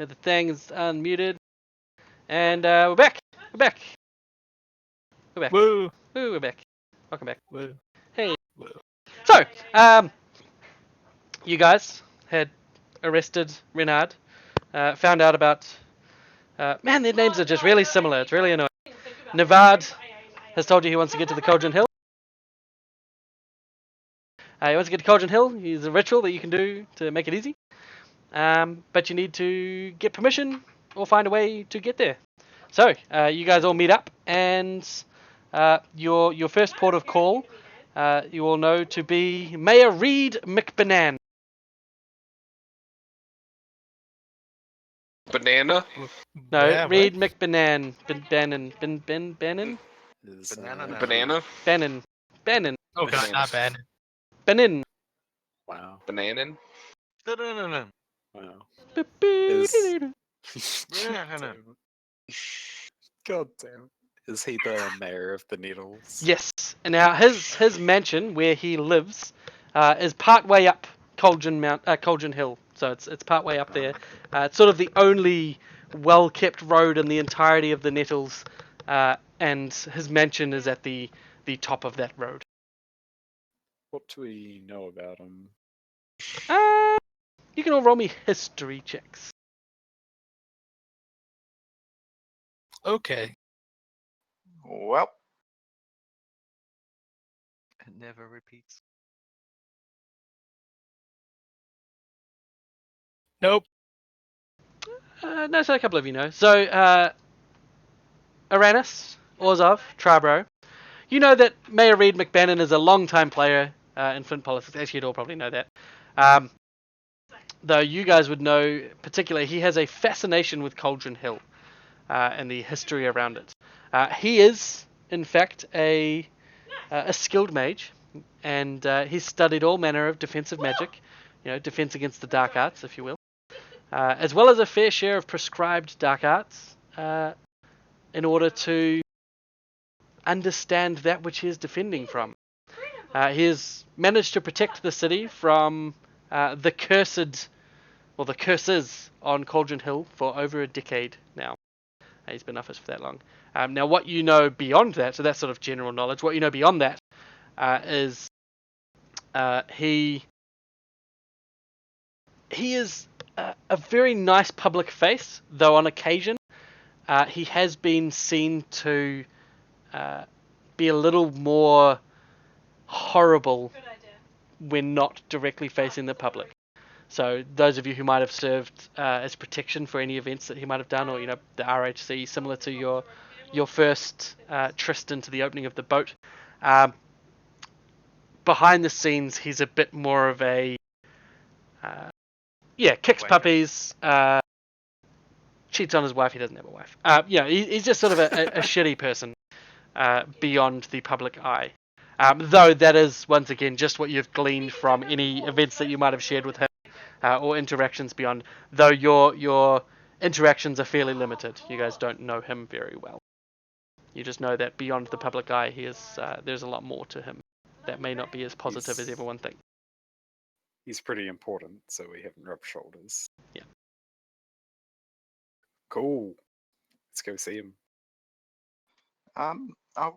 The thing is unmuted. And we're back. We're back. We're back. Woo! Woo, we're back. Welcome back. Woo! Hey. Woo! So, you guys had arrested Renard. Found out about... man, their names are just really similar. It's really annoying. Navad has told you he wants to get to the Cauldron Hill. He wants to get to Cauldron Hill. He's a ritual that you can do to make it easy. But you need to get permission or find a way to get there. So, you guys all meet up, and your first port of call, you all know to be Mayor Reed McBanan. Banana? No, Yeah, Reed what? McBanan. Bannon. Bannon? Is, Banana? Bannon. Oh god, Banana. not bad. Bannon. Wow. Bananin? Wow. God damn. Is he the mayor of the Needles? Yes. And now his mansion where he lives is part way up Cauldron Hill. So it's part way up there. It's sort of the only well kept road in the entirety of the Nettles, and his mansion is at the top of that road. What do we know about him? You can all roll me history checks. Okay. Well, It never repeats. Nope. No, so a couple of you know. So, Aranis, Orzov, Trabro. You know that Mayor Reed McBanan is a long-time player in Flint politics. Actually, you'd all probably know that. Though you guys would know, particularly, he has a fascination with Cauldron Hill and the history around it. He is, in fact, a skilled mage, and he's studied all manner of defensive magic, defense against the dark arts, if you will, as well as a fair share of prescribed dark arts, in order to understand that which he is defending from. He has managed to protect the city from the curses on Cauldron Hill for over a decade now. He's been in office for that long. Now, what you know beyond that, so that's sort of general knowledge. What you know beyond that is he is a very nice public face, though on occasion he has been seen to be a little more horrible when not directly facing the public. So those of you who might have served as protection for any events that he might have done, or the RHC, similar to your first tryst into the opening of the boat, behind the scenes he's a bit more of a kicks puppies, cheats on his wife. He doesn't have a wife. He's just sort of a shitty person beyond the public eye. Though that is, once again, just what you've gleaned from any events that you might have shared with him, or interactions beyond. Though your interactions are fairly limited. You guys don't know him very well. You just know that beyond the public eye, there's a lot more to him that may not be as positive as everyone thinks. He's pretty important, so we haven't rubbed shoulders. Yeah. Cool. Let's go see him. I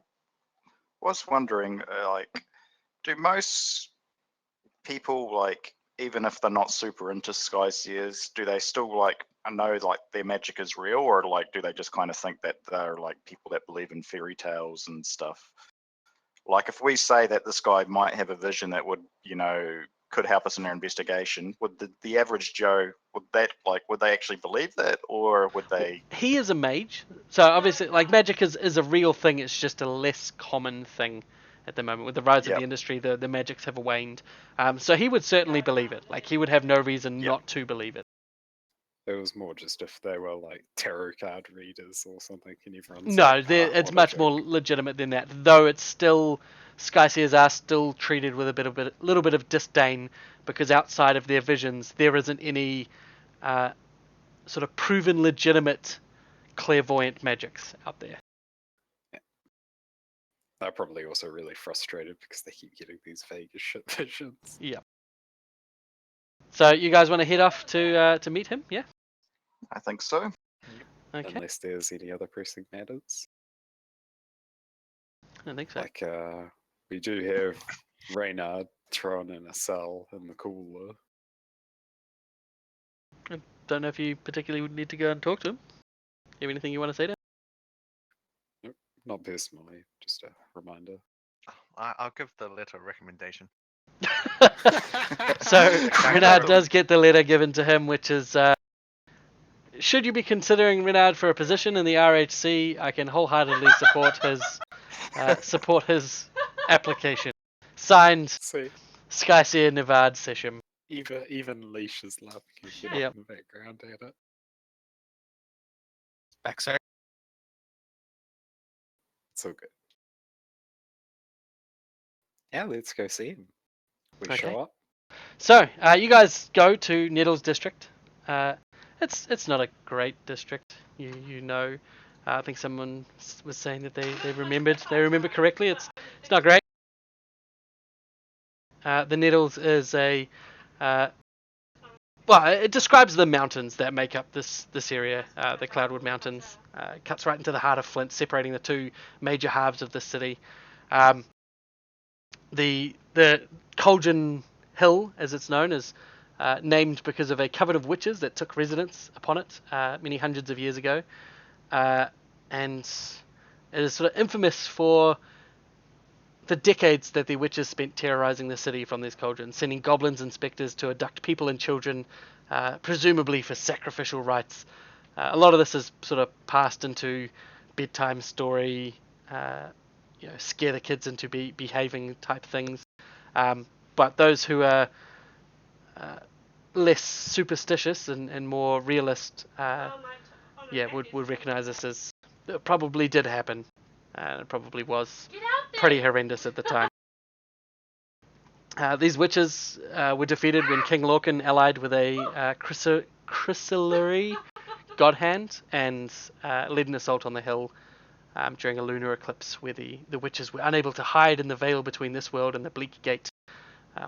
was wondering, do most people, even if they're not super into Skyseers, do they still know their magic is real, or do they just kind of think that they're people that believe in fairy tales and stuff? If we say that this guy might have a vision that would could help us in our investigation, would the average Joe, would they actually believe that, or would they? He is a mage, so obviously magic is a real thing. It's just a less common thing at the moment. With the rise of the industry, the magics have waned. So he would certainly believe it. He would have no reason not to believe it. It was more just if they were tarot card readers or something. Can everyone? No, it's much more legitimate than that. Though it's still, Skyseers are still treated with a little bit of disdain, because outside of their visions, there isn't any sort of proven legitimate clairvoyant magics out there. They're probably also really frustrated because they keep getting these vague as shit visions. Yeah. So you guys want to head off to meet him? Yeah. I think so. Okay, Unless there's any other pressing matters. I don't think so. Like, we do have Reynard thrown in a cell in the cooler. Don't know if you particularly would need to go and talk to him. You have anything you want to say to Nope, not personally, just a reminder. I'll give the letter a recommendation. him? So Renard does get the letter given to him, which is, should you be considering Renard for a position in the RHC, I can wholeheartedly support his application. Signed, See, Skyseer Nevad Sesham. even Leash is laughing again Yep. in the background at it. Backside. It's all good. Yeah, let's go see him. We Okay. show up. So, you guys go to Nettles District. It's not a great district. You know, I think someone was saying that they remember correctly. It's not great. The Nettles is well, it describes the mountains that make up this area, the Cloudwood Mountains. It cuts right into the heart of Flint, separating the two major halves of the city. The Cauldron Hill, as it's known, is named because of a coven of witches that took residence upon it many hundreds of years ago, and it is sort of infamous for the decades that the witches spent terrorizing the city from these cauldrons, sending goblins and specters to abduct people and children, presumably for sacrificial rites. A lot of this is sort of passed into bedtime story, scare the kids into behaving type things. But those who are less superstitious and more realist, would recognize this as it probably did happen, and it probably was pretty horrendous at the time. These witches were defeated when King Lorcan allied with a chrysalidary god hand and led an assault on the hill during a lunar eclipse, where the witches were unable to hide in the veil between this world and the Bleak Gate,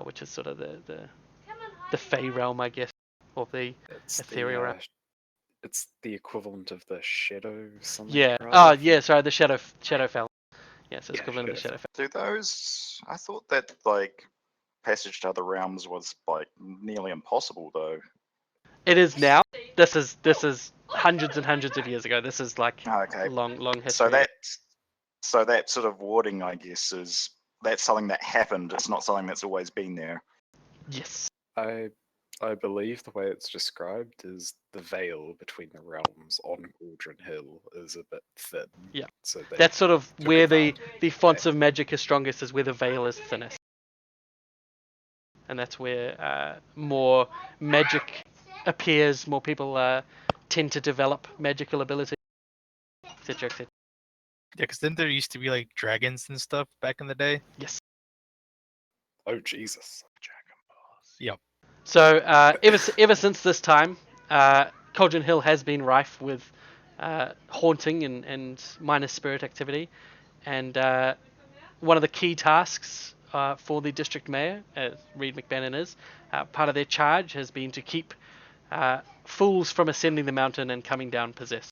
which is sort of the Fey realm, I guess, or the It's ethereal realm. it's the equivalent of the Shadow something. Yeah. or Oh, other. yeah. Sorry, the Shadowfell. Yes, it's Yeah, equivalent of the Shadowfell. Shadowfell. Do those? I thought that like passage to other realms was like nearly impossible though. It is now. This is hundreds and hundreds of years ago. This is like Okay. long history. So that sort of wording, I guess, that's something that happened. It's not something that's always been there. Yes. I believe the way it's described is the veil between the realms on Cauldron Hill is a bit thin. Yeah. So That's sort of took where the advantage of fonts that. of magic is strongest, is where the veil is thinnest. And that's where more magic appears, more people tend to develop magical ability, etc., etc. Yeah, because then there used to be like dragons and stuff back in the day. Yes. Oh Jesus! Yep. So ever since this time, Cauldron Hill has been rife with haunting and minor spirit activity, and one of the key tasks for the district mayor, as Reed McBannon is, part of their charge has been to keep fools from ascending the mountain and coming down possessed.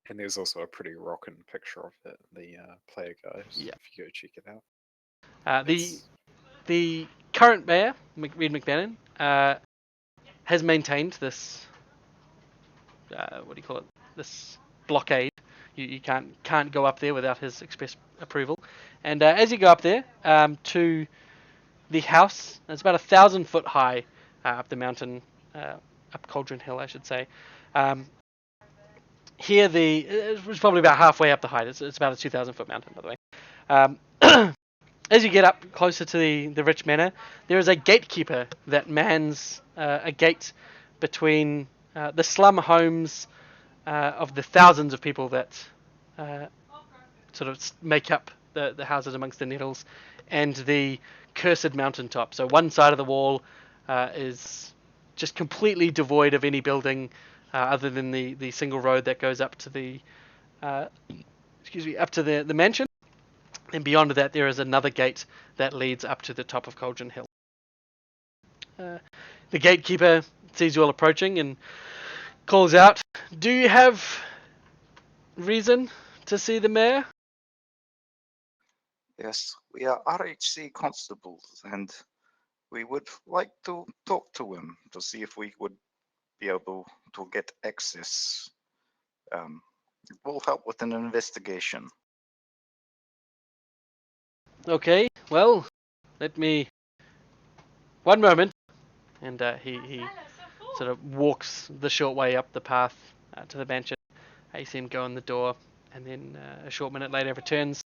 And there's also a pretty rockin' picture of it in the player guide. Yeah. If you go check it out. The current mayor, Reed McBannon, has maintained this this blockade. You can't go up there without his express approval. And as you go up there to the house, it's about 1,000 foot high up the mountain, up Cauldron Hill, I should say. Here it was probably about halfway up the height. It's about a 2,000 foot mountain, by the way. As you get up closer to the rich manor, there is a gatekeeper that mans a gate between the slum homes of the thousands of people that sort of make up the houses amongst the nettles, and the cursed mountaintop. So one side of the wall is just completely devoid of any building other than the single road that goes up to the the mansion. And beyond that, there is another gate that leads up to the top of Cauldron Hill. The gatekeeper sees you all approaching and calls out, "Do you have reason to see the mayor?" Yes, we are RHC constables, and we would like to talk to him to see if we would be able to get access. It will help with an investigation. Okay, well, let me. One moment. And he sort of walks the short way up the path to the mansion. You see him go in the door, and then a short minute later returns,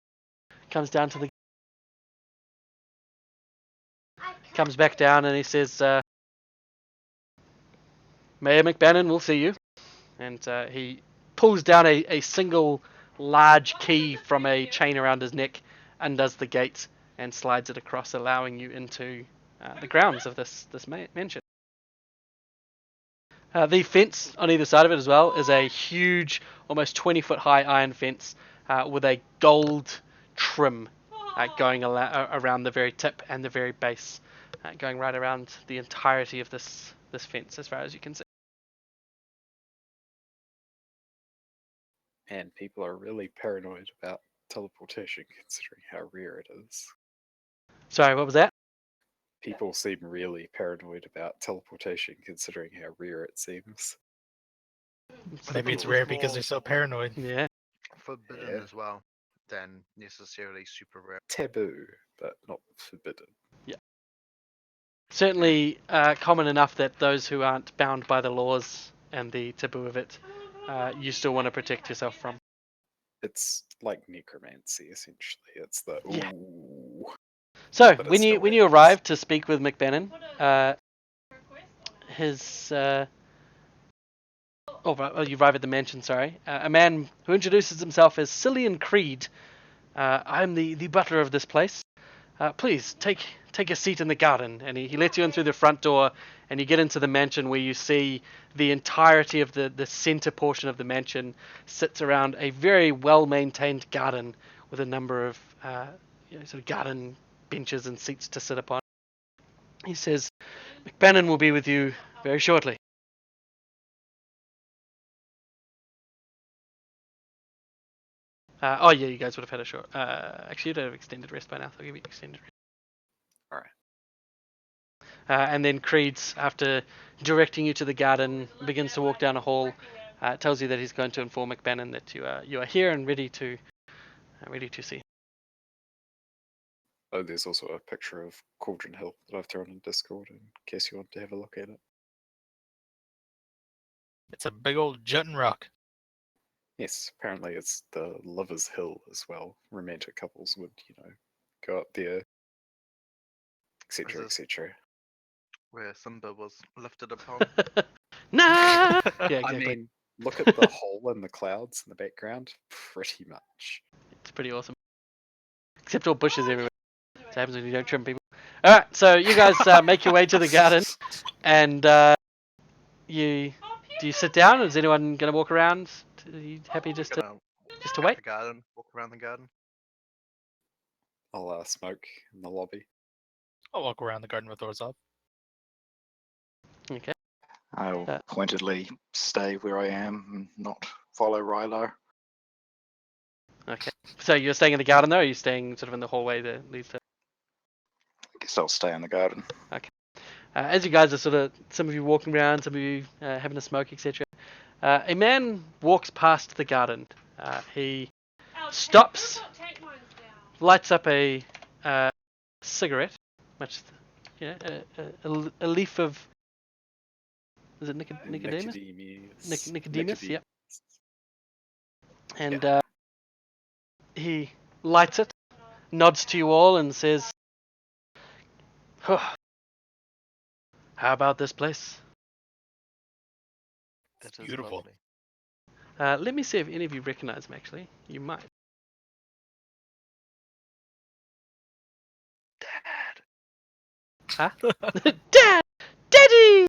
comes back down, and he says, "Mayor McBannon will see you." And he pulls down a single large key from a chain around his neck, undoes the gate, and slides it across, allowing you into the grounds of this mansion. The fence on either side of it as well is a huge, almost 20-foot high iron fence with a gold trim going around the very tip and the very base, going right around the entirety of this fence as far as you can see. And people are really paranoid about teleportation considering how rare it is. Sorry, what was that? People seem really paranoid about teleportation considering how rare it seems. Maybe it's rare because they're so paranoid. Yeah. Forbidden Yeah. as well, than necessarily super rare. Taboo, but not forbidden. Certainly common enough that those who aren't bound by the laws and the taboo of it, you still want to protect yourself from. It's like necromancy, essentially. It's the Yeah. ooh. So But it when still you happens. arrive to speak with McBannon, you arrive at the mansion. Sorry, a man who introduces himself as Cillian Creed. I'm the butler of this place. Please take a seat in the garden. And he lets you in through the front door, and you get into the mansion where you see the entirety of the center portion of the mansion sits around a very well maintained garden with a number of sort of garden benches and seats to sit upon. He says, "McBannon will be with you very shortly." Oh yeah, you guys would have had a short. Actually, you'd have extended rest by now. So I'll give you extended rest. Alright. And then Creed's, after directing you to the garden, begins to walk down a hall. Tells you that he's going to inform McBannon that you are here and ready to see. Oh, there's also a picture of Cauldron Hill that I've thrown in Discord in case you want to have a look at it. It's a big old jutting rock. Yes, apparently it's the Lover's Hill as well. Romantic couples would, go up there, etc., this- etc. Where Simba was lifted upon. Nah. Yeah, I exactly. mean, look at the hole in the clouds in the background. Pretty much. It's pretty awesome. Except all bushes everywhere. It happens when you don't trim people. All right, so you guys make your way to the garden, and do you sit down? Is anyone going to walk around? Are you happy just to Gonna just to check wait? the garden, walk around the garden. I'll smoke in the lobby. I'll walk around the garden with doors up. Okay. I'll Uh, pointedly stay where I am and not follow Rilo. Okay. So you're staying in the garden though, or are you staying sort of in the hallway that leads to? I guess I'll stay in the garden. As you guys are sort of, some of you walking around, some of you having a smoke, etc. A man walks past the garden. He stops, lights up a cigarette, a leaf of, is it Nicodemus? Nicodemus, yep. And he lights it, nods to you all, and says, "Huh, how about this place?" It is beautiful. lovely. Let me see if any of you recognize him, actually. You might. Huh? Dad! Daddy!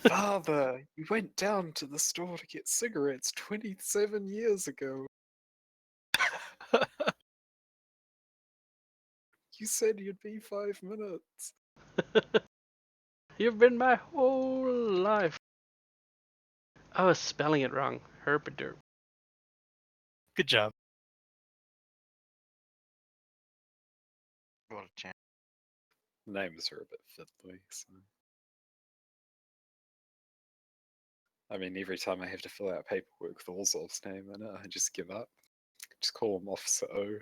Father, you went down to the store to get cigarettes 27 years ago. You said you'd be 5 minutes. You've been my whole life. I was spelling it wrong. Herpaderp. Good job. What a chance. Names are a bit fiddly, so. I mean, every time I have to fill out paperwork with Orzov's name in it, I just give up. Just call him Officer O.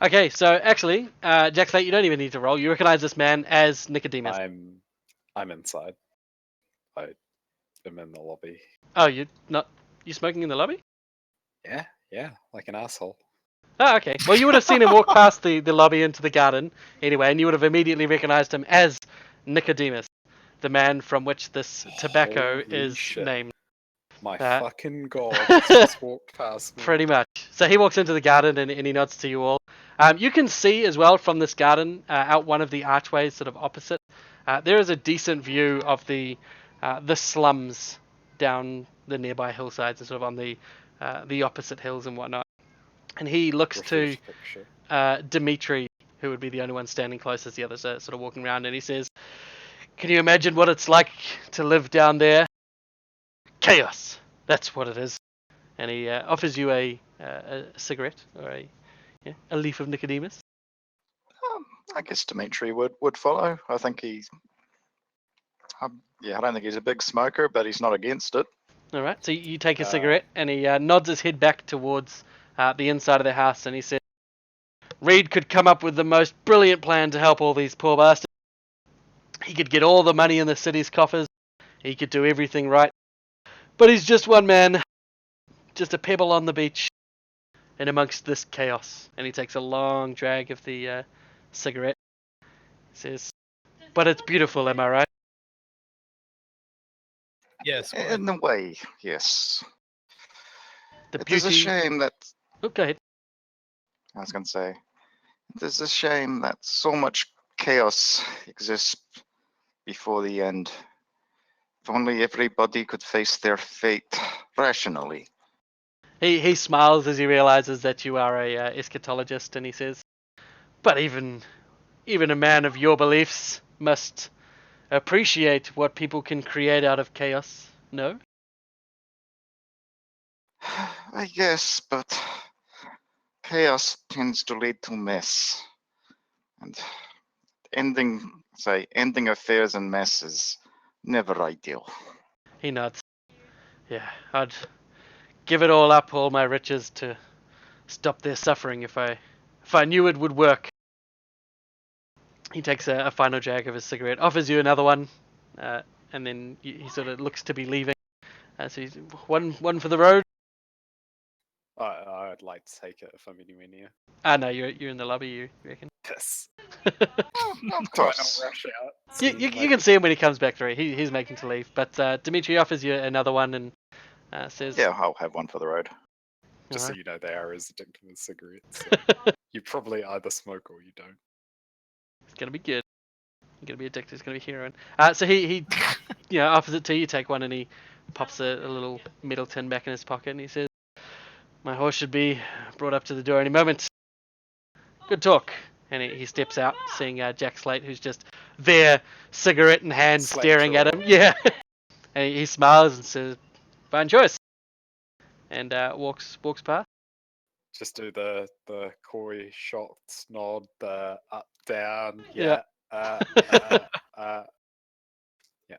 Okay, so actually, Jack Slate, you don't even need to roll. You recognize this man as Nicodemus. I'm inside. I am in the lobby. Oh, you smoking in the lobby? Yeah, like an asshole. Oh, okay. Well, you would have seen him walk past the lobby into the garden anyway, and you would have immediately recognized him as Nicodemus, the man from which this tobacco Holy is shit. named. My Uh, fucking god, he's just walked past me. Pretty much. So he walks into the garden and he nods to you all. You can see as well from this garden, out one of the archways sort of opposite, there is a decent view of the slums down the nearby hillsides and sort of on the opposite hills and whatnot. And he looks to Refresh picture. Dimitri, who would be the only one standing closest. The others are sort of walking around, and he says, "Can you imagine what it's like to live down there? Chaos. That's what it is." And he offers you a cigarette or a leaf of Nicodemus. I guess Dimitri would follow. I think I don't think he's a big smoker, but he's not against it. All right. So you take a cigarette, and he nods his head back towards the inside of the house, and he says, "Reed could come up with the most brilliant plan to help all these poor bastards. He could get all the money in the city's coffers. He could do everything right. But he's just one man, just a pebble on the beach, and amongst this chaos." And he takes a long drag of the cigarette. He says, "But it's beautiful, am I right?" Yes. quite. In a way, yes. The It is a beauty. shame that Oh, go ahead. I was going to say. It is a shame that so much chaos exists before the end. If only everybody could face their fate rationally. He smiles as he realizes that you are a eschatologist, and he says, "But even a man of your beliefs must appreciate what people can create out of chaos. No?" I guess, but chaos tends to lead to mess. And ending affairs in mess is never ideal. He nods. "Yeah, I'd give it all up, all my riches, to stop their suffering if I knew it would work." He takes a final drag of his cigarette, offers you another one, and then he sort of looks to be leaving. So he's one for the road. I'd like to take it if I'm anywhere near. No, you're in the lobby. You reckon? Yes. Of Try not course. rush out. You can see him when he comes back through. He's making to leave, but Dimitri offers you another one and says, Yeah, I'll have one for the road. Just so "Alright." you know, they are as addictive as cigarettes. So you probably either smoke or you don't. It's gonna be good. You're gonna be addicted. It's gonna be heroin. So he offers it to you. Take one, and he pops a little metal tin back in his pocket, and he says, "My horse should be brought up to the door any moment. Good talk." And he steps out, seeing Jack Slate, who's just there, cigarette in hand, Slate staring at through him. Yeah. And he smiles and says, "Fine choice," and walks past. Just do the coy shots, nod, the up, down, Yeah. yeah. Yeah.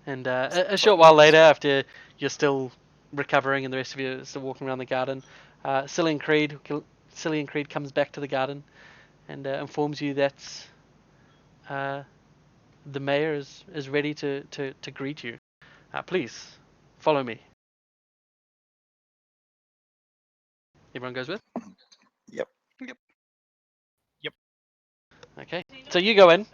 And Just a plug short it while in later, as after you're still recovering and the rest of you are still walking around the garden, Cillian Creed comes back to the garden and informs you that the mayor is ready to greet you. Please, follow me. Everyone goes with? Yep. Okay. So you go in,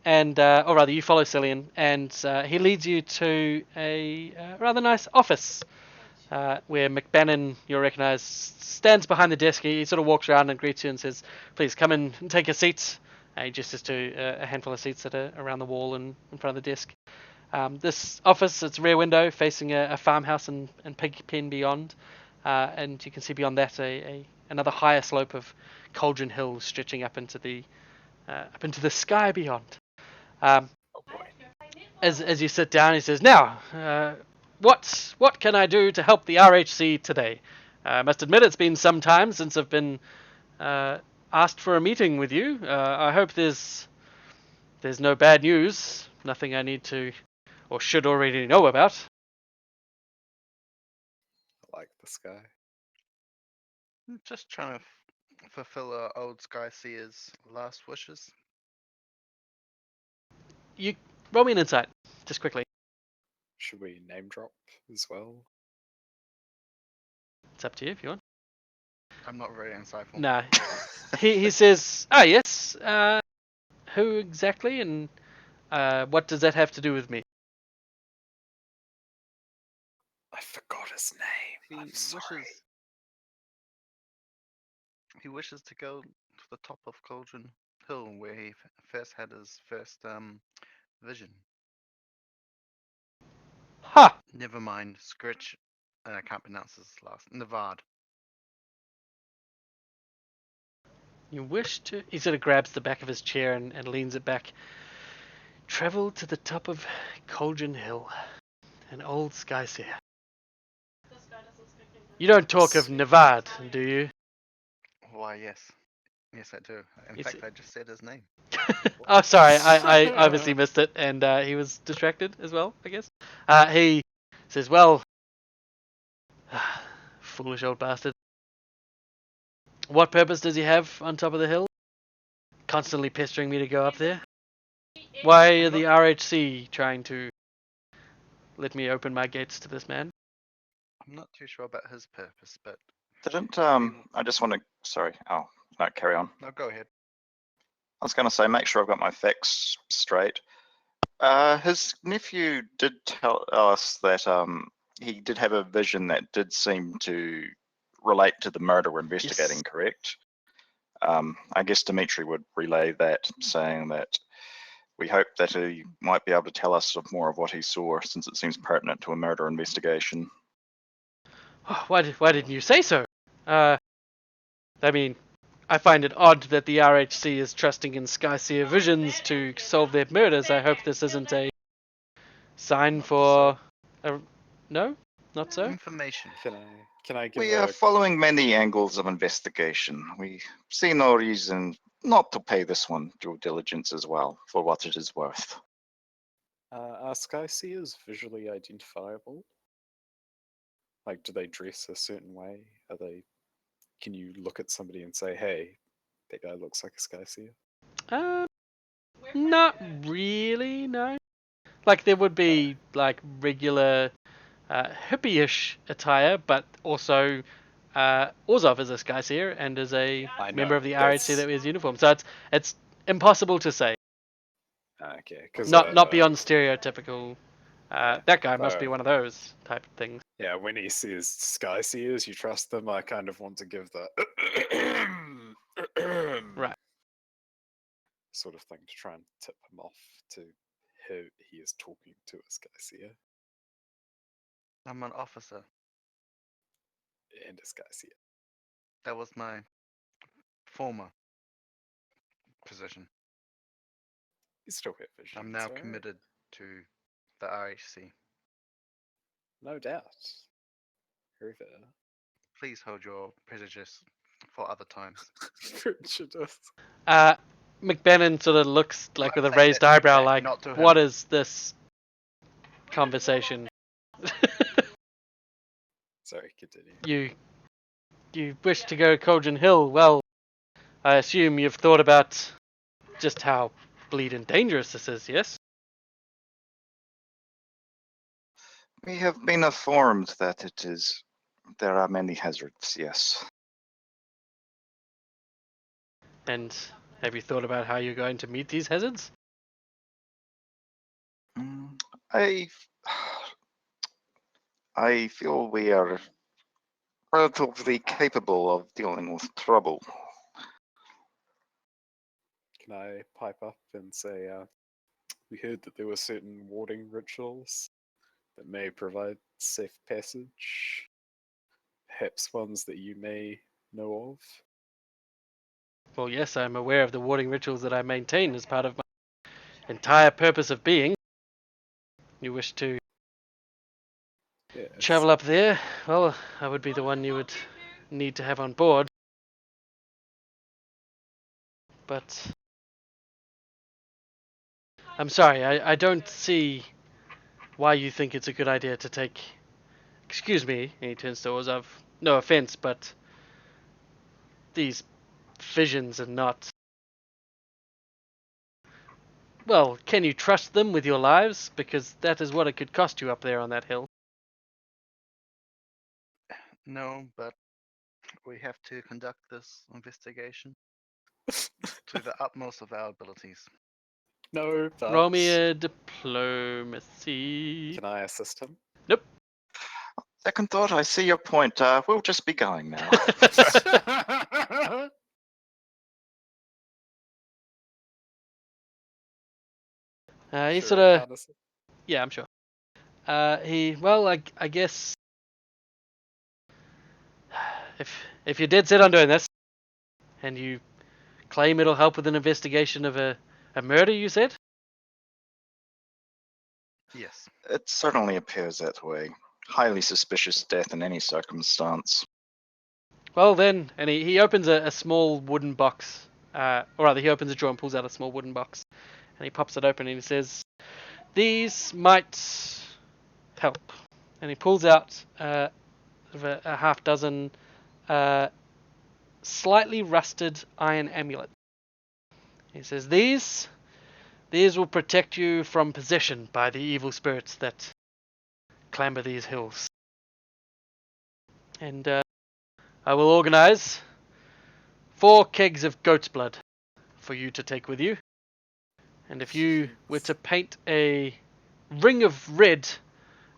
and or rather, you follow Cillian, and he leads you to a rather nice office where McBannon, you'll recognise, stands behind the desk. He sort of walks around and greets you and says, "Please come in and take your seats." He gestures to a handful of seats that are around the wall and in front of the desk. This office, it's a rear window facing a farmhouse and pig pen beyond, and you can see beyond that another higher slope of Cauldron Hill stretching up into the sky beyond. Oh boy. as you sit down, he says, "Now, what can I do to help the RHC today? I must admit it's been some time since I've been asked for a meeting with you. I hope there's no bad news, nothing I need to or should already know about." I like this guy. Just trying to fulfill our old Sky Seer's last wishes. You roll me an insight, just quickly. Should we name drop as well? It's up to you if you want. I'm not very insightful. No. He says, "Ah, yes. Who exactly, and what does that have to do with me?" I forgot his name. I'm sorry. He wishes to go to the top of Cauldron Hill, where he first had his first vision. Ha! Never mind, Scritch. I can't pronounce his last. Navad. You wish to... He sort of grabs the back of his chair and leans it back. "Travel to the top of Cauldron Hill, an old Skyseer. You don't talk of Nevad, do you?" Why, yes. Yes, I do. In Is fact, it- I just said his name. Oh, sorry, I obviously missed it, and he was distracted as well, I guess. He says, "Well, foolish old bastard. What purpose does he have on top of the hill? Constantly pestering me to go up there? Why are the RHC trying to let me open my gates to this man?" I'm not too sure about his purpose, but Didn't I just want to? Sorry. Oh no, carry on. no, go ahead. I was going to say, make sure I've got my facts straight. His nephew did tell us that he did have a vision that did seem to relate to the murder we're investigating, Yes. correct? I guess Dimitri would relay that, saying that we hope that he might be able to tell us more of what he saw, since it seems pertinent to a murder investigation. Oh, why didn't you say so? I mean, I find it odd that the RHC is trusting in Skyseer visions to solve their murders. I hope this isn't a sign for... No? Not so? Information. Can I give We are following many angles of investigation. We see no reason not to pay this one due diligence as well, for what it is worth. are Skyseers visually identifiable? Like, do they dress a certain way? Are they? Can you look at somebody and say, "Hey, that guy looks like a Skyseer"? Not really, no. Like, there would be, like, regular hippie-ish attire, but also Orzov is a Skyseer and is a I member know, of the RHC that's- that wears uniform. So it's impossible to say. Okay, because Not beyond stereotypical. That guy must be no. one of those type of things. Yeah, when he says Skyseers, you trust them. I kind of want to give the Right. sort of thing to try and tip him off to who he is talking to a Skyseer I'm an officer. and a Skyseer. That was my former position. You still have vision. I'm now committed to the RHC. No doubt. However, Please hold your prejudice for other times. prejudice. McBennan sort of looks like I'm with a saying raised that to eyebrow, Jack, like, not to what him. is this conversation? Sorry, continue. You wish to go Cauldron Hill. Well, I assume you've thought about just how bleeding dangerous this is, yes? We have been informed that there are many hazards, yes. And have you thought about how you're going to meet these hazards? I feel we are relatively capable of dealing with trouble. Can I pipe up and say, we heard that there were certain warding rituals that may provide safe passage? Perhaps ones that you may know of? Well, yes, I'm aware of the warding rituals that I maintain as part of my entire purpose of being. you wish to Yes. travel up there, well, I would be the one you would need to have on board. But I'm sorry, I don't see why you think it's a good idea to take. Excuse me, and he turns towards I've no offense, but these visions are not. Well, can you trust them with your lives? Because that is what it could cost you up there on that hill. No, but we have to conduct this investigation to the utmost of our abilities. No, but Roll me a diplomacy. can I assist him? Nope. Second thought, I see your point. We'll just be going now. He Sure, sort I of. can't assist. Yeah, I'm sure. I guess if you're dead set on doing this, and you claim it'll help with an investigation of a murder, you said? Yes. It certainly appears that way. Highly suspicious death in any circumstance. Well then, and he opens a small wooden box, or rather he opens a drawer and pulls out a small wooden box, and he pops it open and he says, "These might help." And he pulls out a half dozen slightly rusted iron amulets. He says, These will protect you from possession by the evil spirits that clamber these hills. And I will organize 4 kegs of goat's blood for you to take with you. And if you were to paint a ring of red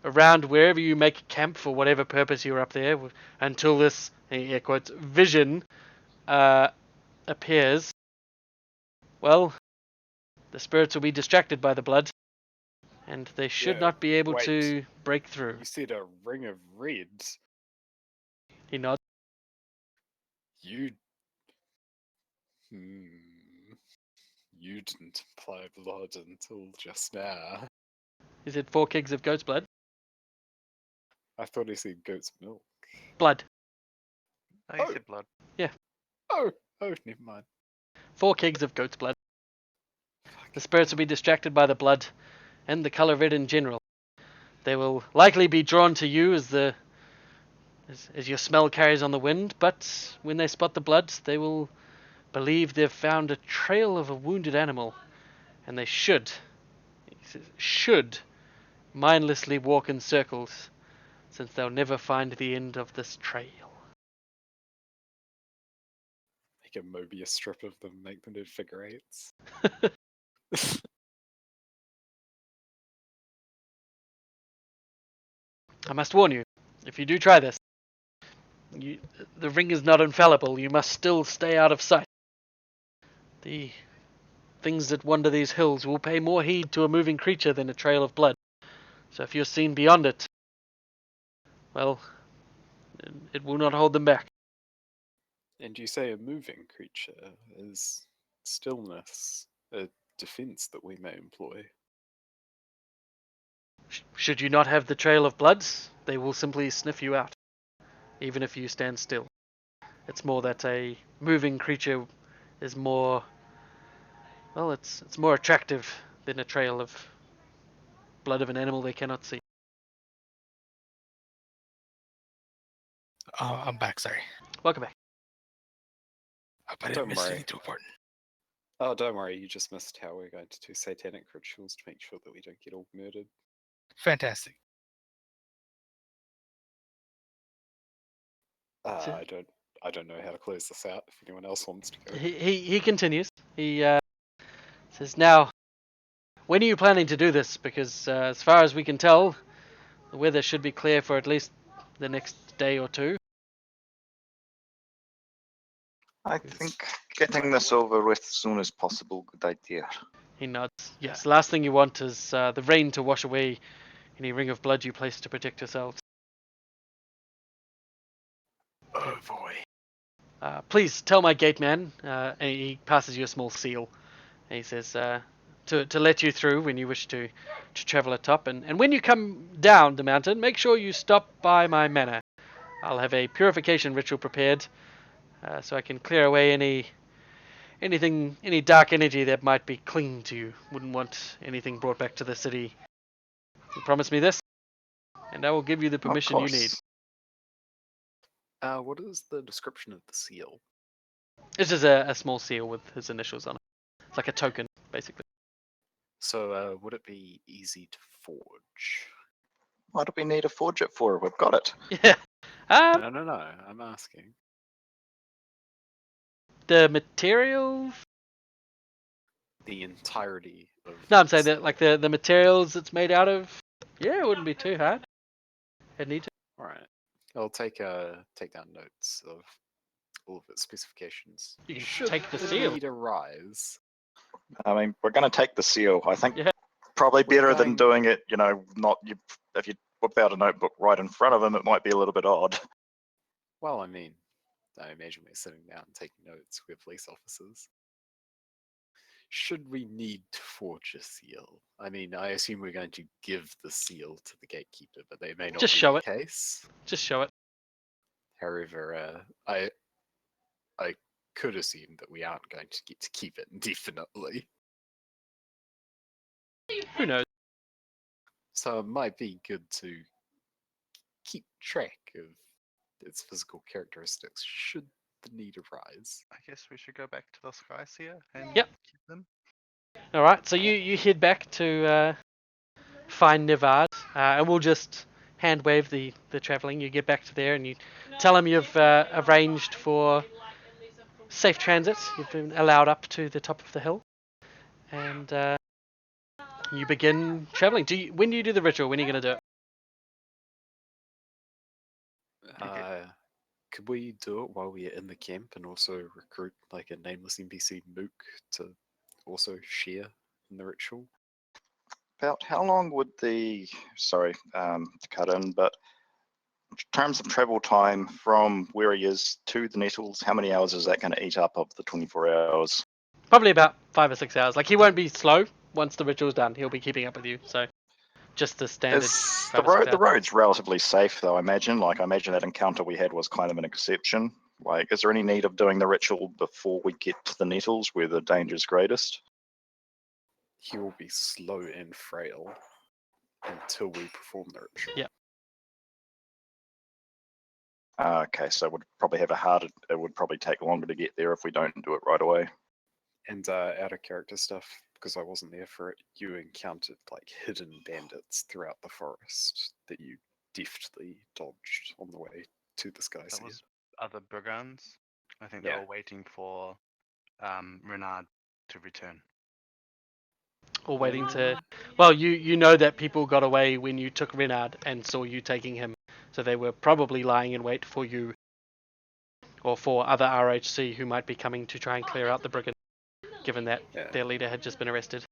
around wherever you make camp for whatever purpose you're up there, until this, air quotes, vision appears, well, the spirits will be distracted by the blood, and they should Yeah, not be able wait. to break through. You said a ring of red. He nods. You. Hmm. You didn't apply blood until just now. He said 4 kegs of goat's blood. I thought he said goat's milk. Blood. Oh, you Oh. said blood. Oh, never mind. 4 kegs of goat's blood. The spirits will be distracted by the blood and the color red in general. They will likely be drawn to you as your smell carries on the wind, but when they spot the blood, they will believe they've found a trail of a wounded animal, and they should mindlessly walk in circles, since they'll never find the end of this trail. Make a Mobius strip of them, make them do figure eights. I must warn you, if you do try this, the ring is not infallible. You must still stay out of sight. The things that wander these hills will pay more heed to a moving creature than a trail of blood. So if you're seen beyond it, well, it will not hold them back. And you say a moving creature is stillness a defense that we may employ? Should you not have the trail of blood, they will simply sniff you out, even if you stand still. It's more that a moving creature is more, well, it's more attractive than a trail of blood of an animal they cannot see. I'm back. Sorry, Welcome back. but I Don't didn't miss worry. anything too important. Oh, don't worry, you just missed how we're going to do satanic rituals to make sure that we don't get all murdered. Fantastic. So- I don't know how to close this out. If anyone else wants to go, He continues. He says, "Now, when are you planning to do this? Because as far as we can tell, the weather should be clear for at least the next day or 2. I think getting this over with as soon as possible, good idea. He nods. Yes, the last thing you want is the rain to wash away any ring of blood you place to protect yourselves. Oh boy. Please tell my gate man," and he passes you a small seal. And he says, to let you through when you wish to travel atop. And when you come down the mountain, make sure you stop by my manor. I'll have a purification ritual prepared, so I can clear away any dark energy that might be clinging to you. Wouldn't want anything brought back to the city. You promise me this, and I will give you the permission you need. What is the description of the seal? This is a small seal with his initials on it. It's like a token, basically. So, would it be easy to forge? What do we need to forge it for? We've got it. Yeah. No. I'm asking. The materials. The entirety of. No, I'm saying that like the materials it's made out of. Yeah, it wouldn't be too hard. I'd need to. All right. I'll take down notes of all of its specifications. You can Should take the the seal. need arise, I mean, we're going to take the seal. I think Yeah. probably We're better than going- doing it, not you. If you whip out a notebook right in front of him, it might be a little bit odd. well, I mean, I imagine we're sitting down taking notes with police officers. Should we need to forge a seal? I mean, I assume we're going to give the seal to the gatekeeper, but they may not Just be show the it. case. Just show it. However, I could assume that we aren't going to get to keep it indefinitely. Who knows? So it might be good to keep track of its physical characteristics should the need arise. I guess we should go back to the Sky Seer and Yep. keep them. All right. So you head back to find Nevad, and we'll just hand wave the traveling. You get back to there and you tell him you've arranged for safe transit. You've been allowed up to the top of the hill, and you begin traveling. When do you do the ritual? When are you going to do it? Could we do it while we are in the camp and also recruit like a nameless NPC mook to also share in the ritual? About how long would sorry to cut in, but in terms of travel time from where he is to the Nettles, how many hours is that going to eat up of the 24 hours? Probably about 5 or 6 hours. Like he won't be slow once the ritual's done. He'll be keeping up with you. So just the standard. Is 5 the or 6 road the hours. road's relatively safe though? I imagine. Like I imagine that encounter we had was kind of an exception. Like, is there any need of doing the ritual before we get to the Nettles, where the danger's greatest? He will be slow and frail until we perform the ritual. Yeah. Okay, so it would probably it would probably take longer to get there if we don't do it right away. And out of character stuff, because I wasn't there for it, you encountered like hidden bandits throughout the forest that you deftly dodged on the way to the Sky That Seer. was other brigands. I think they Yeah. were waiting for Renard to return. Or waiting to. Well, you know that people got away when you took Renard and saw you taking him. So they were probably lying in wait for you or for other RHC who might be coming to try and clear out the brigand, given that Yeah. their leader had just been arrested.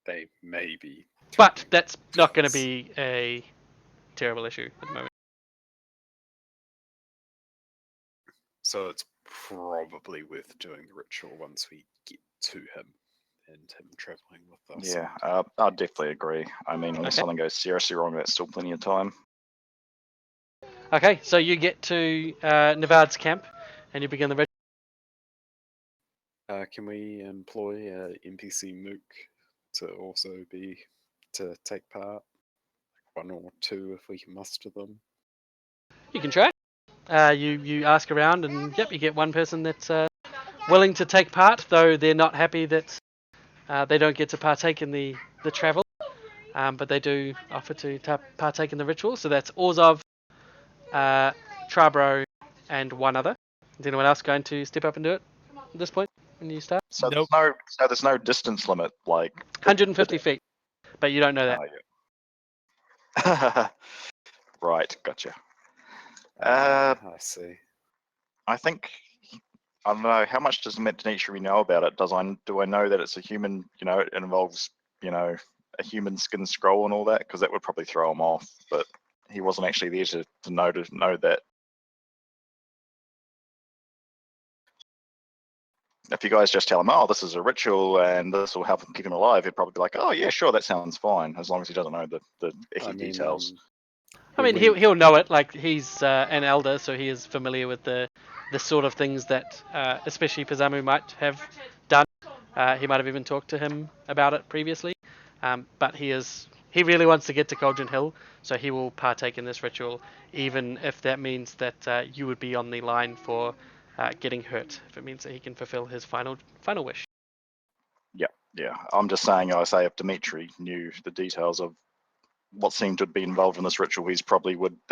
They may be. But threatening that's not going to us. be a terrible issue at the moment. So it's probably worth doing the ritual once we get to him and him traveling with us. Yeah, I'd definitely agree. I mean, unless Okay. something goes seriously wrong, that's still plenty of time. Okay, so you get to Nevad's camp and you begin the ritual. Can we employ NPC mook to also to take part? One or two if we can muster them. You can try. You ask around and yep, you get one person that's willing to take part, though they're not happy that they don't get to partake in the travel. But they do offer to partake in the ritual. So that's Orzov, Trabro, and one other. Is anyone else going to step up and do it at this point when you start? So Nope. there's no distance limit, like 150 feet. But you don't know that. Oh, yeah. Right, gotcha. I see. I think I don't know how much does Dimitri know about it. Do I know that it's a human? It involves a human skin scroll and all that, because that would probably throw him off. But he wasn't actually there to know that. if you guys just tell him, oh, this is a ritual and this will help him keep him alive, he'd probably be like, oh yeah, sure, that sounds fine, as long as he doesn't know the icky details. I mean, he'll know it. Like he's an elder, so he is familiar with the sort of things that, especially Pazamu might have done. He might have even talked to him about it previously. But he really wants to get to Cauldron Hill, so he will partake in this ritual, even if that means that you would be on the line for getting hurt. If it means that he can fulfill his final wish. Yeah. I'm just saying, I say if Dimitri knew the details of what seemed to be involved in this ritual, that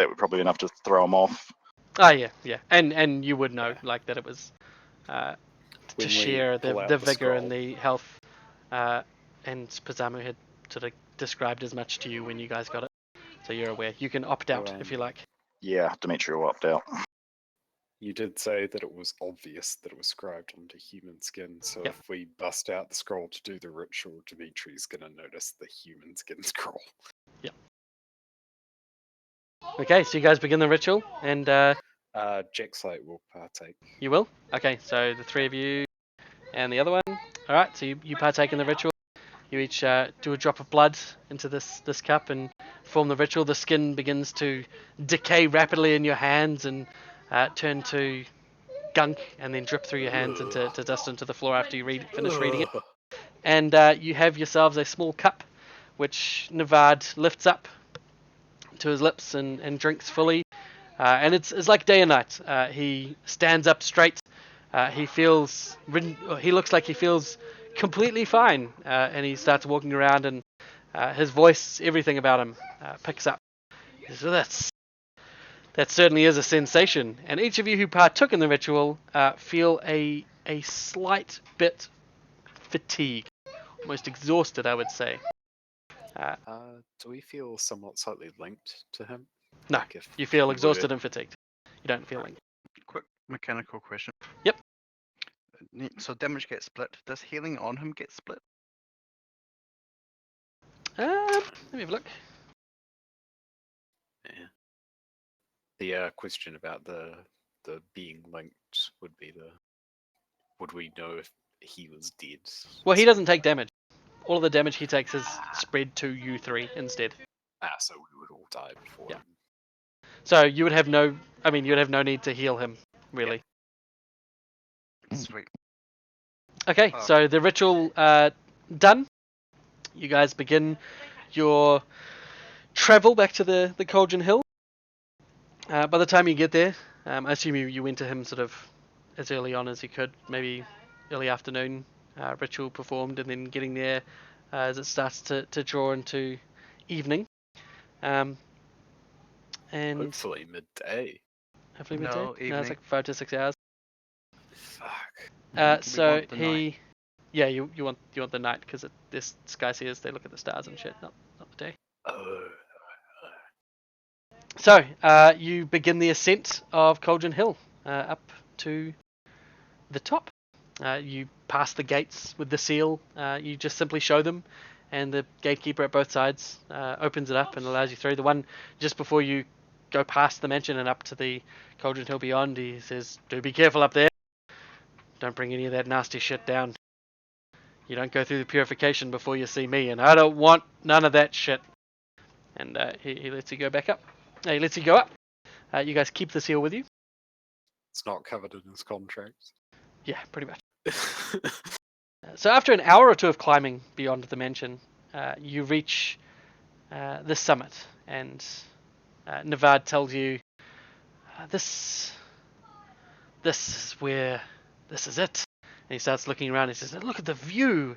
would probably be enough to throw him off. Ah, yeah, and you would know like that it was to When we share pull out the the vigor and scroll. the health, and Pazamu had sort of described as much to you when you guys got it, so you're aware. You can opt out if you like. Yeah, Dimitri will opt out. You did say that it was obvious that it was scribed onto human skin, so Yep. if we bust out the scroll to do the ritual, Dimitri's gonna notice the human skin scroll. Okay, so you guys begin the ritual, and Jackslate will partake. you will? Okay, so the three of you and the other one. Alright, so you partake in the ritual. You each do a drop of blood into this cup and form the ritual. The skin begins to decay rapidly in your hands and turn to gunk and then drip through your hands into dust into the floor after you finish reading it. And you have yourselves a small cup, which Navad lifts up to his lips and drinks fully. And it's like day and night. He stands up straight. He looks like he feels completely fine. And he starts walking around, and his voice, everything about him, picks up. So that certainly is a sensation. And each of you who partook in the ritual feel a slight bit fatigued, almost exhausted, I would say. Do we feel somewhat slightly linked to him? No, Like if you feel he exhausted were- and fatigued. You don't feel like. Quick mechanical question. Yep. So damage gets split. Does healing on him get split? Let me have a look. Yeah. The question about the being linked would be would we know if he was dead? Well, he doesn't take damage. All of the damage he takes is spread to you three instead. So we would all die before Yeah. him. So you would have no need to heal him, really. Sweet. Okay, Oh. so the ritual done. You guys begin your travel back to the Cauldron Hill. By the time you get there, I assume you went to him sort of as early on as you could, maybe early afternoon, ritual performed, and then getting there as it starts to draw into evening. And Hopefully midday. hopefully No, midday. No, it's evening. like 5 to 6 hours. Fuck. So want the night. yeah, you want the night because this sky seers, they look at the stars and shit, not the day. Oh. So you begin the ascent of Cauldron Hill up to the top. You pass the gates with the seal. You just simply show them, and the gatekeeper at both sides opens it up and allows you through. The one just before you go past the mansion and up to the Cauldron Hill beyond, he says, "Do be careful up there. Don't bring any of that nasty shit down. You don't go through the purification before you see me, and I don't want none of that shit." And he lets you go back up. He lets you go up. You guys keep the seal with you. It's not covered in his contract. Yeah, pretty much. So after an hour or two of climbing beyond the mansion, you reach the summit, and Navad tells you, this is where, this is it. And he starts looking around. He says, "Look at the view."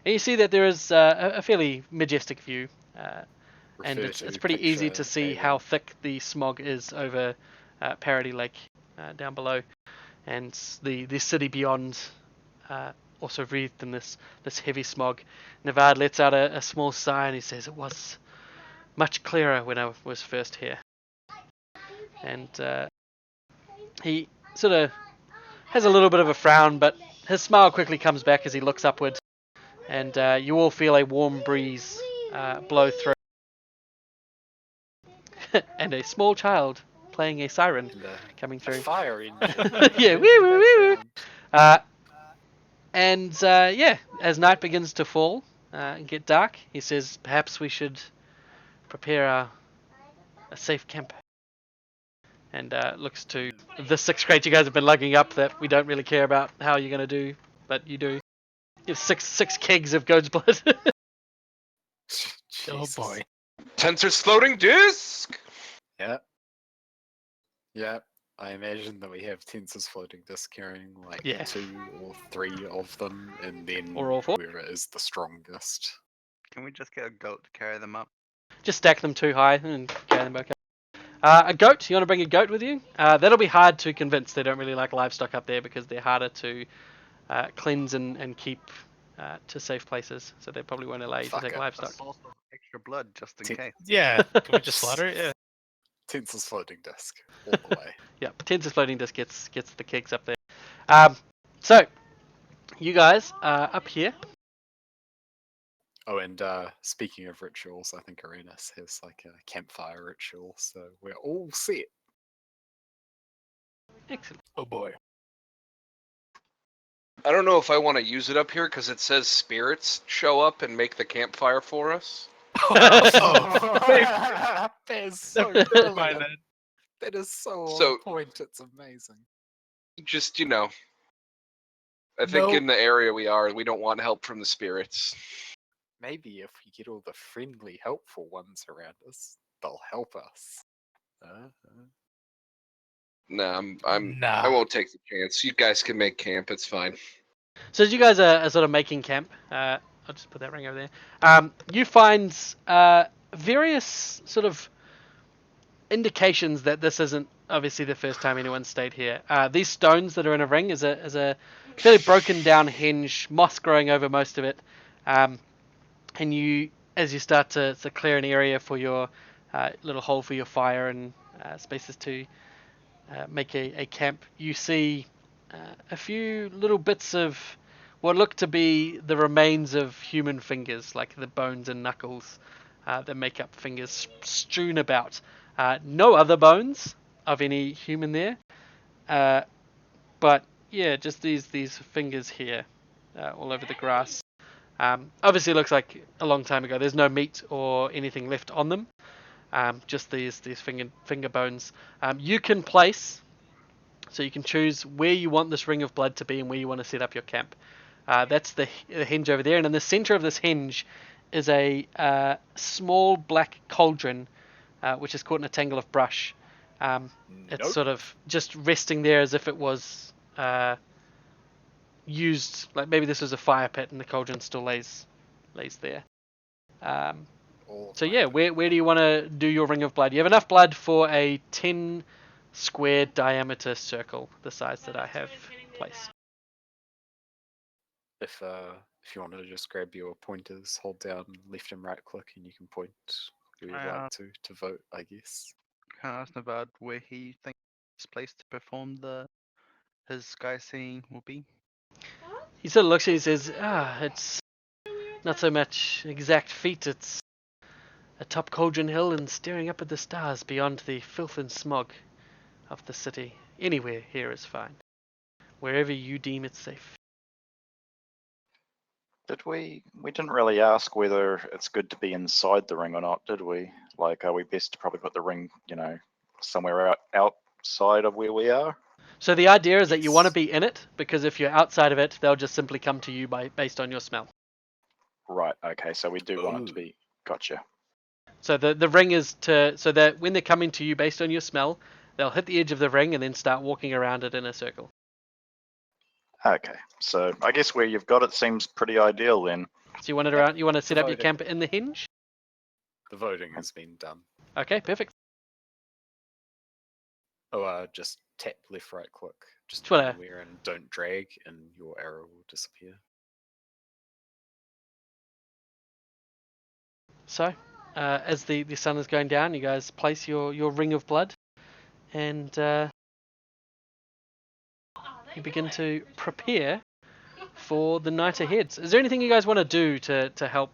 And you see that there is a fairly majestic view, and Refer it's to pretty easy picture to see A1. how thick the smog is over Parody Lake down below, and the city beyond also wreathed in this heavy smog. Navad lets out a small sigh and he says, "It was much clearer when I was first here." And he sort of has a little bit of a frown, but his smile quickly comes back as he looks upward, and you all feel a warm breeze blow through. And a small child playing a siren And, coming a through. fire engine. Yeah, wee, wee, wee, wee. And as night begins to fall and get dark, he says perhaps we should prepare a safe camp. And looks to the 6th crate you guys have been lugging up that we don't really care about how you're going to do, but you do. You have six kegs of goat's blood. Oh Jesus. boy. Tensor's floating disc. Yeah. Yeah. I imagine that we have Tensor's floating disc carrying like Yeah. 2 or 3 of them, and then Or all 4. whoever is the strongest. Can we just get a goat to carry them up? Just stack them too high and carry them back up. A goat, you want to bring a goat with you? That'll be hard to convince. They don't really like livestock up there because they're harder to cleanse and keep to safe places. So they probably won't allow you to Fuck take it. A livestock. source of extra blood, just in Ti- case. Yeah. Can we just slaughter it? Yeah. Tensor's floating disc all the way. Yeah, Tensor's floating disc gets the kegs up there. So, you guys are up here. Oh, and speaking of rituals, I think Arenas has like a campfire ritual, so we're all set. Excellent. Oh boy. I don't know if I want to use it up here because it says spirits show up and make the campfire for us. That is so Never mind brilliant. that. That is so So- on point. It's amazing. Just, I think No. in the area we are, we don't want help from the spirits. Maybe if we get all the friendly, helpful ones around us, they'll help us. No, I Nah. won't take the chance. You guys can make camp. It's fine. So as you guys are sort of making camp, I'll just put that ring over there. You find various sort of indications that this isn't obviously the first time anyone's stayed here. These stones that are in a ring is a fairly broken down hinge, moss growing over most of it, and you, as you start to clear an area for your little hole for your fire and spaces to make a camp, you see a few little bits of what look to be the remains of human fingers, like the bones and knuckles that make up fingers strewn about. No other bones of any human there, but yeah, just these fingers here all over the grass. Obviously, it looks like a long time ago. There's no meat or anything left on them. Just these finger bones. You can place, so you can choose where you want this ring of blood to be and where you want to set up your camp. That's the hinge over there, and in the center of this hinge is a small black cauldron, which is caught in a tangle of brush. It's sort of just resting there as if it was used, like maybe this was a fire pit and the cauldron still lays there. So yeah, where do you want to do your ring of blood? You have enough blood for a 10 square diameter circle, the size that I have placed. If you want to just grab your pointers, hold down left and right click, and you can point where you'd like to vote, I guess. Can I ask about where he thinks this place to perform his sky seeing will be? He sort of looks at you and says, it's not so much exact feet, it's atop Cauldron Hill and staring up at the stars beyond the filth and smog of the city. Anywhere here is fine. Wherever you deem it safe. Did we didn't really ask whether it's good to be inside the ring or not, did we? Like, are we best to probably put the ring, somewhere outside of where we are? So the idea is that you want to be in it, because if you're outside of it, they'll just simply come to you based on your smell. Right, okay, so we do want it to be, gotcha. So the ring is so that when they're coming to you based on your smell, they'll hit the edge of the ring and then start walking around it in a circle. Okay, so I guess where you've got it seems pretty ideal then. So you want it around? You want to set up your Voting. camp in the hinge? The voting has been done. Okay, perfect. Oh, just tap left, right click. Just Twitter. anywhere and don't drag, and your arrow will disappear. So, as the sun is going down, you guys place your ring of blood, and you begin to prepare for the night ahead. Is there anything you guys want to do to help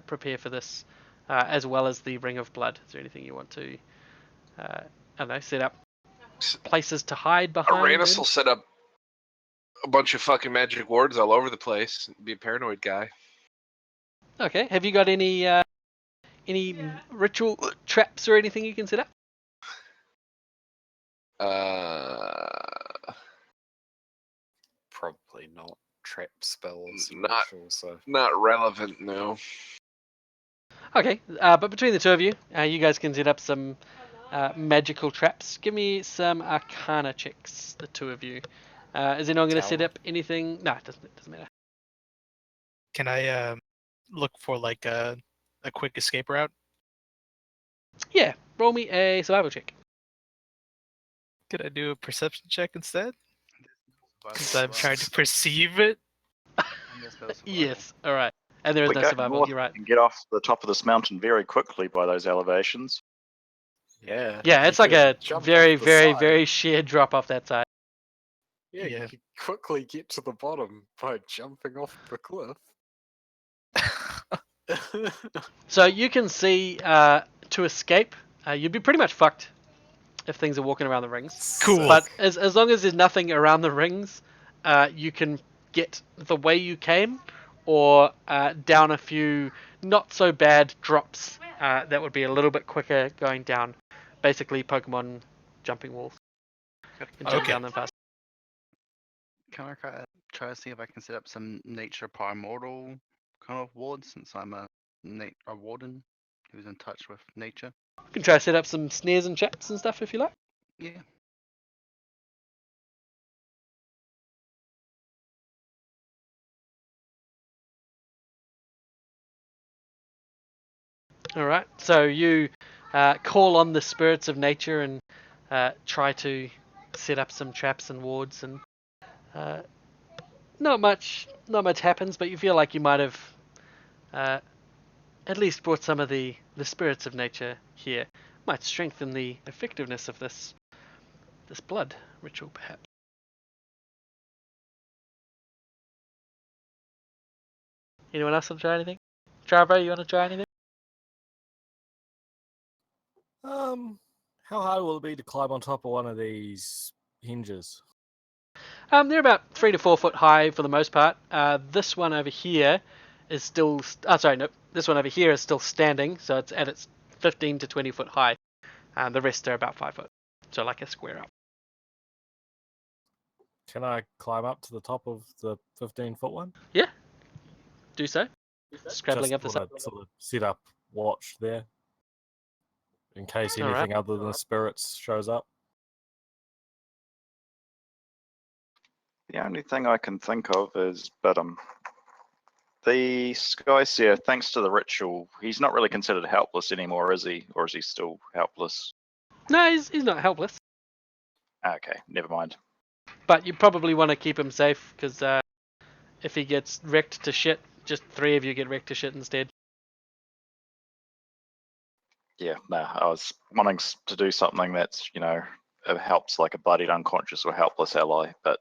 prepare for this, as well as the ring of blood? Is there anything you want to, I don't know, set up places to hide behind? Aranus will set up a bunch of fucking magic wards all over the place. Be a paranoid guy. Okay. Have you got any ritual traps or anything you can set up? Probably not trap spells. and Not- rituals, so Not relevant, no. Okay. But between the two of you, you guys can set up some magical traps. Give me some Arcana checks, the two of you. Is anyone going to set Tower. up anything? No, it doesn't matter. Can I look for like a quick escape route? Yeah. Roll me a survival check. Could I do a perception check instead? Survival Because as I'm well. trying to perceive it. And there's no survival. Yes. All right. And there is We no go survival. north You're right. and get off the top of this mountain very quickly by those elevations. yeah. Yeah, you it's like could a jump very, off the very, side. very sheer drop off that side. Yeah, Yeah. you could quickly get to the bottom by jumping off the cliff. So you can see to escape, you'd be pretty much fucked if things are walking around the rings. Cool. But as long as there's nothing around the rings, you can get the way you came, or down a few not so bad drops that would be a little bit quicker going down. Basically, Pokemon jumping walls. You can jump Okay. down them fast. Can I try to see if I can set up some nature primordial kind of ward, since I'm a warden who's in touch with nature? You can try to set up some snares and traps and stuff if you like. Yeah. All right. So you call on the spirits of nature and try to set up some traps and wards, and not much happens. But you feel like you might have at least brought some of the spirits of nature here. Might strengthen the effectiveness of this blood ritual, perhaps. Anyone else want to try anything? Travo, you want to try anything? How hard will it be to climb on top of one of these hinges? They're about 3 to 4 foot high for the most part. This one over here is still. This one over here is still standing, so it's at its 15 to 20 foot high. The rest are about 5 foot, so like a square up. Can I climb up to the top of the 15-foot one? Do so. Scrabbling up the Just side. wanna sort of set up watch there, in case All right. anything other than spirits shows up. The only thing I can think of is, the Skyseer, thanks to the ritual, he's not really considered helpless anymore, is he? Or is he still helpless? No, he's not helpless, Okay, never mind. but you probably want to keep him safe because if he gets wrecked to shit, just 3 of you get wrecked to shit instead. Yeah, no, I was wanting to do something that's, it helps like a bloodied, unconscious, or helpless ally, but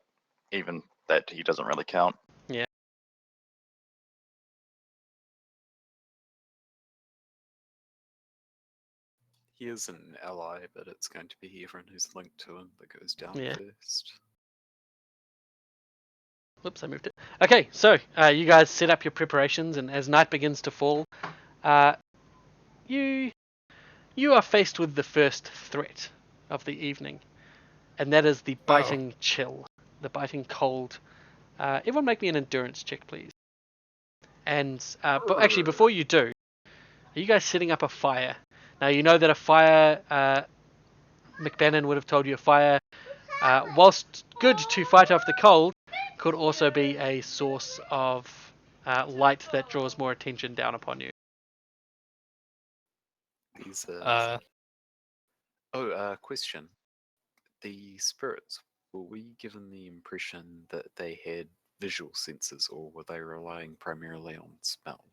even that, he doesn't really count. He is an ally, but it's going to be everyone who's linked to him that goes down Yeah. first. Whoops, I moved it. Okay, so you guys set up your preparations, and as night begins to fall, you are faced with the first threat of the evening, and that is the biting chill, the biting cold. Everyone make me an endurance check, please. And but actually, before you do, are you guys setting up a fire? Now you know that a fire, McBannon would have told you a fire, whilst good to fight off the cold, could also be a source of light that draws more attention down upon you. These question. The spirits, were we given the impression that they had visual senses, or were they relying primarily on smell?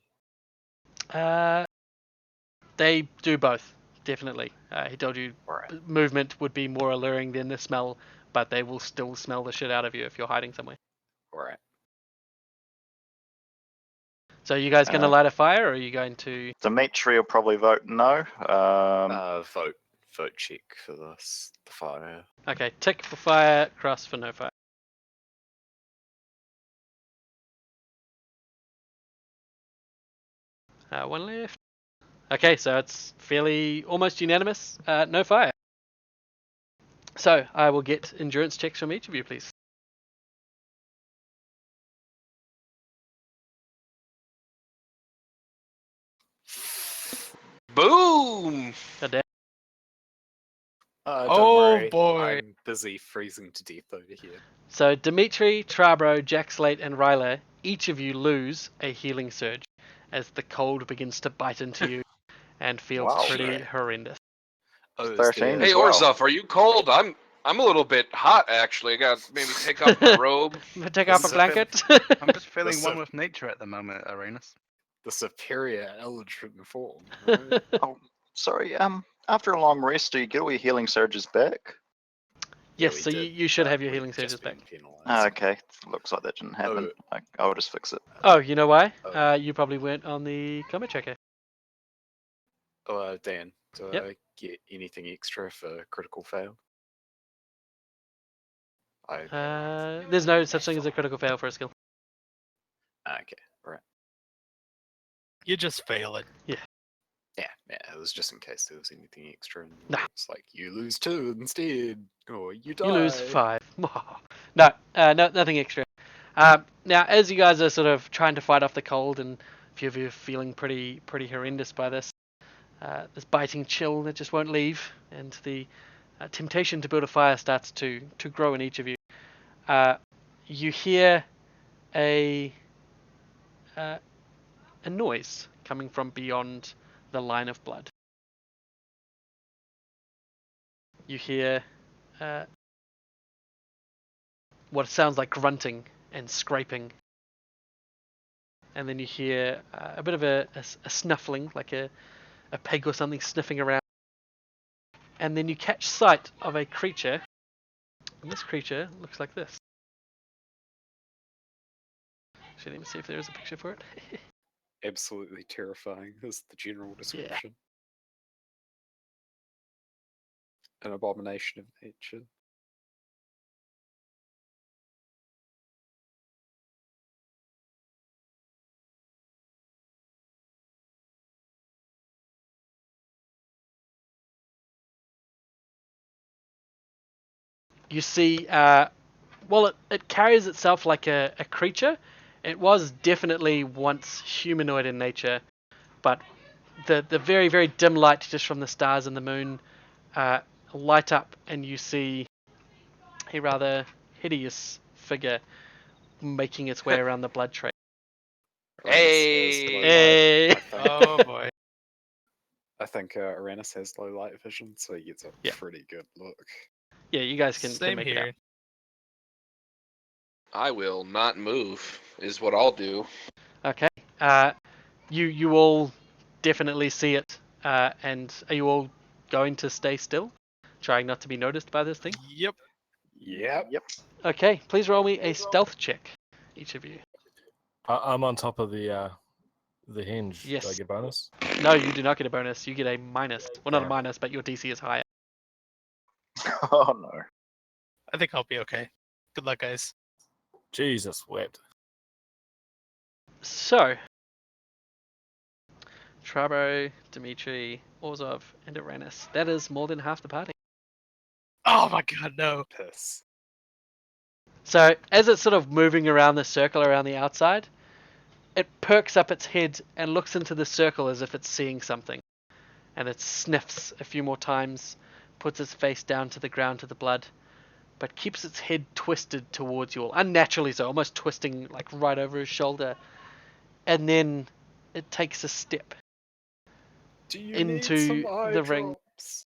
They do both, definitely. He told you Right. movement would be more alluring than the smell, but they will still smell the shit out of you if you're hiding somewhere. Right. So you guys going to Uh, light a fire, or are you going to... Dimitri will probably vote no. Vote check for this. The fire. Okay, tick for fire, cross for no fire. One left. Okay, so it's fairly almost unanimous. No fire. So I will get endurance checks from each of you, please. Boom! God damn. Don't Oh, worry, boy. I'm busy freezing to death over here. So Dimitri, Trabro, Jack Slate, and Ryla, each of you lose a healing surge as the cold begins to bite into you and feels Wow. pretty horrendous. Oh, 13 Hey as well. Orzov, are you cold? I'm a little bit hot actually. I got maybe take off my robe. Take This off a is blanket. I'm just feeling That's one so- with nature at the moment, Arenas. The superior elegant form. Right? Oh, sorry. After a long rest, do you get all your healing surges back? Yes, we so did, you should but have your we've healing surges just back. been Ah, penalised. okay. Looks like that didn't happen. I'll just fix it. Oh, you know why? Oh. You probably weren't on the combat tracker. Dan, do Yep. I get anything extra for critical fail? There's no such thing as a critical fail for a skill. Okay, right. You just fail it. Yeah, it was just in case there was anything extra. And Nah. it's like, you lose 2 instead, or you die. You lose 5. No, nothing extra. Now, as you guys are sort of trying to fight off the cold, and a few of you are feeling pretty horrendous by this, this biting chill that just won't leave, and the temptation to build a fire starts to grow in each of you. You hear a noise coming from beyond the line of blood. You hear what sounds like grunting and scraping, and then you hear a bit of a snuffling, like a pig or something sniffing around, and then you catch sight of a creature, and this creature looks like this. Actually, let me see if there is a picture for it. Absolutely terrifying is the general description. An abomination of nature. You see, well, it carries itself like a creature. It was definitely once humanoid in nature, but the very, very dim light just from the stars and the moon light up, and you see a rather hideous figure making its way around the blood trail. Uranus has low Hey. light, I think. Oh boy. I think Uranus has low light vision, so he gets a Yeah. pretty good look. Yeah, you guys can Same make it out. here. I will not move. Is what I'll do. Okay. You all definitely see it. And are you all going to stay still, trying not to be noticed by this thing? Yep. Yep. Yep. Okay. Please roll me a stealth check, each of you. I'm on top of the hinge. Yes. Do I get bonus? No, you do not get a bonus. You get a minus. Well, not a Damn. minus, but your DC is higher. Oh no. I think I'll be okay. Good luck, guys. Jesus wept. So, Trabo, Dimitri, Orzov, and Uranus. That is more than half the party. Oh my god, no. Piss. So, as it's sort of moving around the circle around the outside, it perks up its head and looks into the circle as if it's seeing something. And it sniffs a few more times, puts its face down to the ground to the blood, but keeps its head twisted towards you all. Unnaturally so, almost twisting like right over his shoulder. And then it takes a step Do you into need some eye the ring, drops?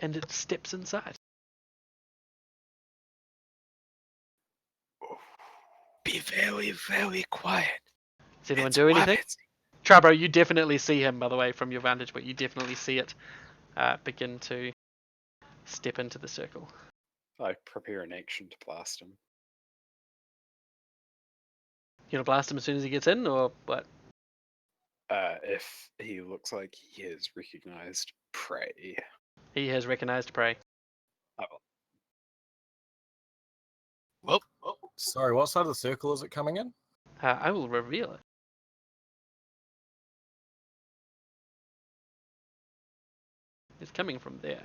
and it steps inside. Be very, very quiet. Does anyone It's do anything? rabbits. Trabro, you definitely see him, by the way, from your vantage, but you definitely see it begin to step into the circle. I prepare an action to blast him. You gonna blast him as soon as he gets in, or what? If he looks like he has recognized prey. He has recognized prey. Well, Sorry, what side of the circle is it coming in? I will reveal it. is coming from there.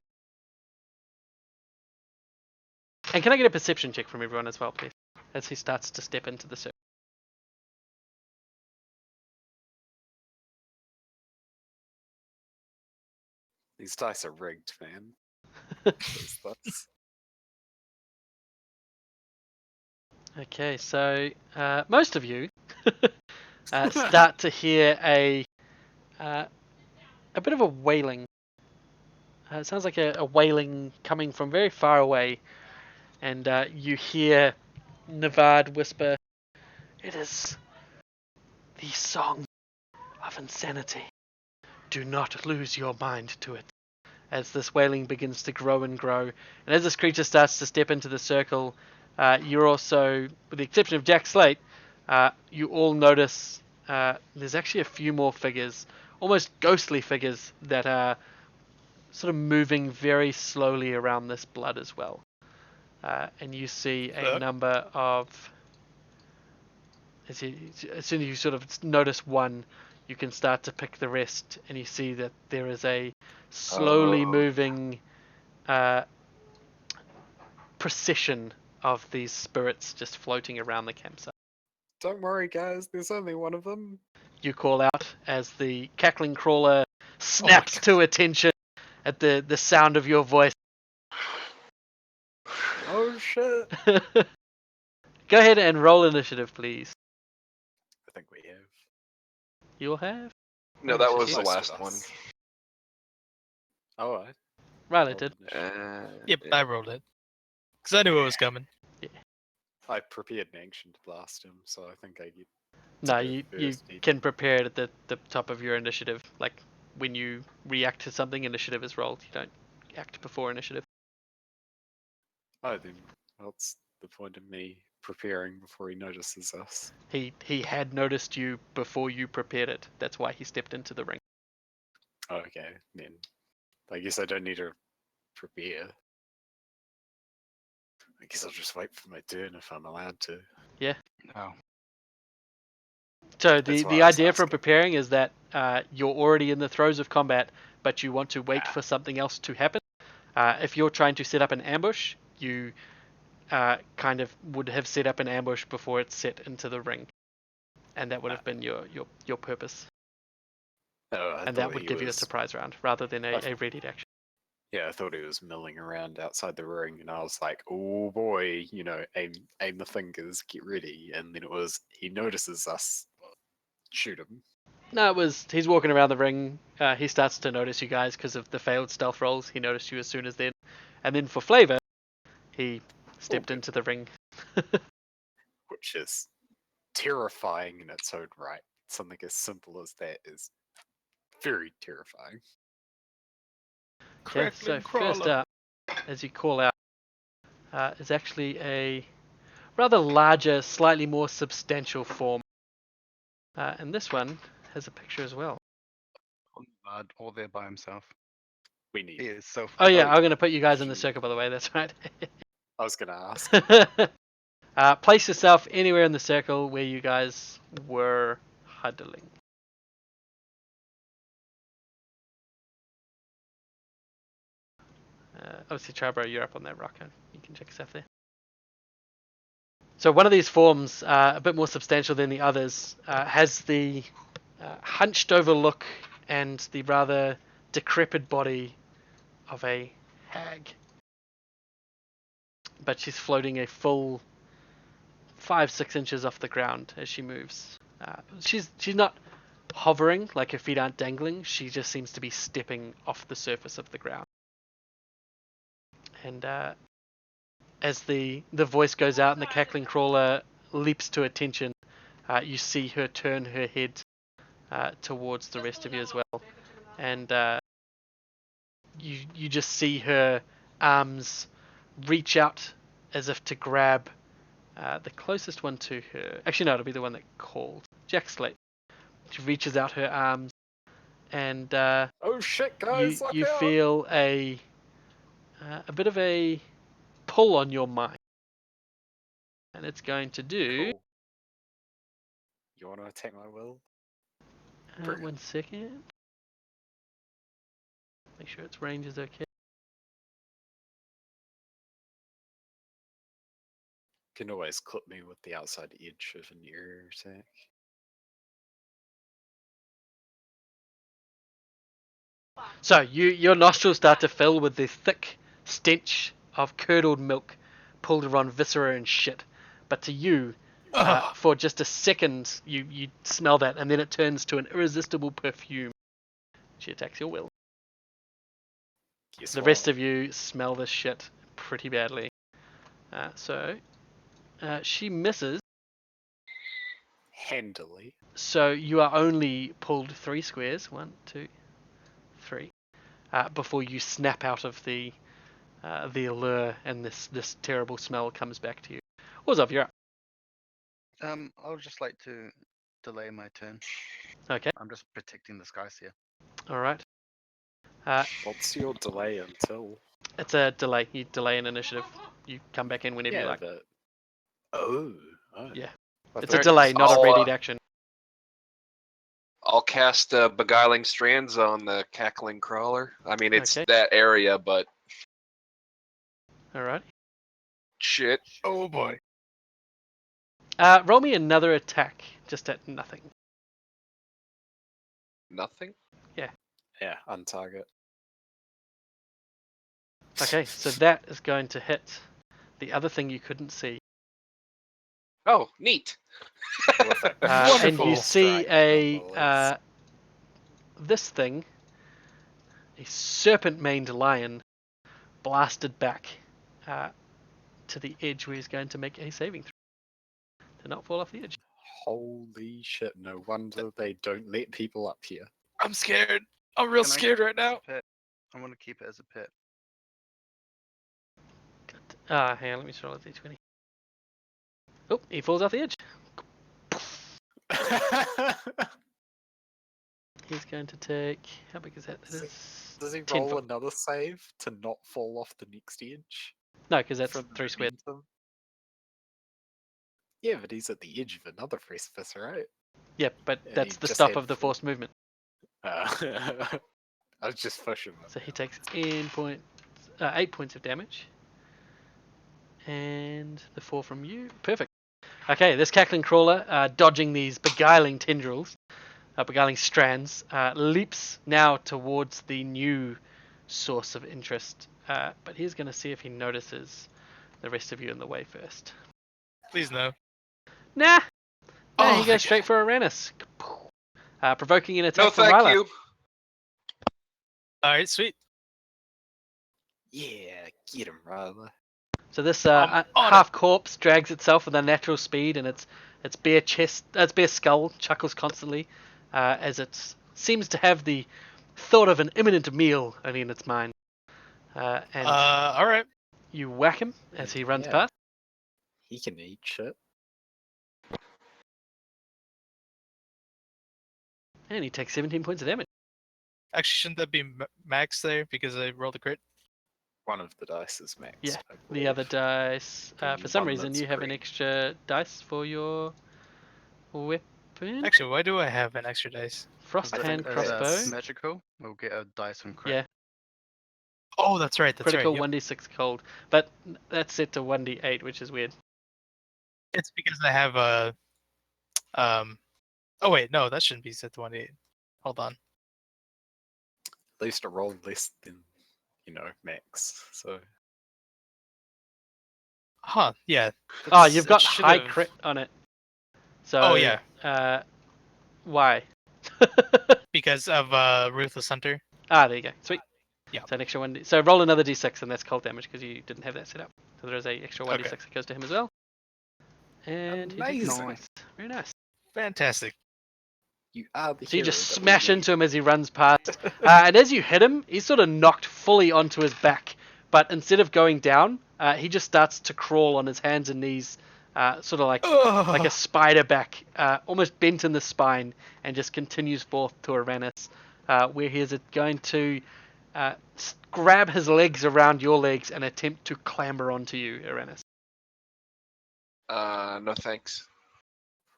And can I get a perception check from everyone as well, please, as he starts to step into the circle? These dice are rigged, man. Those dice. Okay, so most of you start to hear a bit of a wailing. It sounds like a wailing coming from very far away, and you hear Navad whisper, "It is the song of insanity. Do not lose your mind to it." As this wailing begins to grow and grow, and as this creature starts to step into the circle, you're also, with the exception of Jack Slate, you all notice there's actually a few more figures, almost ghostly figures, that are sort of moving very slowly around this blood as well. And you see a Fuck. number of, as soon as you sort of notice one, you can start to pick the rest, and you see that there is a slowly moving procession of these spirits just floating around the campsite. Don't worry, guys. There's only one of them. You call out as the cackling crawler snaps to attention at the sound of your voice. Oh shit! Go ahead and roll initiative, please. I think we have. You'll have? No, that Most was the of last one. us. Oh, I Riley rolled did. initiative. Yep, I rolled it. Because I knew it was coming. I prepared an ancient to blast him, so I think I get. No, go you first even. can prepare it at the top of your initiative. Like, when you react to something, initiative is rolled. You don't act before initiative. Oh, then what's the point of me preparing before he notices us? He had noticed you before you prepared it. That's why he stepped into the ring. Oh, okay, then I guess I don't need to prepare. I guess I'll just wait for my turn if I'm allowed to. Oh, So That's why the I was idea for asking. preparing is that you're already in the throes of combat, but you want to wait for something else to happen. If you're trying to set up an ambush, you kind of would have set up an ambush before it's set into the ring, and that would have been your purpose. Oh, I And that thought would he give you a was. surprise round rather than a readied action. Yeah, I thought he was milling around outside the ring, and I was like, "Oh boy, aim the fingers, get ready." And then it was he notices us, shoot him. No, it was he's walking around the ring. He starts to notice you guys because of the failed stealth rolls. He noticed you as soon as then, and then for flavor, he stepped good. into the ring. Which is terrifying in its own right. Something as simple as that is very terrifying. Yeah, so Crackling first crawler. up, as you call out, is actually a rather larger, slightly more substantial form. And this one has a picture as well. all there by himself. We He need. is so. Oh yeah, Oh, I'm going to put you guys in the shoot. circle, by the way, that's right. I was gonna ask. Place yourself anywhere in the circle where you guys were huddling. Obviously, Charbro, you're up on that rock. You can check yourself there. So one of these forms, a bit more substantial than the others, has the hunched over look and the rather decrepit body of a hag. But she's floating a full 5-6 inches off the ground as she moves. She's not hovering, like her feet aren't dangling. She just seems to be stepping off the surface of the ground. And as the voice goes out and the cackling crawler leaps to attention, you see her turn her head towards the rest of you as well. And you just see her arms reach out as if to grab the closest one to her. Actually, no, it'll be the one that called. Jack Slate. She reaches out her arms, and Oh shit, guys! Look you out! feel a bit of a pull on your mind, and it's going to do. Cool. You want to attack my will? Bring it. 1 second. Make sure its range is okay. Can always clip me with the outside edge of an area attack. So your nostrils start to fill with the thick stench of curdled milk pulled around viscera and shit. But to you, for just a second, you smell that, and then it turns to an irresistible perfume. She attacks your will. Guess The what? rest of you smell this shit pretty badly. So she misses. Handily. So you are only pulled 3 squares. 1, 2, 3. Before you snap out of the allure, and this terrible smell comes back to you. Orzhov, you're up. I would just like to delay my turn. Okay. I'm just protecting the skies here. All right. What's your delay until? It's a delay. You delay an initiative. You come back in whenever you like. but. Oh. Yeah. I It's a thought- delay, not a readied action. I'll cast Beguiling Strands on the Cackling Crawler. I mean, it's Okay. that area, but All right. shit. Oh boy. Roll me another attack, just at nothing. Nothing? Yeah, on target. Okay, so that is going to hit the other thing you couldn't see. Oh, neat. And you Wonderful. see Strike, a nonetheless. this thing, a serpent-maned lion, blasted back to the edge where he's going to make a saving throw to not fall off the edge. Holy shit, no wonder they don't let people up here. I'm scared. I'm real Can I scared right now. Pet. I want to keep it as a pet. Hang on, let me just roll a d20. Oh, he falls off the edge. He's going to take... How big is that? That is Does he 10 roll foot. another save to not fall off the next edge? No, because that's From the 3 squares. momentum? Yeah, but he's at the edge of another precipice, right? Yeah, but And that's he the just stop had of the four. forced movement. I was just pushing them. So he takes 8 points of damage. And the 4 from you. Perfect. Okay, this cackling crawler, dodging these beguiling tendrils, beguiling strands, leaps now towards the new source of interest. But he's going to see if he notices the rest of you in the way first. Please no. Nah! Oh, He thank goes straight for Uranus. Provoking an attack No, from thank Ryla. you. All right, sweet. Yeah, get him, Ryla. So this I'm on half corpse drags itself with unnatural speed, and its bare skull chuckles constantly as it seems to have the thought of an imminent meal only in its mind. And All right. you whack him as he runs Yeah. past. He can eat shit. And he takes 17 points of damage. Actually, shouldn't that be max there because I rolled a crit? One of the dice is max. Yeah, I The other believe. dice, The for some one reason, that's you have an green. extra dice for your weapon. Actually, why do I have an extra dice? Frost I hand think crossbow. that's magical. We'll get a dice on crit. Yeah, Oh, that's right. That's critical right. Yep. 1d6 cold, but that's set to 1d8, which is weird. It's because I have a. Oh wait, no, that shouldn't be set to 1d8. Hold on. At least a roll less than, max. So Huh? Yeah. Oh, you've it got high should've- crit on it. So. Oh, yeah. Why? Because of Ruthless Hunter. There you go. Sweet. Yeah. So an extra 1d. So roll another d6, and that's cold damage because you didn't have that set up. So there is a extra 1d6 Okay. that goes to him as well. And he takes Amazing. nice. Very nice. Fantastic. you are the So you hero just that we smash need. into him as he runs past. And as you hit him, he's sort of knocked fully onto his back. But instead of going down, he just starts to crawl on his hands and knees, sort of like a spider back, almost bent in the spine, and just continues forth to Uranus, where he is going to grab his legs around your legs and attempt to clamber onto you, Uranus. No thanks.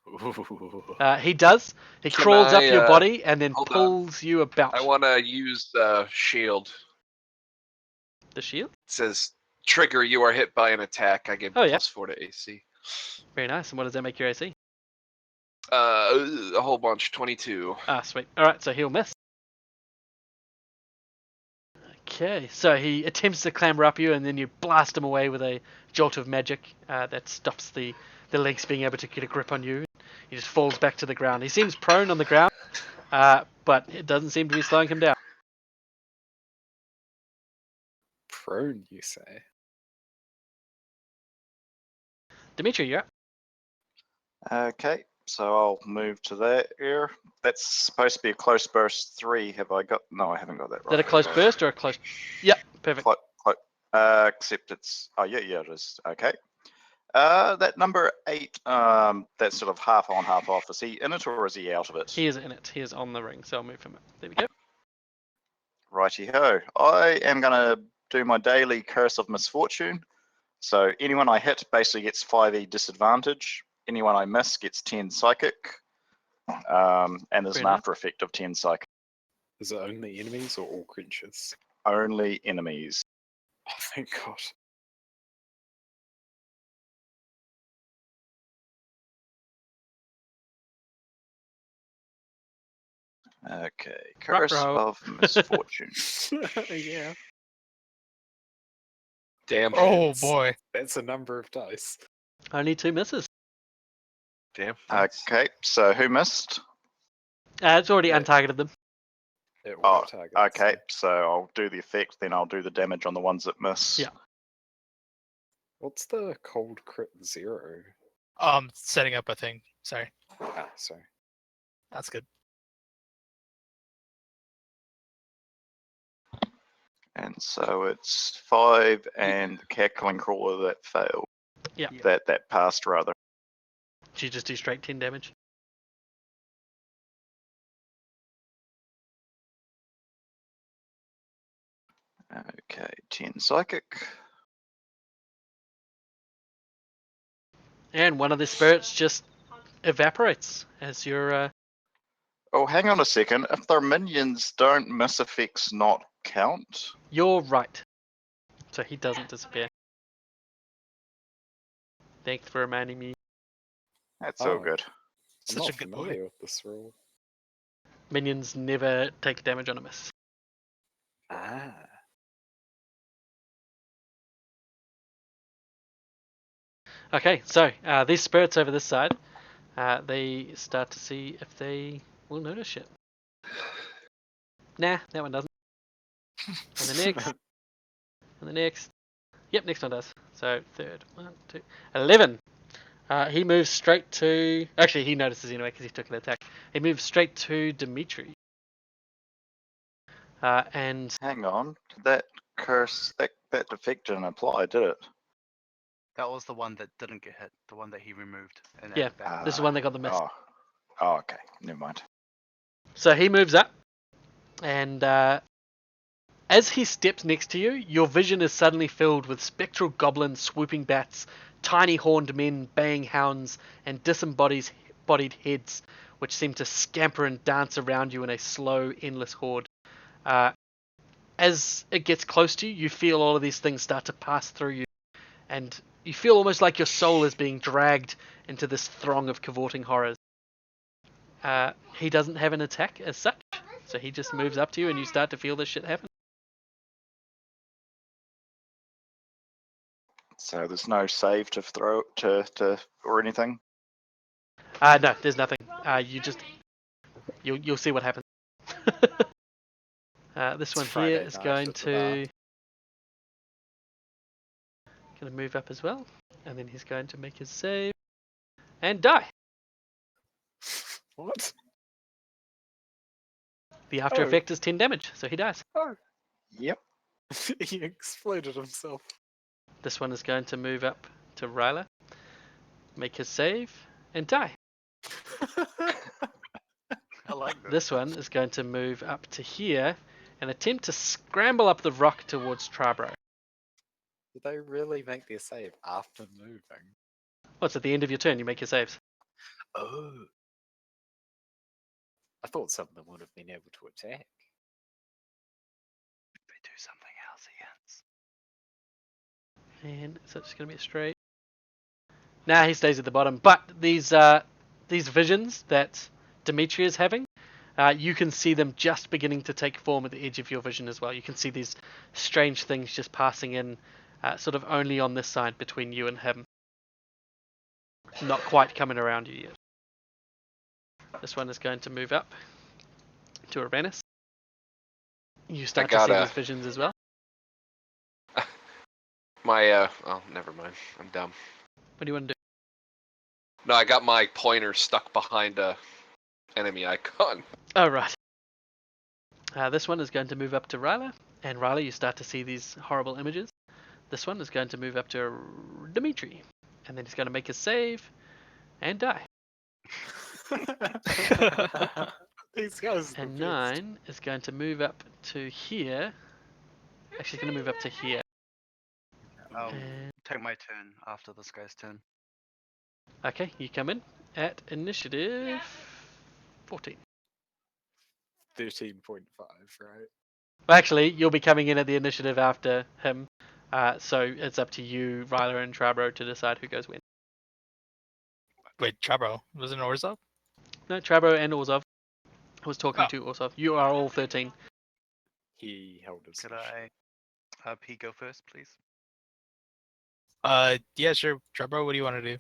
Ooh. He does. He Can crawls up I, your body and then hold on. pulls you about. I want to use shield. The shield? It says trigger. You are hit by an attack. I get Oh, yeah. +4 to AC. Very nice. And what does that make your AC? A whole bunch. 22. Ah, sweet. Alright, so he'll miss. Okay, so he attempts to clamber up you, and then you blast him away with a jolt of magic that stops the legs being able to get a grip on you. He just falls back to the ground. He seems prone on the ground, but it doesn't seem to be slowing him down. Prone, you say? Dimitri, you're up. Okay, so I'll move to that here. That's supposed to be a close burst 3. Have I got? No, I haven't got that right. Is that a close burst or a close? Yep, perfect. Except it's. Oh yeah, it is. Okay. That number 8. That's sort of half on, half off. Is he in it or is he out of it? He is in it. He is on the ring, so I'll move him up. There we go. Righty ho. I am gonna do my daily curse of misfortune. So anyone I hit basically gets 5e disadvantage. Anyone I miss gets 10 psychic. And there's Very an nice. after effect of 10 psychic. Is it only enemies or all creatures? Only enemies. Oh, thank God. Okay, curse Ruh-roh. of misfortune. Yeah. Damn. Oh boy. That's a number of dice. Only 2 misses. Damn. Okay, so who missed? It's already Yeah. untargeted them. It Oh, will target. okay, so I'll do the effect, then I'll do the damage on the ones that miss. Yeah. What's the cold crit 0? Setting up a thing. Sorry, Ah, sorry. that's good. And so it's 5 and the cackling crawler that failed. Yeah. That passed rather. You just do straight 10 damage. Okay, 10 psychic. And one of the spirits just evaporates as you're. Oh, hang on a second. If they're minions, don't miss effects not count? You're right. So he doesn't disappear. Thanks for reminding me. That's all Oh. good. I'm Such not a good boy. familiar with this rule. Minions never take damage on a miss. Ah. Okay, so these spirits over this side, they start to see if they will notice shit. Nah, that one doesn't. And the next. And the next. Yep, next one does. So third. 1, 2, 11. He moves straight to. Actually, he notices anyway because he took an attack. He moves straight to Dimitri. And Hang on. That curse, that effect didn't apply, did it? That was the one that didn't get hit, the one that he removed. And Yeah, added back. this is the one that got the miss. Oh, okay. Never mind. So he moves up, and as he steps next to you, your vision is suddenly filled with spectral goblins, swooping bats, tiny horned men, baying hounds, and disembodied heads, which seem to scamper and dance around you in a slow, endless horde. As it gets close to you, you feel all of these things start to pass through you, and you feel almost like your soul is being dragged into this throng of cavorting horrors. He doesn't have an attack as such, so he just moves up to you and you start to feel this shit happen. So there's no save to throw to or anything. No, there's nothing. You'll see what happens. This It's one Friday here is night going at the to move up as well, and then he's going to make his save and die. What? The after Oh. effect is 10 damage, so he dies. Yep. He exploded himself. This one is going to move up to Ryla, make his save, and die. I like this. This one is going to move up to here and attempt to scramble up the rock towards Trabro. Did they really make their save after moving? What's at the end of your turn? You make your saves. Oh. I thought some of them would have been able to attack. They do something else against. And so it's going to be a straight. Now he stays at the bottom. But these visions that Dimitri is having, you can see them just beginning to take form at the edge of your vision as well. You can see these strange things just passing in, sort of only on this side between you and him. Not quite coming around you yet. This one is going to move up to Uranus. You start to see these visions as well. Oh, never mind. I'm dumb. What do you want to do? No, I got my pointer stuck behind a enemy icon. Oh, right. This one is going to move up to Ryla. And Ryla, you start to see these horrible images. This one is going to move up to Dimitri. And then he's going to make a save and die. These guys are And the best. 9 is going to move up to here. Actually, it's going to move up to here. I'll And, take my turn after this guy's turn. okay, you come in at initiative 14. 13.5, right? Well, actually, you'll be coming in at the initiative after him. So it's up to you, Ryla and Trabro, to decide who goes when. Wait, Trabro, wasn't Orzov? No, Trabro and Orzov. I was talking Oh. to Orzov. You are all 13. He held his. Could I P go first, please? Yeah, sure. Trabro, what do you want to do?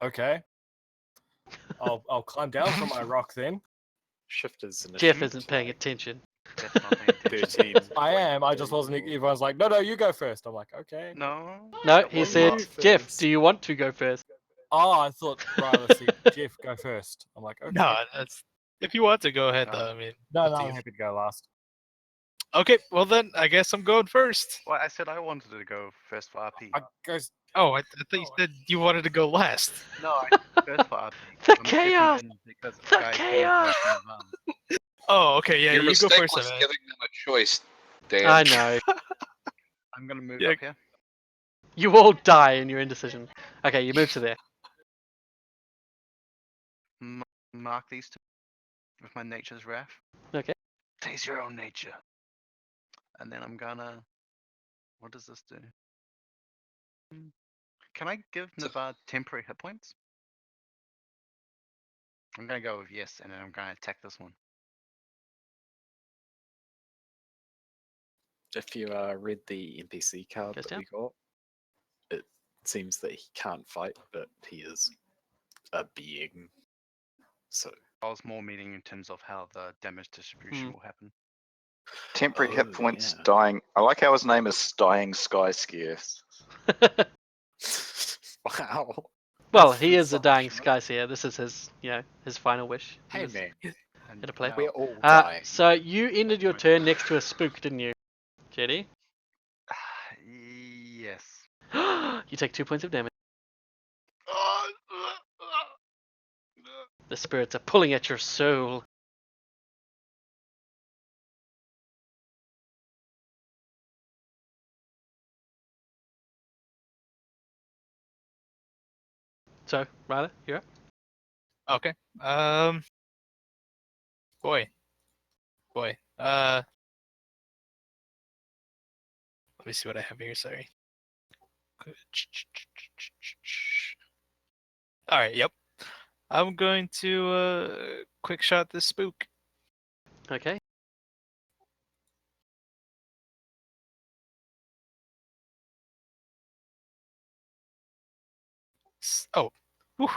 Okay. I'll climb down from my rock then. Shifters initiative. Jeff isn't paying attention. That's not paying attention. 13. I am. I just wasn't. Everyone's like, no, you go first. I'm like, okay. No. No, that he was said, not- Jeff, first. do you want to go first? Oh, I thought Ryla said, Jeff, go first. I'm like, okay. No, that's if you want to go ahead No. though. I mean, No, up to I'm you. happy to go last. Okay, well then I guess I'm going first. Well, I said I wanted to go first for RP. I goes. Oh, I thought you said you wanted to go last. No, I first for RP. The I'm stepping chaos! in because The guys didn't chaos! touch my van. Oh, okay, yeah, Your you go mistake first. was Emma. giving them a choice, Dan. I know. I'm gonna move Yeah. up here. You all die in your indecision. Okay, you move to there. Mark these two with my nature's wrath. Okay. Taste your own nature. And then I'm gonna. What does this do? Can I give Navad temporary hit points? I'm gonna go with yes, and then I'm gonna attack this one. If you read the NPC card Goes that down. we got, it seems that he can't fight, but he is a being. So I was more meaning in terms of how the damage distribution will happen. Temporary hit Oh, points, yeah. dying. I like how his name is Dying Sky Scarce. wow. Well, That's he is a dying presumptuous. sky seer. This is his, his final wish. He Hey was man, And Gonna play. now- we're all dying. So you ended your turn next to a spook, didn't you, Jetty? Yes. You take 2 points of damage. The spirits are pulling at your soul. So, Ryla, you're up. Okay. Boy. Let me see what I have here. Sorry. All right. Yep. I'm going to quick shot this spook. Okay. Oh. Whew.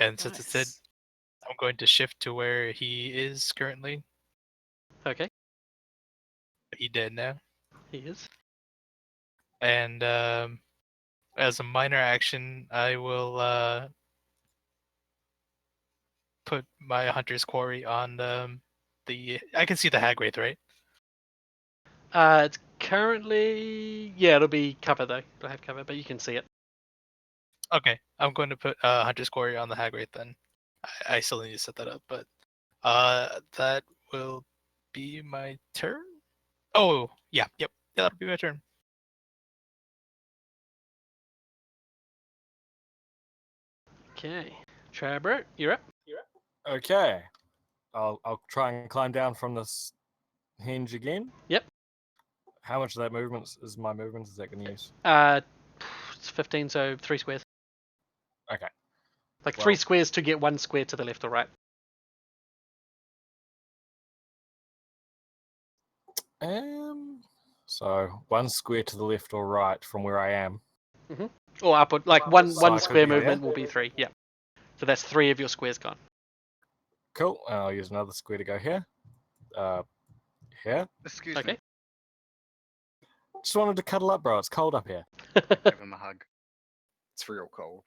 And since it said Nice. I'm going to shift to where he is currently. Okay. He dead now. He is. And as a minor action, I will put my hunter's quarry on the. I can see the hag wraith, right? It's currently... Yeah, it'll be cover, though. It'll have cover, but you can see it. Okay, I'm going to put hunter's quarry on the hag wraith then. I still need to set that up, but that will be my turn. Oh, yeah, yep. Yeah, that'll be my turn. Okay. Trabert, you're up. Okay. I'll try and climb down from this hinge again. Yep. How much of that movement is my movement? Is that going to use? It's 15, so 3 squares. Okay. Like Well- 3 squares to get 1 square to the left or right. So 1 square to the left or right from where I am. Or upward, like one So I could square go movement there? will be 3. Yeah. So that's 3 of your squares gone. Cool. And I'll use another square to go here. Here. Excuse Okay. me. Just wanted to cuddle up, bro. It's cold up here. Give him a hug. It's real cold.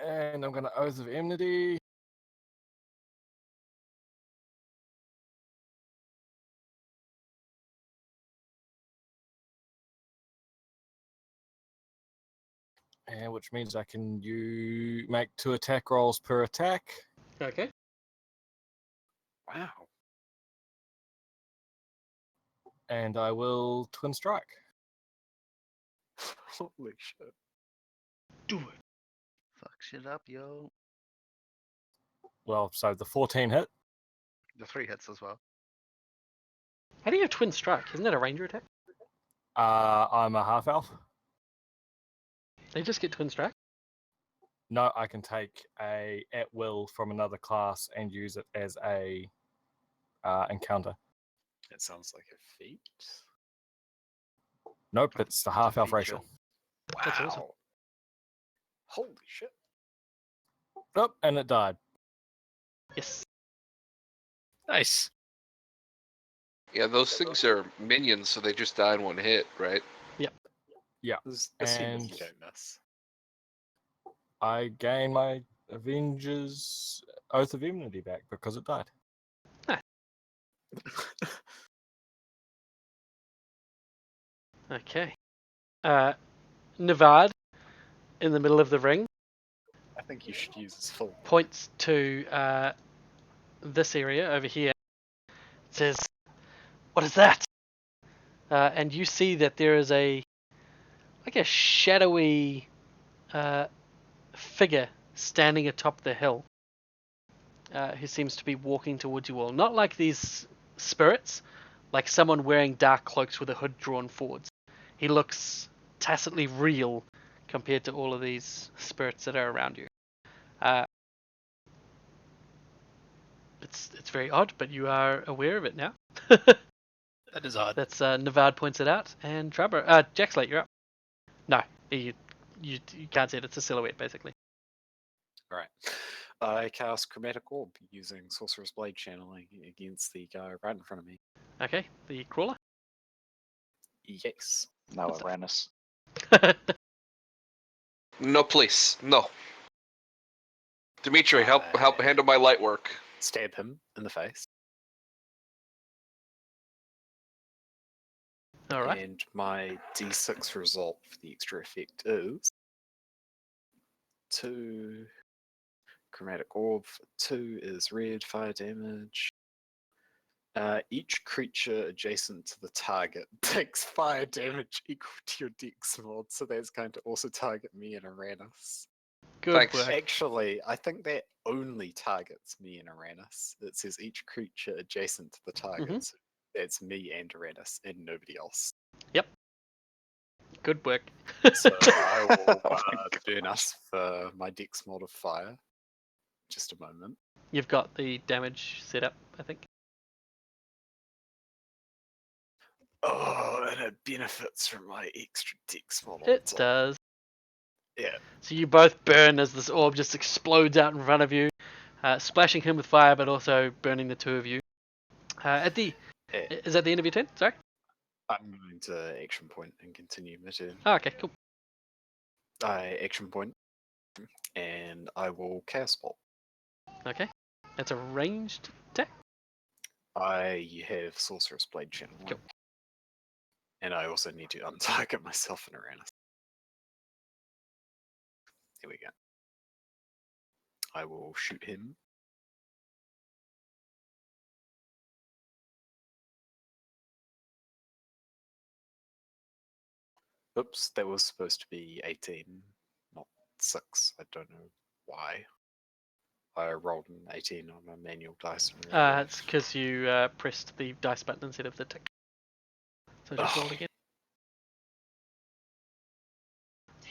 And I'm going to Oath of Enmity. And which means I can make 2 attack rolls per attack. Okay. Wow. And I will twin strike. Holy shit. Do it. Fuck shit up, yo. Well, so the 14 hit. The 3 hits as well. How do you have twin strike? Isn't that a ranger attack? I'm a half elf. They just get twin strike? No, I can take a at will from another class and use it as a encounter. That sounds like a feat. Nope, it's the half elf feature. racial. That's awesome. Wow. Holy shit. Nope, and it died. Yes. Nice. Yeah, those things are minions, so they just die in 1 hit, right? Assuming you And- don't miss. I gain my Avengers Oath of Enmity back because it died. Okay. Navad, in the middle of the ring, I think you should use his full. points to this area over here. It says, "What is that?" And you see that there is a shadowy figure standing atop the hill, who seems to be walking towards you all. Not like these spirits, like someone wearing dark cloaks with a hood drawn forwards. He looks tacitly real compared to all of these spirits that are around you. It's very odd, but you are aware of it now. That is odd. That's Navad points it out, and Trabber, Jackslate, you're up. No, you can't see it. It's a silhouette, basically. Right. I cast Chromatic Orb using Sorcerer's Blade channeling against the guy right in front of me. Okay, the crawler. Yes. No, What's that? Uranus. No, please, no. Dimitri, help handle my light work. Stab him in the face. All right. And my D6 result for the extra effect is 2 Chromatic Orb. 2 is red fire damage. Each creature adjacent to the target takes fire damage equal to your dex mod, so that's going to also target me and Uranus. Good Thanks. work. Actually, I think that only targets me and Uranus. It says each creature adjacent to the target. So that's me and Uranus and nobody else. Good work. So I will Oh my burn us for my dex mod of fire. Just a moment. You've got the damage set up, I think. Oh, and it benefits from my extra dex mod. on It top. does. Yeah. So you both burn as this orb just explodes out in front of you, splashing him with fire, but also burning the two of you. Yeah. Is that the end of your turn? Sorry. I'm going to action point and continue my turn. Oh, okay, cool. I action point, and I will cast bolt. Okay, that's a ranged attack. I have Sorcerer's Blade channel, Cool. and I also need to untarget myself and Uranus. Here we go. I will shoot him. Oops, that was supposed to be 18, not 6. I don't know why. I rolled an 18 on a manual dice. It's because you pressed the dice button instead of the tick. So just roll again.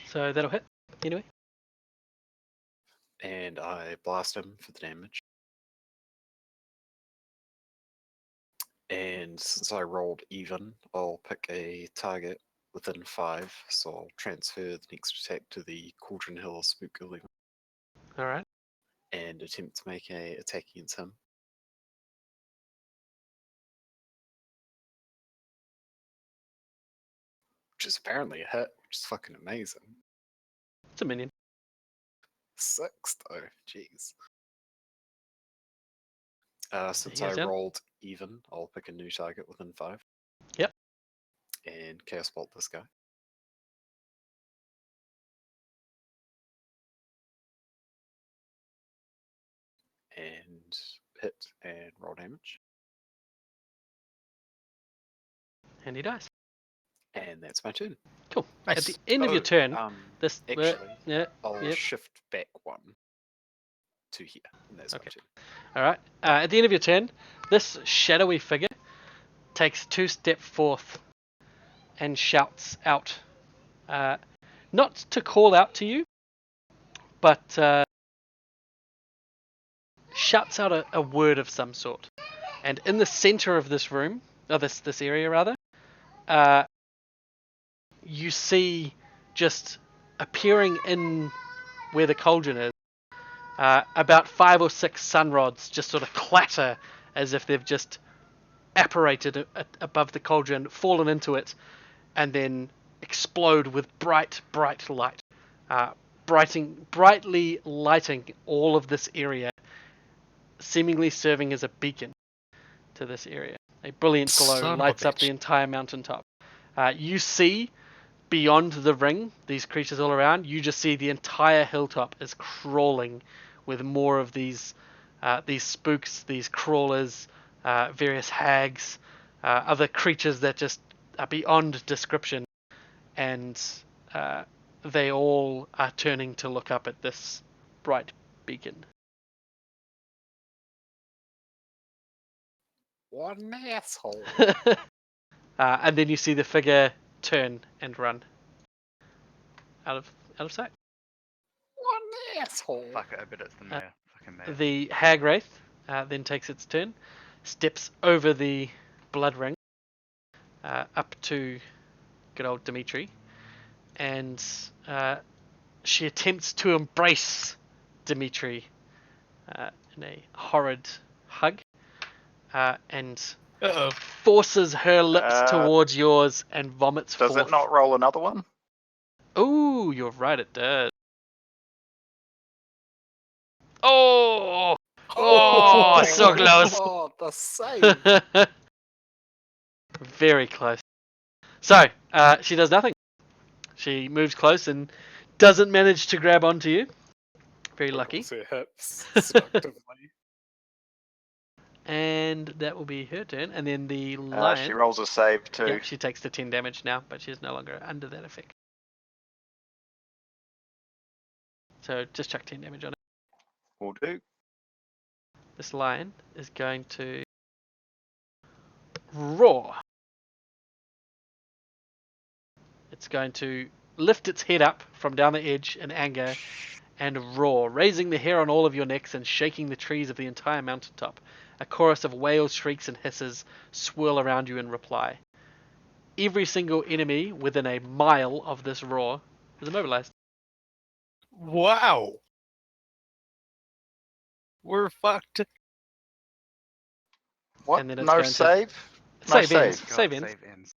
So that'll hit, anyway. And I blast him for the damage. And since I rolled even, I'll pick a target within 5, so I'll transfer the next attack to the Cauldron Hill Spook 11. Alright. And attempt to make a attack against him. Which is apparently a hit, which is fucking amazing. It's a minion. 6 though, jeez. Since Here's I in. rolled even, I'll pick a new target within 5. Yep. And Chaos Bolt this guy. And hit and roll damage. And he dies. And that's my turn. Cool. Nice. At the end of your turn, this Actually, yeah, I'll yep. shift back 1 to here. And that's Okay. my turn. All right. At the end of your turn, this shadowy figure takes 2 steps forth and shouts out, not to call out to you, but shouts out a word of some sort. And in the center of this room, or this area rather, you see just appearing in where the cauldron is, about 5 or 6 sun rods just sort of clatter as if they've just apparated above the cauldron, fallen into it, and then explode with bright light, brightly lighting all of this area, seemingly serving as a beacon to this area. A brilliant glow Son of a lights up bitch. the entire mountaintop. You see beyond the ring, these creatures all around, you just see the entire hilltop is crawling with more of these spooks, these crawlers, various hags, other creatures that just are beyond description, and they all are turning to look up at this bright beacon. What an asshole. And then you see the figure turn and run out of sight. What an asshole. Fuck it, I bet it's the mayor. Fucking mayor. The hag wraith then takes its turn, steps over the blood ring up to good old Dimitri, and she attempts to embrace Dimitri in a horrid hug, and Uh-oh. forces her lips towards yours and vomits Does forth. it not roll another one? Ooh, you're right, it does. Oh, so close. Oh, the save. Very close. So, she does nothing. She moves close and doesn't manage to grab onto you. Very lucky. Wiggles her hips seductively. And that will be her turn. And then the She lion. rolls a save too. Yep, she takes the 10 damage now, but she's no longer under that effect. So just chuck 10 damage on it. Will do. This lion is going to roar. It's going to lift its head up from down the edge in anger and roar, raising the hair on all of your necks and shaking the trees of the entire mountaintop. A chorus of wails, shrieks, and hisses swirl around you in reply. Every single enemy within a mile of this roar is immobilized. Wow. We're fucked. What? And then it's No going to- save? No Save save. ends. God, Save ends. save ends.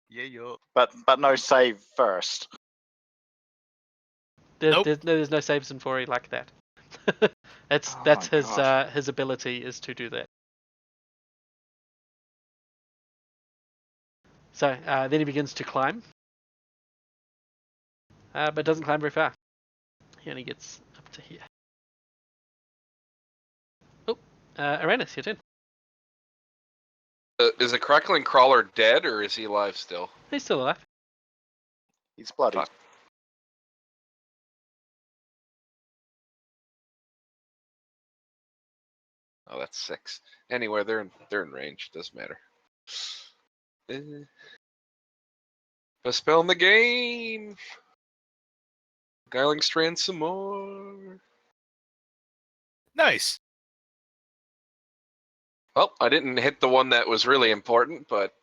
Yeah, yo. But no save first. Nope. There's no saves in 4E like that. That's Oh my his ability is to do that. So then he begins to climb, but doesn't climb very far. He only gets up to here. Oh, Aranis, your turn. Is the crackling crawler dead or is he alive still? He's still alive. He's bloody. Fuck. Oh, that's 6. Anyway, they're in range. Doesn't matter. Best spell in the game. Beguiling Strand some more. Nice. Well, I didn't hit the one that was really important, but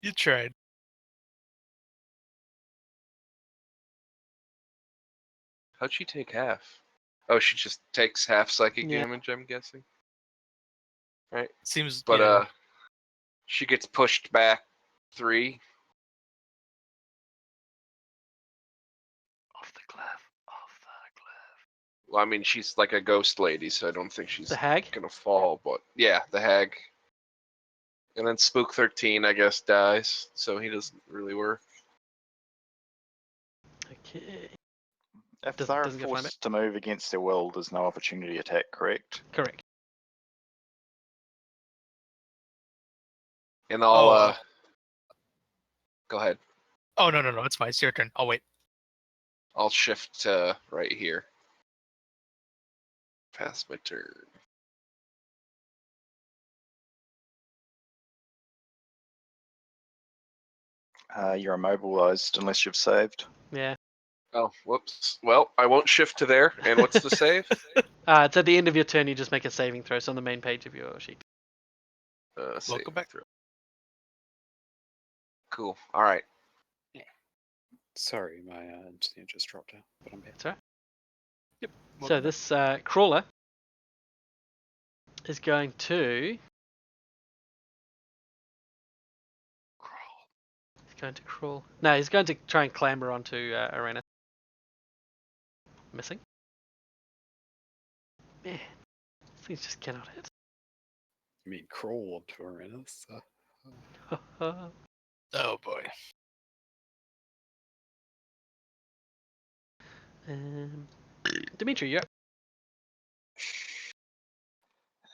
You tried. how'd she take half? Oh, she just takes half psychic Yeah. damage, I'm guessing. Right? Seems. But yeah. she gets pushed back 3. Off the cliff. Off the cliff. Well, I mean, she's like a ghost lady, so I don't think she's The hag? gonna fall. But yeah, the hag. And then Spook 13, I guess, dies, so he doesn't really work. Okay. If Does- they're doesn't get flyback? forced to move against their will, there's no opportunity attack, correct? Correct. And I'll Oh. go ahead. Oh no, it's fine. It's your turn. I'll wait. I'll shift to right here. Pass my turn. You're immobilized unless you've saved. Yeah. Oh, whoops. Well, I won't shift to there. And what's the save? It's at the end of your turn. You just make a saving throw. It's on the main page of your sheet. Save Welcome back. throw. Cool. All right. Sorry, my internet just dropped out, but I'm back. That's right. Yep. So welcome back. this crawler is going to crawl. He's going to crawl. No, he's going to try and clamber onto Arena. Missing. Man, things just cannot hit. You mean crawl onto arenas? Oh boy. Dimitri, you're up.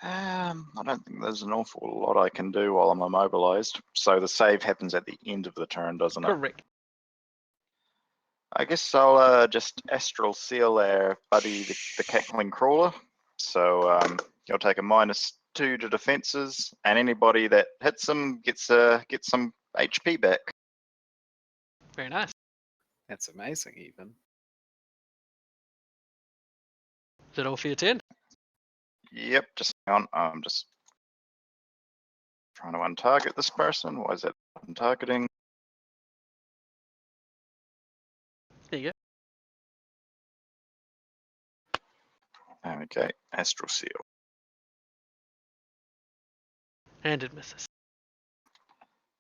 I don't think there's an awful lot I can do while I'm immobilized. So the save happens at the end of the turn, doesn't it? Correct. I guess I'll just astral seal our buddy, the cackling crawler. So he'll take a -2 to defenses, and anybody that hits him gets some HP back. Very nice. That's amazing, even. Is it all for your turn? Yep, just hang on. I'm just trying to untarget this person. Why is that untargeting? There you go. Okay, astral seal. And it misses.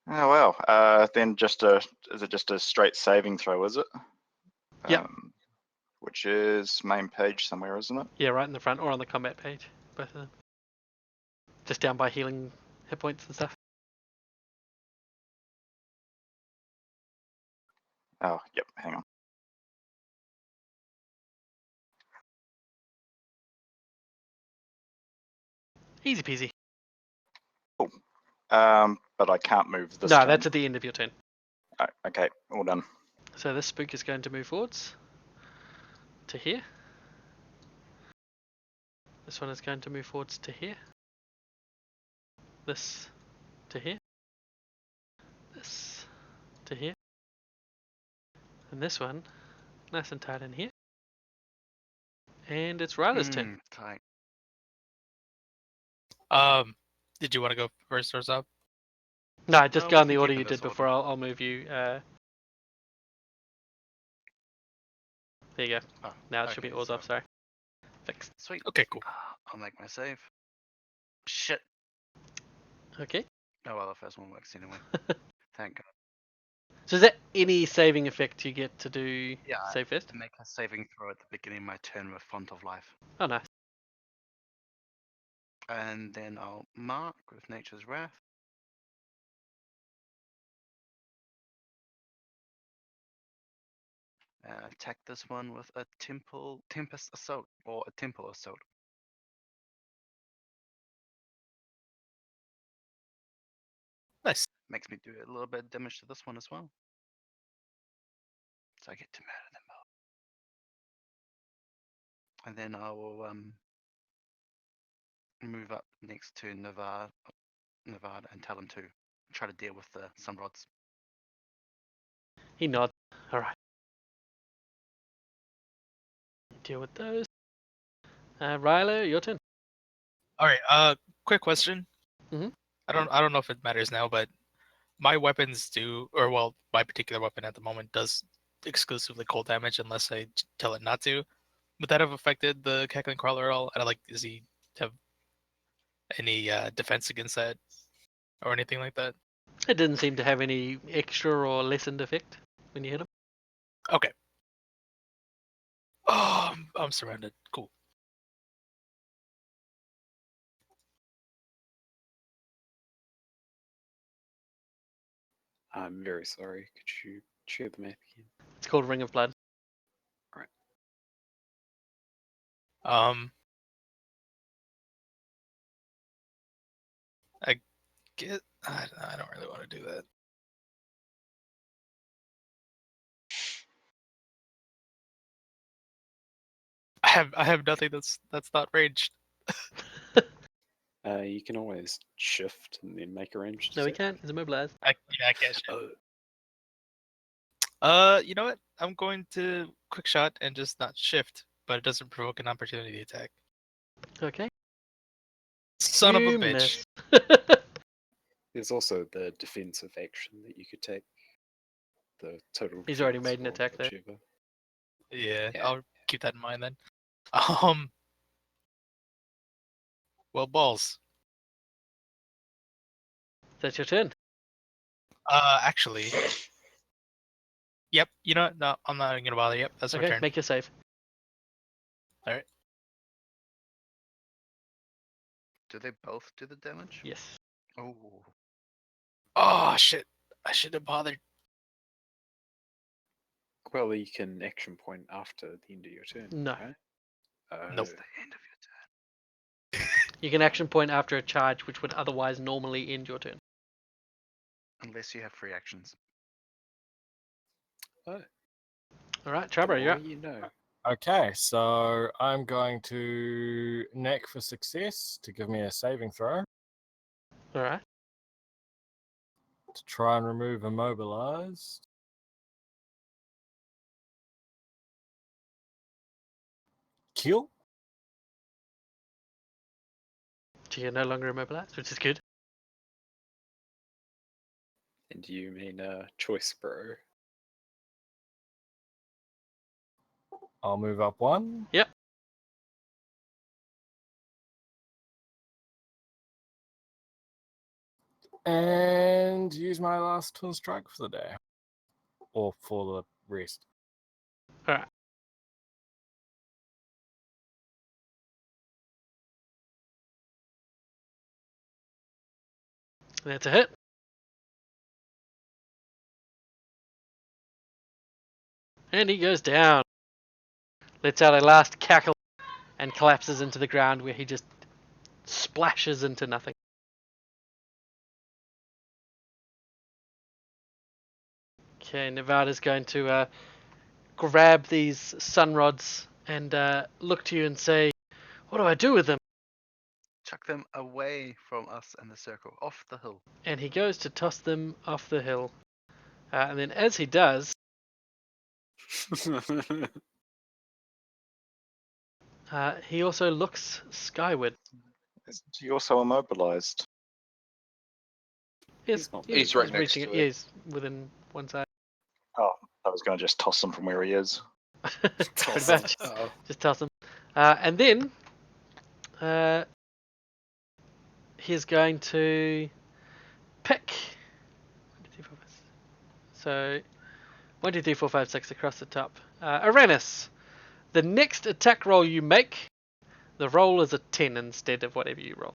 Oh well. Then is it just a straight saving throw? Is it? Yep. Which is main page somewhere, isn't it? Yeah, right in the front or on the combat page. Both of them. Just down by healing hit points and stuff. Oh, yep. Hang on. Easy peasy. But I can't move this No, turn. that's at the end of your turn. Okay, all done. So this spook is going to move forwards to here. This one is going to move forwards to here. This to here. This to here. And this one, nice and tight in here. And it's Ryla's turn. Tight. Did you want to go first or up? No, just No, go we in the can order keep you in this did before. order. I'll move you. There you go. Oh, Now it should be okay, oars off. so- Sorry. Fixed. Sweet. Okay, cool. I'll make my save. Shit. Okay. Oh well, the first one works anyway. Thank God. So is that any saving effect you get to do? Yeah, Save first. To make a saving throw at the beginning of my turn with Font of Life. Oh, nice. And then I'll mark with Nature's Wrath. Attack this one with a Tempest Assault or a Temple Assault. Nice. Makes me do a little bit of damage to this one as well. So I get to murder them both. And then I will move up next to Nevada and tell him to try to deal with the sunrods. He nods. All right. Deal with those. Rylo, your turn. All right. Quick question. Mhm. I don't know if it matters now, but my weapons do, or well, my particular weapon at the moment does exclusively cold damage unless I tell it not to. Would that have affected the cackling crawler at all? And like, does he have any defense against that or anything like that? It didn't seem to have any extra or lessened effect when you hit him. Okay. Oh, I'm surrounded. Cool. I'm very sorry. Could you share the map again? It's called Ring of Blood. I get. I don't really want to do that. I have nothing that's not ranged. You can always shift and then make a ranged No, he attack. can't. He's immobilized. I can't. Shit. You know what? I'm going to quick shot and just not shift, but it doesn't provoke an opportunity attack. Okay. Son of a You bitch. miss. There's also the defensive action that you could take. The total. He's already defense made an or attack there. whichever. Yeah, Yeah. I'll keep that in mind then. Well, balls. That's your turn. Actually. Yep. You know what? No, I'm not even gonna bother. Yep, that's my Okay, turn. make your save. All right. Do they both do the damage? Yes. Oh. Oh shit! I should have bothered. Well, you can action point after the end of your turn. No. Right? Nope. It's the end of your turn. You can action point after a charge, which would otherwise normally end your turn. Unless you have free actions. Oh, All right, the Trabro, you're more up. you know. Okay, so I'm going to knack for success to give me a saving throw All right. to try and remove immobilized. Kill. So you're no longer immobilized, which is good. And you mean choice, bro? I'll move up one. Yep. And use my last twin strike for the day. Or for the rest. All right. That's a hit. And he goes down. Lets out a last cackle and collapses into the ground where he just splashes into nothing. Okay, Nevada's going to grab these sun rods and look to you and say, "What do I do with them?" Chuck them away from us and the circle, off the hill. And he goes to toss them off the hill. And then as he does, he also looks skyward. Is he also immobilized? Yes, not He's right next reaching to it. it. He's within one side. Oh, I was going to just toss him from where he is. Pretty much. Oh, Just toss him. And then he's going to pick. 1, 2, 3, 4, 5, 6. So 1, 2, 3, 4, 5, 6 across the top. Aranus, the next attack roll you make, the roll is a 10 instead of whatever you roll.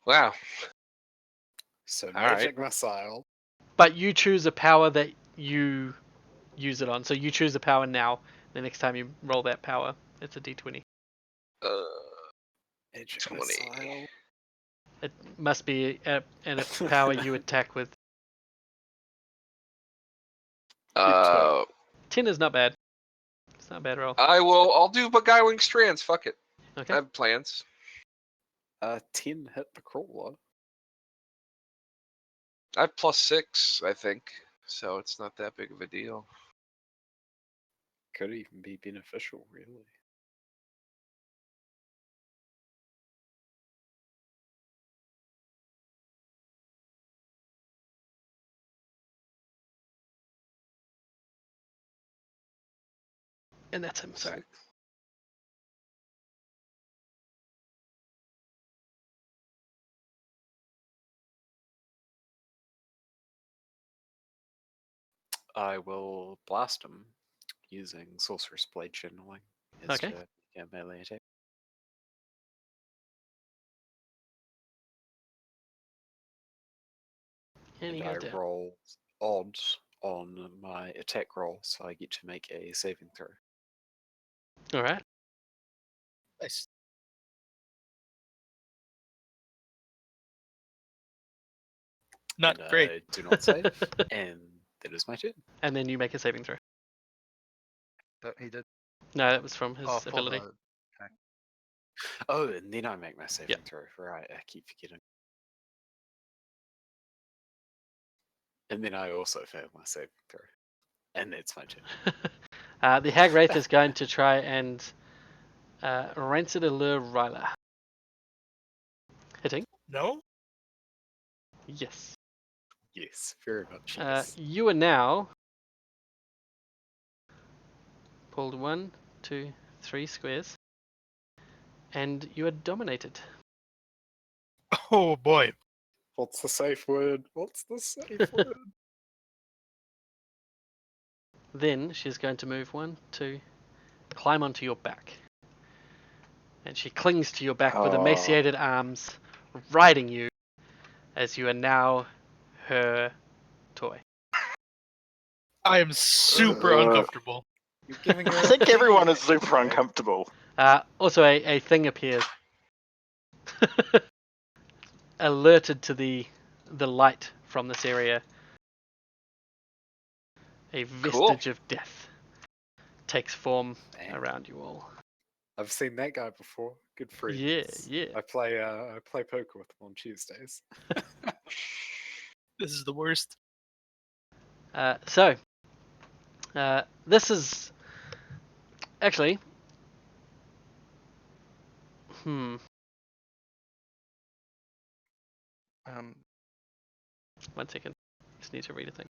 Wow. so All right. magic missile. But you choose a power that you use it on. So you choose a power now. The next time you roll that power, it's a d20. Magic 20. missile. It must be a power you attack with. Uh, 10 is not bad. It's not a bad roll. I'll do beguiling strands. Fuck it. Okay. I have plans. 10 hit the crawler. I have +6, I think, so it's not that big of a deal. Could even be beneficial, really. And that's him, sorry. I will blast him using Sorcerer's Blade Channeling as Okay. a melee attack. And he I goes down. roll odd on my attack roll, so I get to make a saving throw. Alright. Nice. Not And great. I do not save, and that is my turn. And then you make a saving throw. That he did. No, that was from his Oh, for ability. the- Oh, and then I make my saving Yep. throw. Right, I keep forgetting. And then I also fail my saving throw. And that's my turn. The Hag Wraith is going to try and Rancid Allure Ryla. Hitting? No? Yes. Yes, very much. Yes. You are now pulled 1, 2, 3 squares, and you are dominated. Oh boy. What's the safe word? What's the safe word? Then she's going to move 1, 2, climb onto your back. And she clings to your back with Oh. emaciated arms, riding you as you are now her toy. I am super uncomfortable. You're giving her I think everyone is super uncomfortable. Also, a thing appears, alerted to the light from this area. A vestige of death takes form Damn. around you all. I've seen that guy before. Good friends. Yeah. I play poker with him on Tuesdays. This is the worst. This is actually. One second. Just need to read a thing.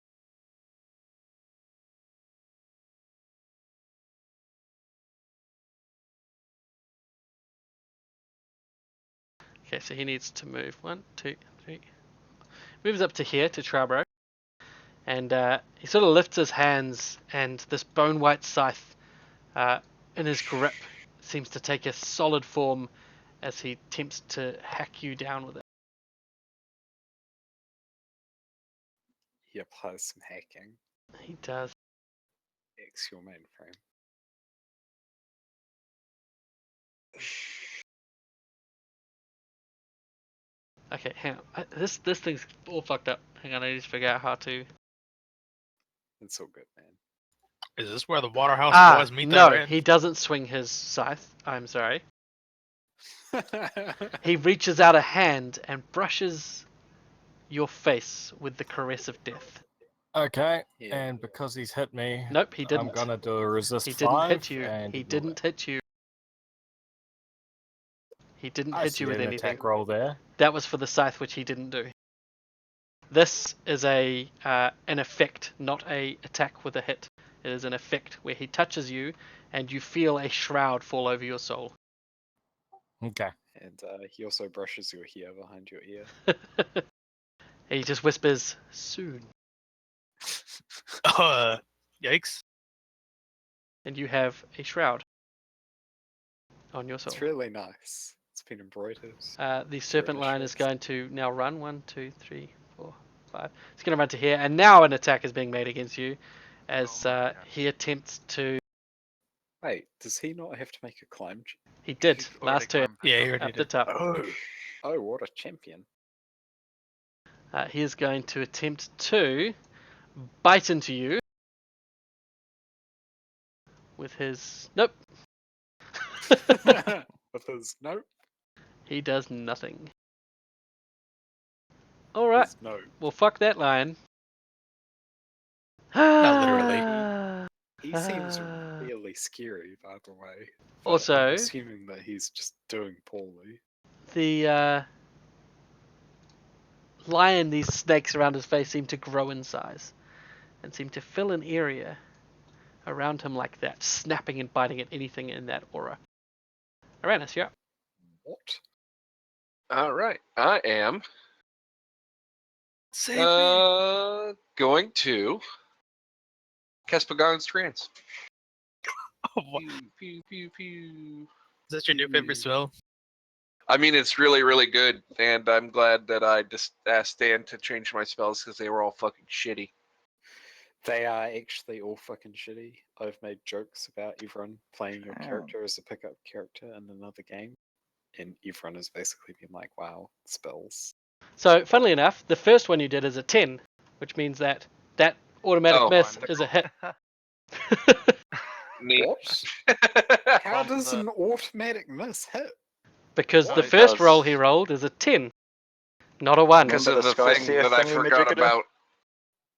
Okay, so he needs to move 1, 2, 3. Moves up to here to Trowbrook, and he sort of lifts his hands, and this bone white scythe in his grip seems to take a solid form as he attempts to hack you down with it. He applies some hacking. He does. Hacks your mainframe. Okay, hang on. This thing's all fucked up. Hang on, I need to figure out how to. It's all good, man. Is this where the Waterhouse boys meet no, their end? he doesn't swing his scythe. I'm sorry. He reaches out a hand and brushes your face with the caress of death. Okay, Yeah. and because he's hit me, Nope, he I'm didn't. gonna do a resist He 5. didn't hit you. And He ignore didn't that. hit you. He didn't I hit you see with an anything. attack roll there. That was for the scythe, which he didn't do. This is an effect, not a attack with a hit. It is an effect where he touches you, and you feel a shroud fall over your soul. Okay. And he also brushes your hair behind your ear. He just whispers, "Soon," Yikes. and you have a shroud on your soul. It's really nice. It's been embroidered. The serpent line is Delicious. going to now run 1, 2, 3, 4, 5. It's going to run to here, and now an attack is being made against you, as Oh my God. he attempts to. Wait, does he not have to make a climb? He did He's already last turn climbed back Yeah, up. he already up the did. top. Oh, what a champion. He is going to attempt to bite into you with his... Nope. With his nope. He does nothing. Alright, His nope. well fuck that lion. Not literally. He seems really scary, by the way. But Also- I'm assuming that he's just doing poorly. The lion, these snakes around his face seem to grow in size and seem to fill an area around him like that, snapping and biting at anything in that aura. Aranis, you're up. What? All right, I am Save me. going to cast Beguiling Strands. Oh, what? Pew, pew, pew, pew. Is that your new favorite spell? I mean, it's really, really good, and I'm glad that I just asked Dan to change my spells because they were all fucking shitty. They are actually all fucking shitty. I've made jokes about everyone playing your character as a pickup character in another game, and everyone has basically been like, wow, spells. So, funnily enough, the first one you did is a 10, which means that automatic Oh. miss is a hit. Neat. What? How From does the- an automatic miss hit? Because the It first does. roll he rolled is a 10, not a 1. Because Remember of the the Sky thing Seer that I thingy forgot majigger? about.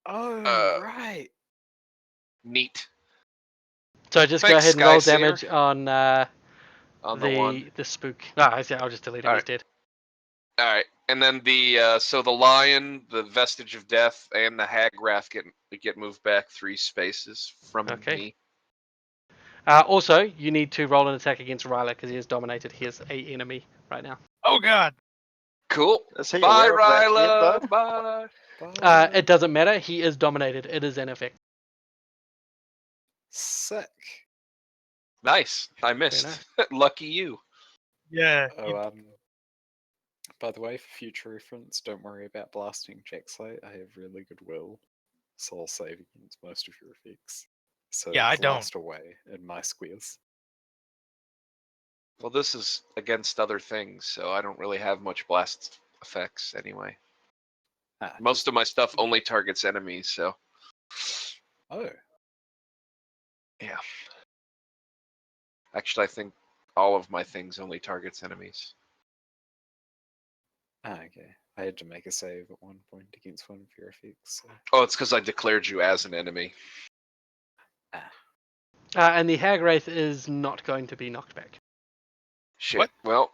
Oh, right. Neat. So just go Thanks, ahead and roll Skyseer. damage on On the one. the spook. I'll just delete him. He's Alright. dead. All right, and then so the lion, the vestige of death, and the hag wrath get moved back 3 spaces from Okay. me. Also, you need to roll an attack against Ryla because he is dominated. He is a enemy right now. Oh god. Cool. Is he Bye, aware of that yet, Ryla. though? Bye. It doesn't matter. He is dominated. It is an effect. Sick. Nice. I missed. Lucky you. Yeah. Oh, by the way, for future reference, don't worry about blasting Jackslate. I have really good will, so I'll save against most of your effects. So Yeah, I don't. blast away in my squares. Well, this is against other things, so I don't really have much blast effects anyway. Most of my stuff only targets enemies, so Oh, yeah. Actually, I think all of my things only targets enemies. okay. I had to make a save at one point against one of your effects. So. Oh, it's because I declared you as an enemy. And the hag wraith is not going to be knocked back. Shit. What? Well,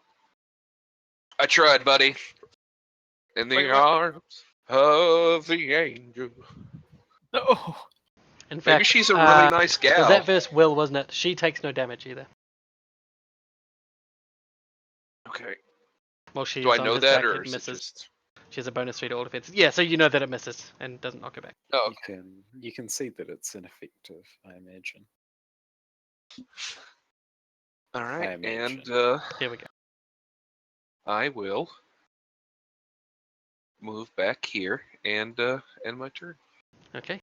I tried, buddy. In the Wait, what? arms of the angel. No. In fact, Maybe she's a really nice it was gal. that verse Will, wasn't it? She takes no damage either. Okay. Well, she Do is I on know his that, back. or It is it misses. just? She has a bonus 3 to all defenses. Yeah, so you know that it misses and doesn't knock her back. Oh, You can see that it's ineffective, I imagine. all right. imagine. And Here we go. I will move back here and end my turn. Okay.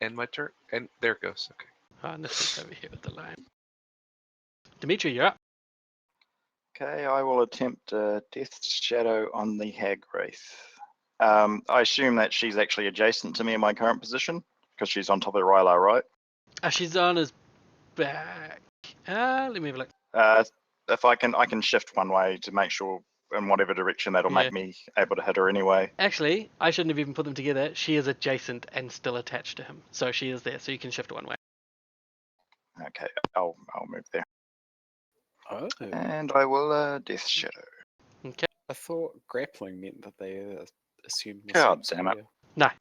End my turn. And there it goes. Okay. And this is over here with the lion. Dimitri, you're up. Okay, I will attempt Death's Shadow on the Hag Wraith. I assume that she's actually adjacent to me in my current position, because she's on top of Ryla, right? She's on his back. Let me have a look. If I can shift one way to make sure in whatever direction that'll Yeah. make me able to hit her anyway. Actually, I shouldn't have even put them together. She is adjacent and still attached to him. So she is there, so you can shift one way. Okay, I'll move there. Oh, And I will Death Shadow. Okay. I thought grappling meant that they assumed the God same damn it. square.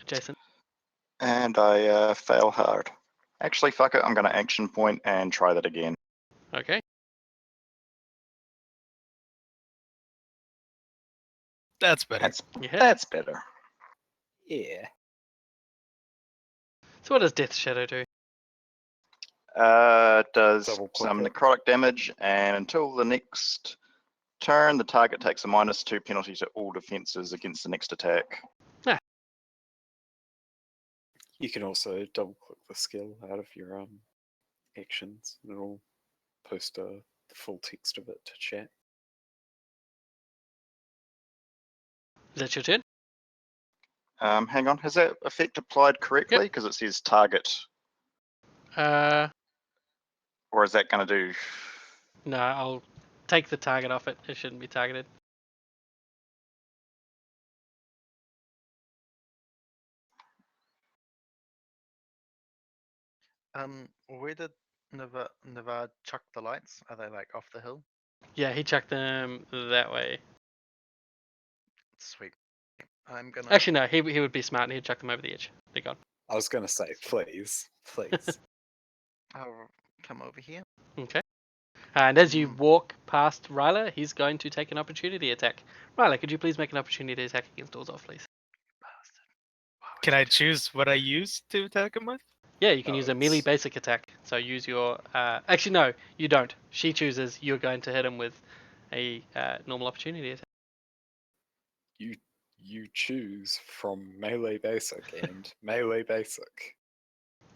Adjacent. And I fail hard. Actually, fuck it, I'm going to action point and try that again. Okay. That's better. You hit. That's better. Yeah. So what does Death Shadow do? Does Double click some it. necrotic damage, and until the next turn, the target takes a -2 penalty to all defenses against the next attack. You can also double click the skill out of your actions, and it'll post the full text of it to chat. Is that your turn? Hang on, has that effect applied correctly? Because it says target. Or is that going to do? No, I'll take the target off it. It shouldn't be targeted. Where did Navar chuck the lights? Are they like off the hill? Yeah, he chucked them that way. Sweet. I'm gonna. Actually, no, he would be smart and he'd chuck them over the edge. They're gone. I was gonna say, please, please. I'll come over here. Okay. And as you Mm. walk past Ryla, he's going to take an opportunity attack. Ryla, could you please make an opportunity attack against Orzhov, please? Bastard. Why would Can you I do choose what I use to attack him with? Yeah, you can No, use a melee it's- basic attack. So use your. Actually, no, you don't. She chooses. You're going to hit him with a normal opportunity attack. You choose from melee basic and melee basic.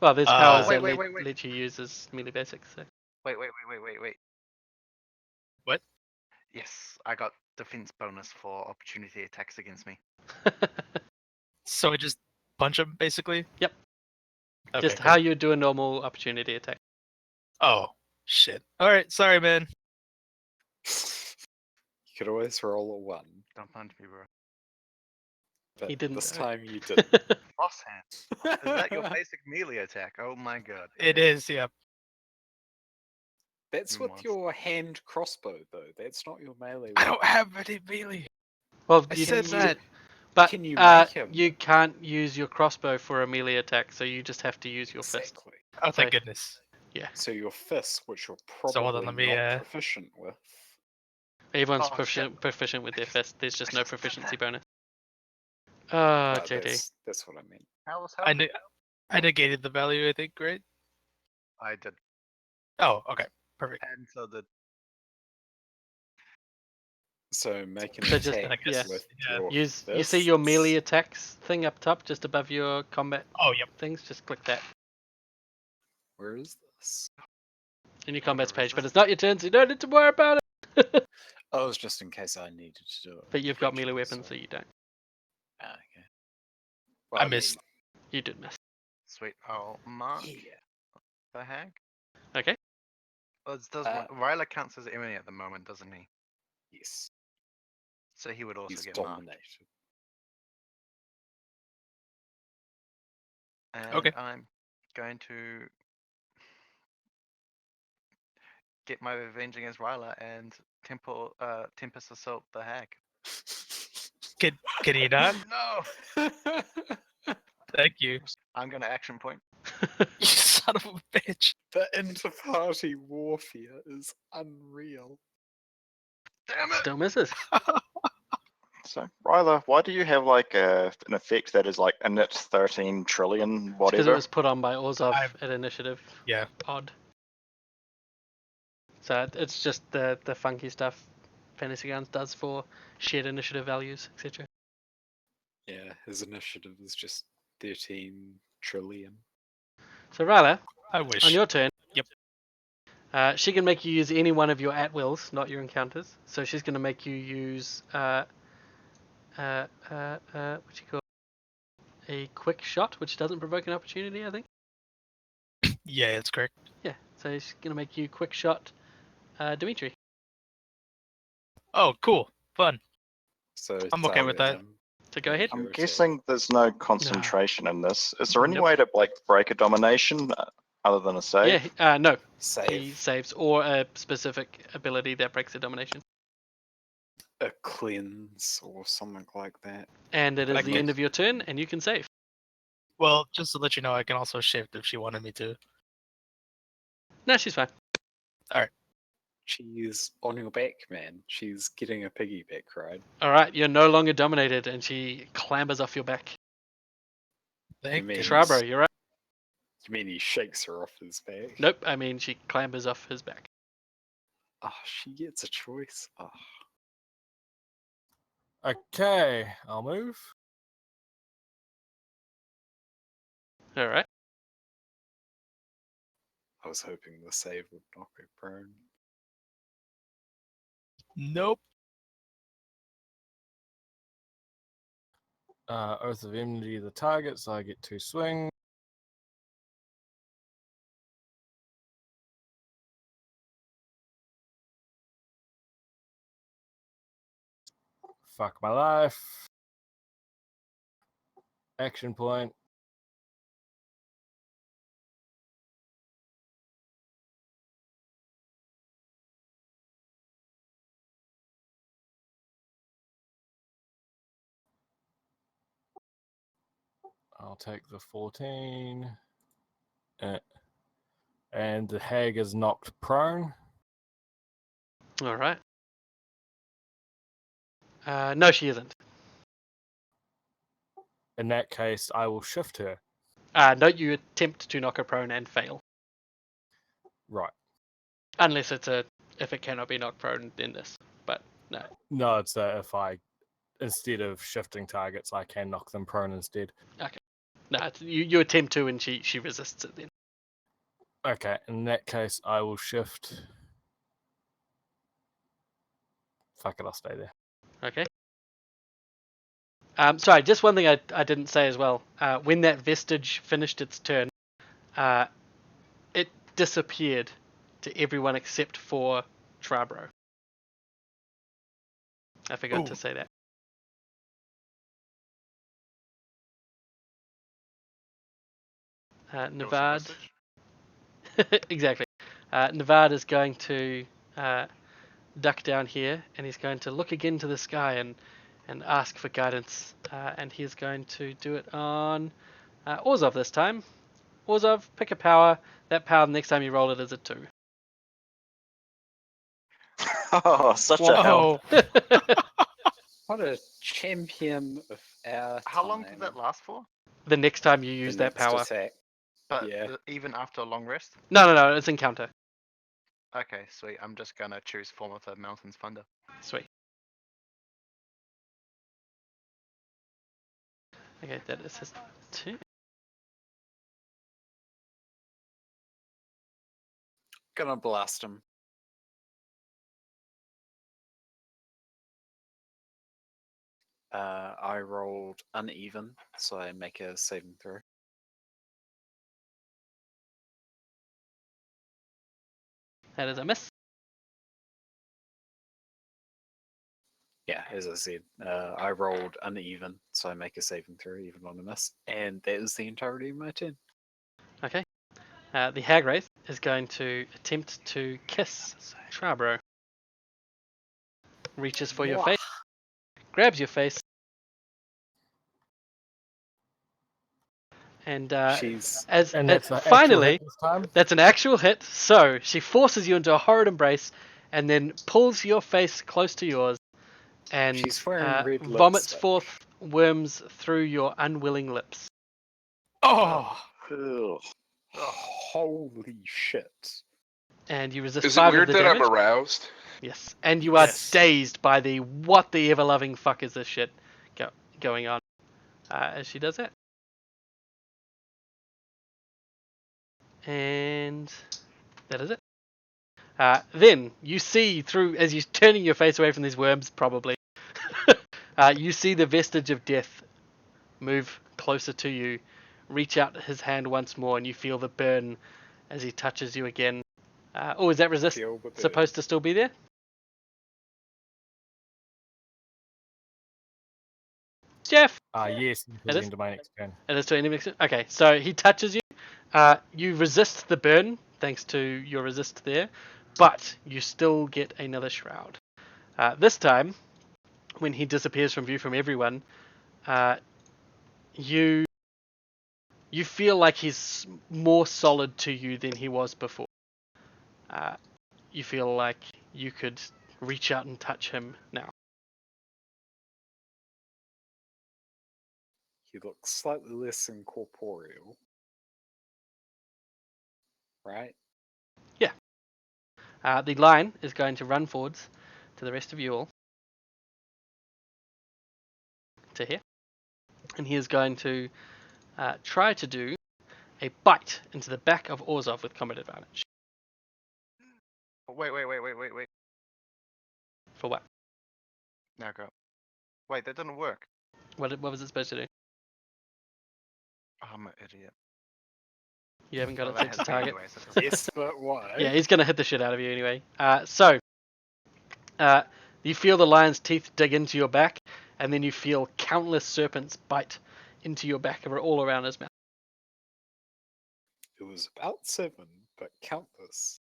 Well, there's powers Wait, that wait, wait. let you use as melee basic. So. Wait. What? Yes, I got defense bonus for opportunity attacks against me. So I just punch him, basically? Yep. Okay, Just cool. how you would do a normal opportunity attack. Oh, shit. Alright, sorry, man. You could always roll a 1, Don't punch me, bro. but He didn't, this though. time you didn't. Frost hand. Is that your basic melee attack? Oh my god. It is, yeah. That's You with monster. your hand crossbow, though. That's not your melee. I don't weapon. have any melee. Well, I you, said you- that. but Can you make him? you can't use your crossbow for a melee attack, so you just have to use your fist. Exactly. Oh, thank So- goodness. So your fist, which you're So hold probably on, let me, not proficient with. Everyone's Oh, shit. proficient with their fist. There's just no just did proficiency that. bonus. No, JD. that's what I meant. How was I, I negated the value, I think, right? I did. Oh, okay. Perfect. And so did. So make an So just- attack I guess, with yeah. your You see your fists. melee attacks thing up top, just above your combat Oh, yep. things. Just click that Where is this? in your combats Where is page. But this? it's not your turn, so you don't need to worry about it. Oh, it was just in case I needed to do it. But you've got melee eventually, weapons, so you don't. Ah, okay. Well, I mean, missed. You did miss. Sweet. I'll mark Yeah. the hag. Okay. Well, does Ryla counts as enemy at the moment, doesn't he? Yes. So he would also He's get marked. dominated. And Okay. I'm going to get my revenge against Ryla and Tempest assault the hag. Can you not? No! Thank you. I'm gonna action point. You son of a bitch. The inter-party warfare is unreal. Damn it! Still misses. So, Ryla, why do you have like an effect that is like init 13 trillion Because whatever? it was put on by Orzhov I've- at initiative. Yeah. Odd. So it's just the funky stuff Fantasy Grounds does for shared initiative values, etc. Yeah, his initiative is just 13 trillion. So Ryla, I wish. on your turn. Yep. She can make you use any one of your at-wills, not your encounters. So she's going to make you use what you call a quick shot, which doesn't provoke an opportunity, I think. Yeah, that's correct. Yeah. So she's going to make you quick shot, Dimitri. Oh, cool. Fun. So I'm okay with target that. him, So go make ahead. I'm your attack. guessing there's no concentration in this. Is there any Nope. way to like break a domination other than a save? Yeah. No. He Save saves or a specific ability that breaks a domination. a cleanse or something like that. And it is I the can- end of your turn, and you can save. Well, just to let you know, I can also shift if she wanted me to. No, she's fine. She's on your back, man. She's getting a piggyback ride. All right, you're no longer dominated, and she clambers off your back. Thank mean- goodness. Shrubro, you're right. You mean he shakes her off his back? Nope, I mean she clambers off his back. Oh, she gets a choice. Oh. Okay, I'll move. All right. I was hoping the save would knock her prone. Nope. Oath of Enmity the target, so I get 2 swings. Fuck my life. Action point. I'll take the 14. And the hag is knocked prone. All right. No, she isn't. In that case, I will shift her. No, you attempt to knock her prone and fail. Right. Unless if it cannot be knocked prone, then this. But no. No, it's if I, instead of shifting targets, I can knock them prone instead. No, you attempt to, and she resists it then. Okay, in that case, I will shift. Fuck it, I'll stay there. Okay. Sorry, just one thing I didn't say as well. When that vestige finished its turn, it disappeared to everyone except for Trabro. I forgot to say that. Navad. Exactly. Navad is going to duck down here, and he's going to look again to the sky and ask for guidance. And he's going to do it on Orzhov this time. Orzhov, pick a power. That power, the next time you roll it, is a 2. Oh, such a help. What a champion of our How long time. did that last for? The next time you The use that next power. attack. But Yeah. even after a long rest? No, it's encounter. Okay, sweet. I'm just gonna choose Form of the Mountain's Thunder. Sweet. Okay, that is his 2. Gonna blast him. I rolled uneven, so I make a saving throw. That is a miss. Yeah, as I said, I rolled uneven, so I make a saving throw even on a miss, and that is the entirety of my turn. Okay. The Hag Wraith is going to attempt to kiss Trabro. Reaches for your face, grabs your face, and She's And that's an actual finally, hit this time. that's an actual hit. So she forces you into a horrid embrace, and then pulls your face close to yours, and She's wearing red vomits lipstick. forth worms through your unwilling lips. Oh, Ugh. Holy shit. And you resist Is it 5 of weird the that damage. I'm aroused? Yes, and you are Yes. dazed by the what the ever loving fuck is this shit going on as she does that. And that is it. Then you see through, as you're turning your face away from these worms, probably, you see the vestige of death move closer to you, reach out his hand once more, and you feel the burn as he touches you again. Is that resist Feel the burn. supposed to still be there? Jeff! Yes, It is? into my next turn. It is to any extent? Okay, so he touches you. You resist the burn, thanks to your resist there, but you still get another shroud. This time, when he disappears from view from everyone, you feel like he's more solid to you than he was before. You feel like you could reach out and touch him now. He looks slightly less incorporeal. Right? The line is going to run forwards to the rest of you all. To here. And he is going to try to do a bite into the back of Orzhov with combat advantage. Wait. For what? Now go. Wait, that didn't work. What was it supposed to do? Oh, I'm an idiot. You haven't got Well, it that set to has target. me anyway, so it doesn't Yes, but why? Yeah, he's going to hit the shit out of you anyway. So, the You feel the lion's teeth dig into your back, and then you feel countless serpents bite into your back all around his mouth. It was about 7, but countless.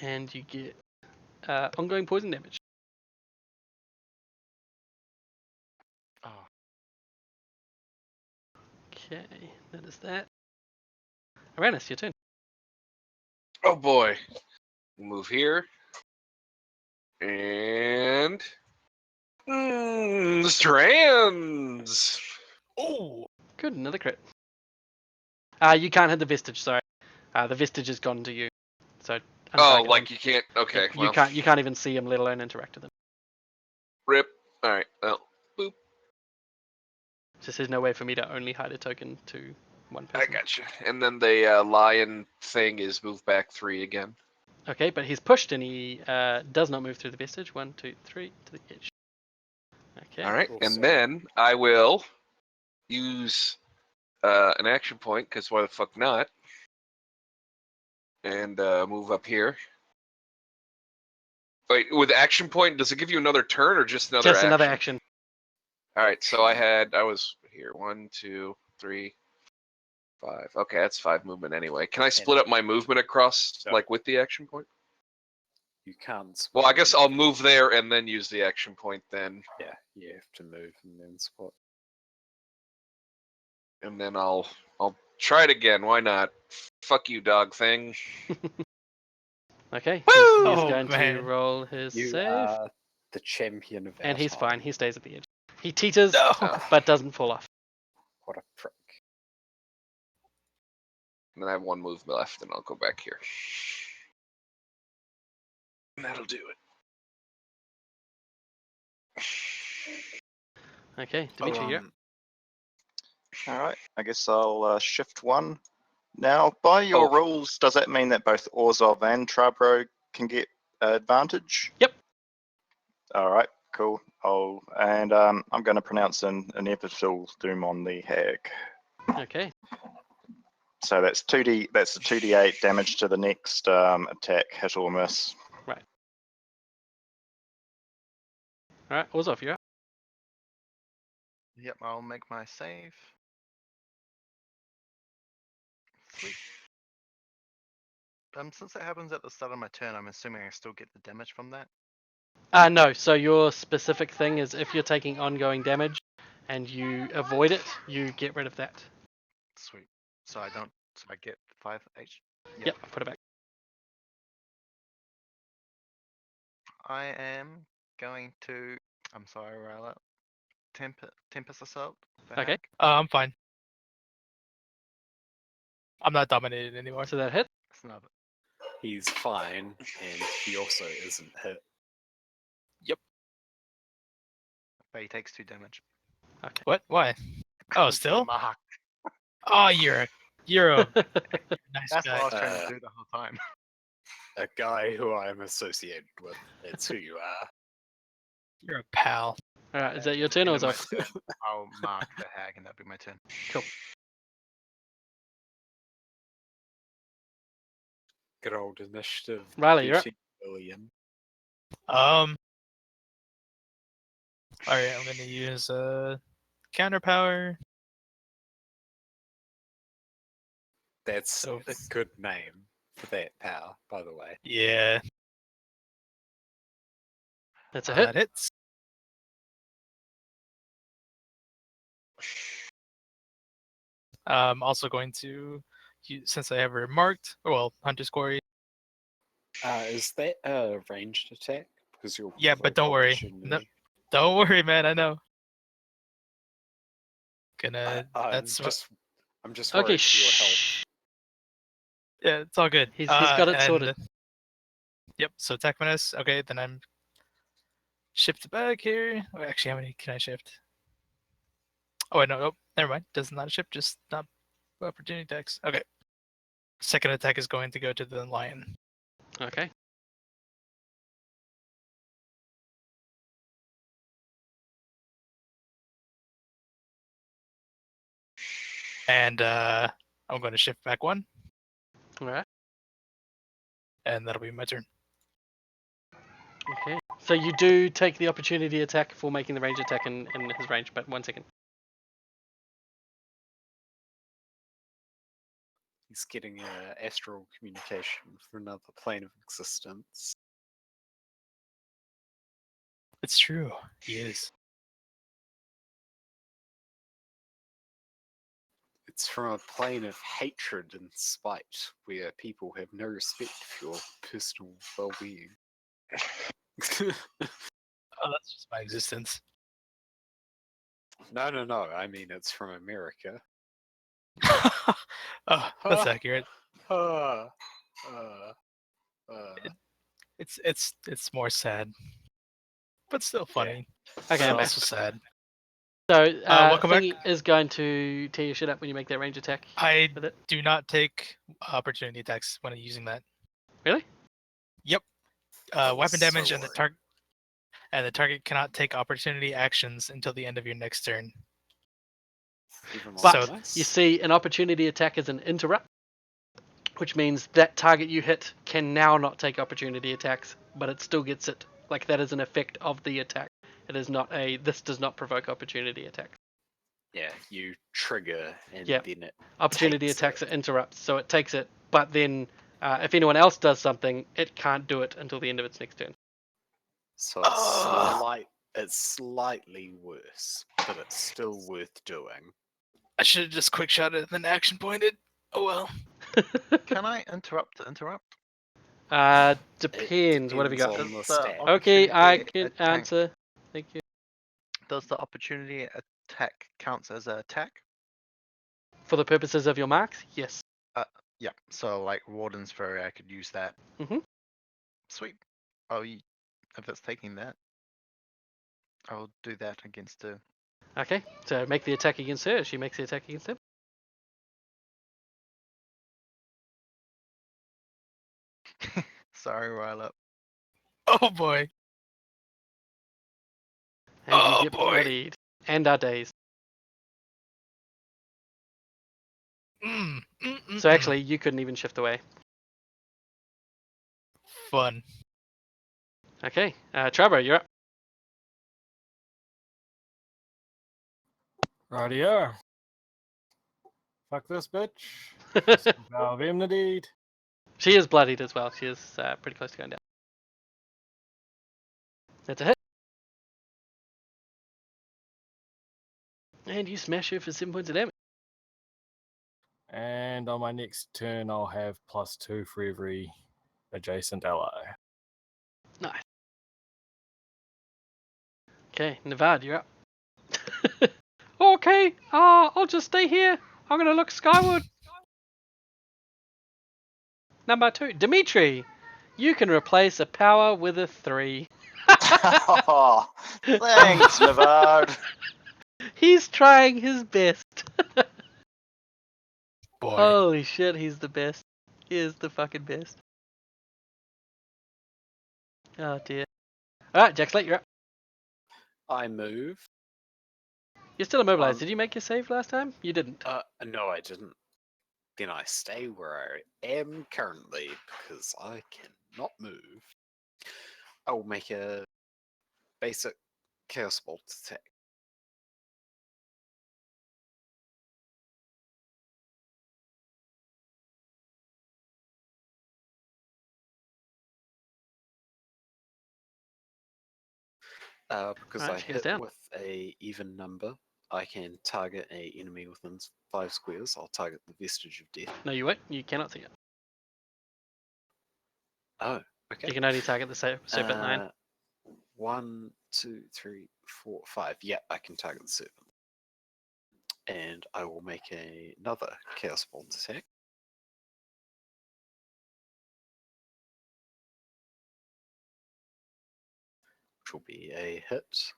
And you get ongoing poison damage. Oh, Okay, that is that. Aranis, your turn. Oh boy. Move here. And strands. Oh, Good, another crit. You can't hit the vestige, sorry. The vestige has gone to you. So Oh, untarget like him. you can't. Okay, You well, can't even see him, let alone interact with him. rip. All right. Well, boop. Just there's no way for me to only hide a token to one I person. got you. And then the lion thing is moved back 3 again. Okay, but he's pushed and he does not move through the vestige. 1, 2, 3 to the edge. Okay. All right. Cool, And so- then I will use an action point, because why the fuck not? And move up here. Wait, with action point, does it give you another turn or just another Just action? another action. All right, so I was here. 1, 2, 3, 5. Okay, that's 5 movement anyway. Can I split up my movement across, No. like, with the action point? You can't. Well, I swap guess them. I'll move there and then use the action point then. Yeah, you have to move and then swap. And then I'll try it again. Why not? Fuck you, dog thing. Okay. Woo! He's Oh, going to man. roll his You save. are the champion of our And he's time. fine. He stays at the edge. He teeters, no. but doesn't fall off. What a prick. And then I have 1 move left, and I'll go back here. And that'll do it. Okay, Dimitri, you're up. All right, I guess I'll shift 1. Now, by your Oh. rules, does that mean that both Orzhov and Trabro can get advantage? Yep. All right, cool. I'm going to pronounce an inevitable doom on the hag. Okay. So that's 2d. That's a 2d8 damage to the next attack, hit or miss. Alright, Orzhov, you're up. yep, I'll make my save. Sweet. Since it happens at the start of my turn, I'm assuming I still get the damage from that. No, so your specific thing is if you're taking ongoing damage and you avoid it, you get rid of that. Sweet. So I don't. So I get 5 H. Yep, put it back. I am going to. I'm sorry, Ryla. Tempest Assault. the Okay. hag. I'm fine. I'm not dominated anymore. So that hit. It's not. He's fine, and he also isn't hit. But he takes 2 damage. Okay. What? Why? Oh, It's still? marked. Oh, you're a nice That's what I guy. was trying to do the whole time. A guy who I am associated with. That's who you are. You're a pal. Alright, is that your turn or And then Orzhov? my turn, I'll mark the hag, and that'll be my turn. Cool. Good old initiative. Riley, you're up. beating William. Alright, I'm gonna use counter power. That's So- a good name for that power, by the way. Yeah, That's a hit. that hits. I'm also going to use, since I have her marked, well, Hunter's Quarry. Is that a ranged attack? Because you'll Yeah, but provoke don't worry. opportunity. Don't worry, man. I know. Gonna. I'm That's what- just worried Okay, for your health. shh. yeah. It's all good. He's got it sorted. Yep. So attack menace. Okay, then I'm shift back here. Oh, actually, how many can I shift? Oh wait, no, nope. Never mind. Does not shift. Just not opportunity attacks. Okay. Second attack is going to go to the lion. Okay. And I'm going to shift back 1, Alright. and that'll be my turn. Okay. So you do take the opportunity attack for making the range attack in his range, but 1 second. He's getting astral communication from another plane of existence. It's true. He is. It's from a plane of hatred and spite, where people have no respect for your personal well-being. Oh, that's just my existence. No. I mean, it's from America. Oh, that's accurate. Uh, It's more sad, but still funny. Okay, But I'm back. also sad. So welcome back. Thingy is going to tear your shit up when you make that range attack I with it. do not take opportunity attacks when using that. Really? Yep. That was Weapon damage so and the worrying. target cannot take opportunity actions until the end of your next turn. even more But nice. you see, an opportunity attack is an interrupt, which means that target you hit can now not take opportunity attacks, but it still gets it. Like, that is an effect of the attack. It is not this does not provoke opportunity attacks. Yeah, you trigger and Yep. then it Opportunity takes attacks it. are interrupts, so it takes it, but then if anyone else does something, it can't do it until the end of its next turn. So it's, Ugh. it's slightly worse, but it's still worth doing. I should have just quick shot it and then action pointed. Oh well. Can I interrupt to interrupt? Depends. What have you got? Depends on the Does stat. Okay, I opportunity can attack- answer. Thank you. Does the opportunity attack counts as an attack? For the purposes of your marks, yes. Yeah. So like Warden's Fury, I could use that. Mhm. Sweet. If it's taking that, I'll do that against her. Okay, so make the attack against her. She makes the attack against him. Sorry, Ryla. Oh boy. And Oh, you get boy. bloodied. And are dazed. So actually, you couldn't even shift away. Fun. Okay, Trevor, you're up. Rightio. Fuck this bitch. Vow of enmity. She is bloodied as well. She is pretty close to going down. That's a hit. And you smash her for 7 points of damage. And on my next turn, I'll have +2 for every adjacent ally. Nice. Okay, Nevad, you're up. Okay, I'll just stay here. I'm gonna look skyward. Number 2, Dimitri. You can replace a power with a 3. Oh, thanks, Nevard. He's trying his best. Boy. Holy shit, he's the best. He is the fucking best. Oh dear. Alright, Jack Slate, you're up. I move. You're still immobilized. Um, Did you make your save last time? You didn't. No, I didn't. Then I stay where I am currently because I cannot move. I will make a basic Chaos Bolt attack. Because Alright, I she goes hit down. with a even number, I can target a enemy within 5 squares. I'll target the Vestige of Death. No, you won't. You cannot see it. Oh, okay. You can only target the serpent line. 1, 2, 3, 4, 5. Yeah, I can target the serpent. And I will make another Chaos Bolt attack. Which will be a hit.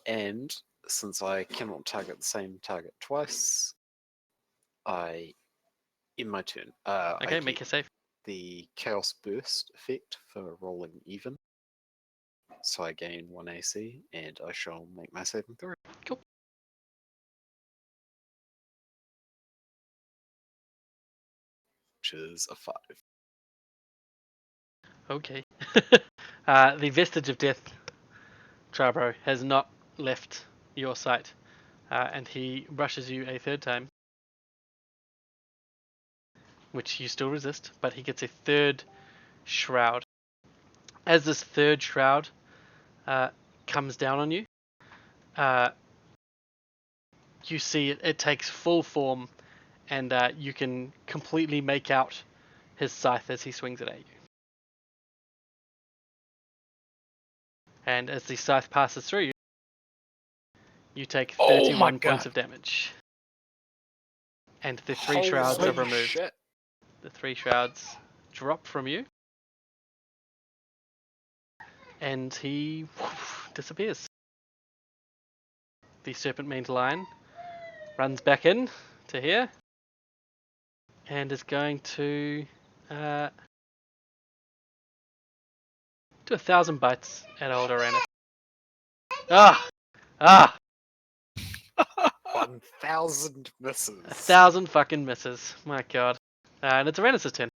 And since I cannot target the same target twice, in my turn, Okay, I make get your save. the Chaos Burst effect for rolling even. So I gain 1 AC, and I shall make my saving throw. Cool. which is a 5. Okay. The vestige of death, Trabro, has not left your sight, and he brushes you a third time, which you still resist, but he gets a third shroud. As this third shroud comes down on you, you see it takes full form, and you can completely make out his scythe as he swings it at you. And as the scythe passes through you, you take Oh my 31 points God. of damage. And the 3 shrouds are Holy removed. shit. The 3 shrouds drop from you. And he disappears. The serpent-maned lion runs back in to here. And is going to do 1,000 bites at old Uranus. Ah! 1,000 misses. 1,000 fucking misses. My god. And it's Uranus' turn.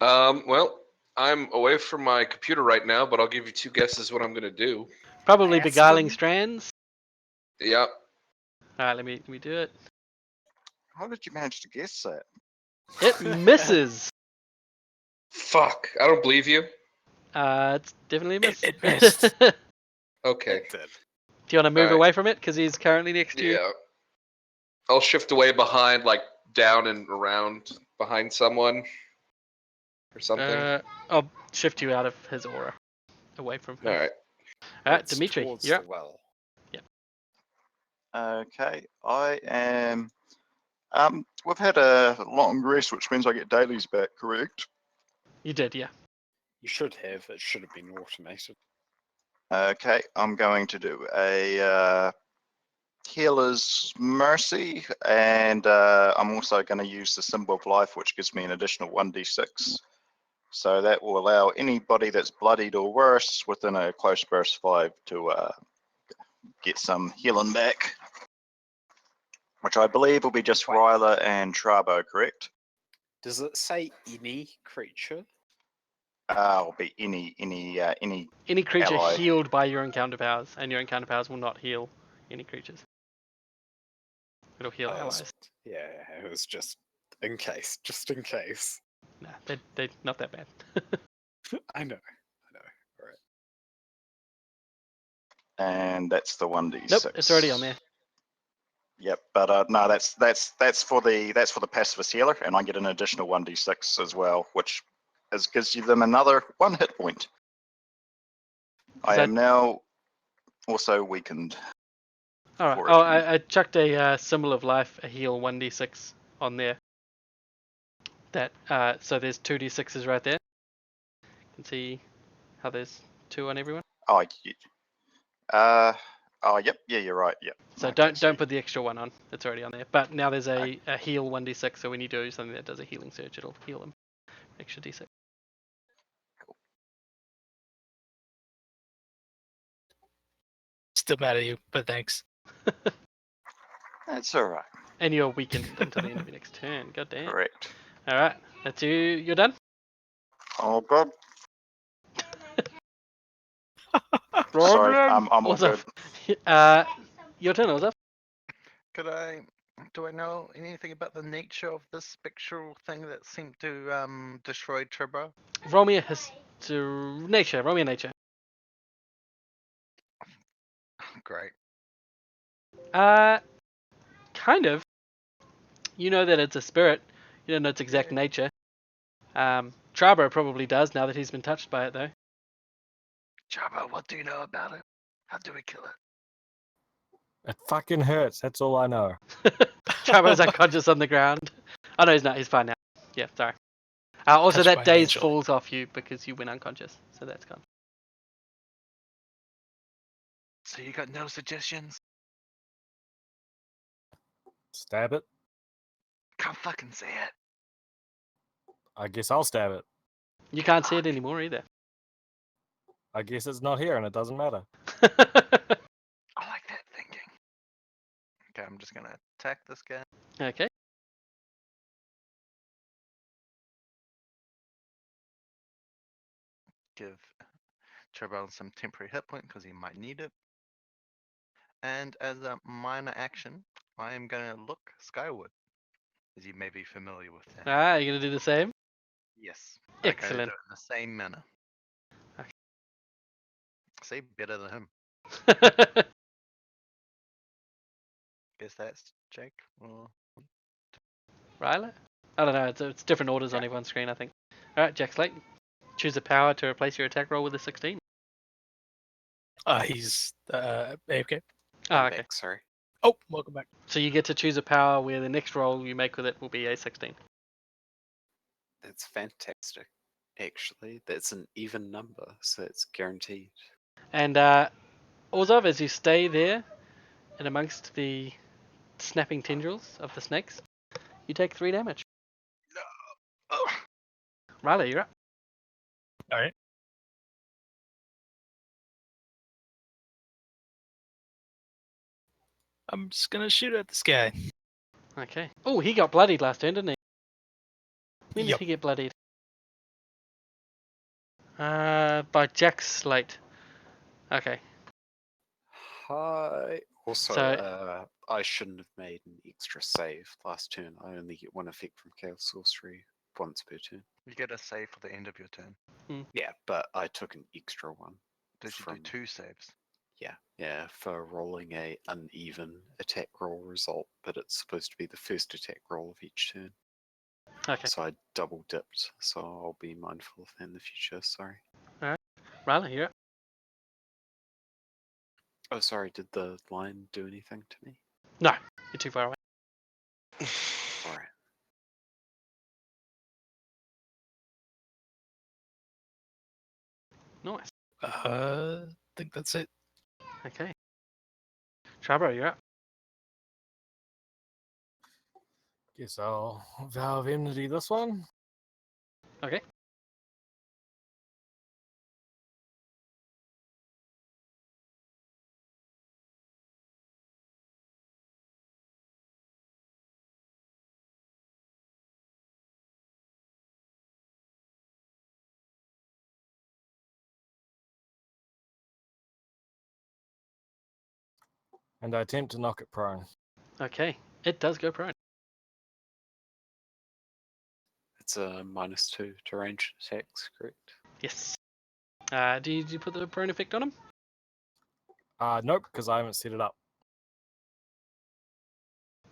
Well, I'm away from my computer right now, but I'll give you 2 guesses what I'm gonna do. Probably beguiling Aspen? strands. Yep. Alright, let me do it. How did you manage to guess that? It misses. Fuck. I don't believe you. It's definitely a miss. It missed. Okay. It did. Do you want to move Alright. away from it? Because he's currently next to you. Yeah. I'll shift away behind, like down and around behind someone or something. I'll shift you out of his aura. Away from him. All right. Alright, It's Dimitri, towards you're the up. well. Okay, I am. We've had a long rest, which means I get dailies back, correct? You did, yeah. You should have. It should have been automated. Okay, I'm going to do a Healer's Mercy, and I'm also going to use the Symbol of Life, which gives me an additional 1d6. So that will allow anybody that's bloodied or worse within a close burst 5 to get some healing back. Which I believe will be just Ryla and Trabo, correct? Does it say any creature? Will be any Any creature ally. healed by your encounter powers, and your encounter powers will not heal any creatures. It'll heal Oh, allies. yeah, it was just in case. Just in case. Nah, they're not that bad. I know. Alright. And that's the 1d6. Nope, it's already on there. Yep, but no, that's for the pacifist healer, and I get an additional 1d6 as well, which gives you them another 1 hit point. I So- am now also weakened. Alright. for Oh, it. I chucked a Symbol of Life, a heal 1d6 on there. That so there's 2d6s right there. You can see how there's 2 on everyone. Oh, yep, yeah, you're right, yep. So Okay, don't put the extra one on. It's already on there. But now there's a heal 1d6. So when you do something that does a healing surge, it'll heal him. Extra d6. Still mad at you, but thanks. That's all right. And you're weakened until the end of your next turn. God damn. Correct. All right, that's you. You're done. Oh god. Sorry, I'm all What's good. up? Your turn, Ozaf. Do I know anything about the nature of this spectral thing that seemed to destroy Turbo? Roll me a nature. Roll me a nature. Great. Kind of. You know that it's a spirit. You don't know its exact nature. Trabo probably does now that he's been touched by it, though. Jabba, what do you know about it? How do we kill it? It fucking hurts. That's all I know. Trabo's unconscious on the ground. Oh no, he's not. He's fine now. Yeah, sorry. Also, Touched that by an daze angel. falls off you because you went unconscious, so that's gone. So you got no suggestions? Stab it. Can't fucking say it. I guess I'll stab it. You can't see it anymore either. I guess it's not here and it doesn't matter. I like that thinking. Okay, I'm just gonna attack this guy. Okay. give Charbel some temporary hit point because he might need it. And as a minor action, I am going to look skyward, as you may be familiar with that. Ah, you're gonna do the same? Yes. But I gotta Excellent. do it in the same manner. Okay. See, better than him. Guess that's Jake. Or... Ryla? I don't know. It's different orders on everyone's screen, I think. All right, Jack Slate. Choose a power to replace your attack roll with a 16. He's AFK. Ah, I'm okay. back, sorry. Oh, welcome back. So you get to choose a power where the next roll you make with it will be a 16. That's fantastic. Actually, that's an even number, so it's guaranteed. And Orzhov, as you stay there and amongst the snapping tendrils of the snakes, you take 3 damage. Oh, Ryla, you're up. All right. I'm just gonna shoot at this guy. Okay. Oh, he got bloodied last turn, didn't he? When did Yep. he get bloodied? By Jack Slate. Okay. Hi. Also, So- I shouldn't have made an extra save last turn. I only get 1 effect from Chaos Sorcery once per turn. You get a save for the end of your turn. Yeah, but I took an extra one. Did you do from- 2 saves? Yeah, for rolling a uneven attack roll result, but it's supposed to be the first attack roll of each turn. Okay. So I double dipped, so I'll be mindful of that in the future, sorry. Ryla, you're up. Oh, sorry, did the line do anything to me? No, you're too far away. Alright. Nice. I think that's it. Okay. Charbro, you're up. Guess I'll Vow of Enmity this one. Okay. And I attempt to knock it prone. Okay. It does go prone. It's a -2 to ranged attacks, correct? Yes. Did you put the prone effect on him? Nope, because I haven't set it up.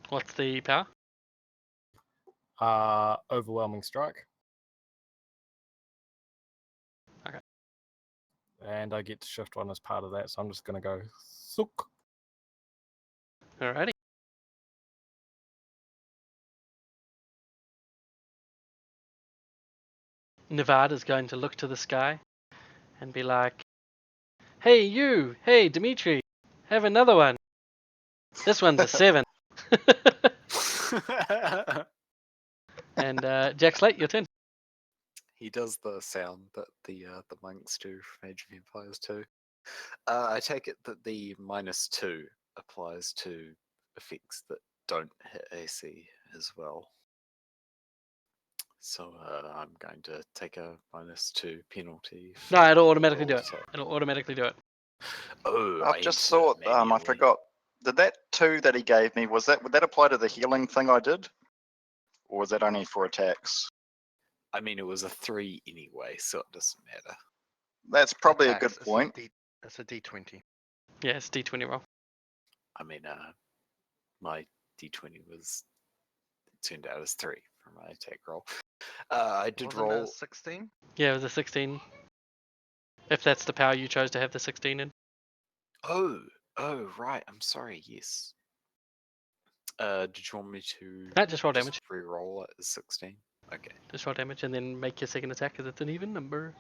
What's the power? Overwhelming Strike. Okay. And I get to shift one as part of that, so I'm just going to go Sook. Alrighty. Nevada's going to look to the sky and be like, "Hey you! Hey Dimitri! Have another one! This one's a 7." And Jack Slate, your turn. He does the sound that the monks do from Age of Empires too. I take it that the -2 applies to effects that don't hit AC as well. So I'm going to take a -2 penalty. No, for it'll automatically do all it. attack. It'll automatically do it. Oh, I've just entered it thought. I manually. forgot. Did that 2 that he gave me, would that apply to the healing thing I did, or was that only for attacks? I mean, it was a 3 anyway, so it doesn't matter. That's probably a Attacks, good point. It's a D20. Yeah, it's D20 roll. I mean, my D20 turned out as 3 for my attack roll. I did Wasn't it roll. a 16? Yeah, it was a 16. If that's the power you chose to have the 16 in. Oh, right. I'm sorry. Yes. Did you want me to Just roll damage. re-roll it as 16? Okay. Just roll damage and then make your second attack because it's an even number.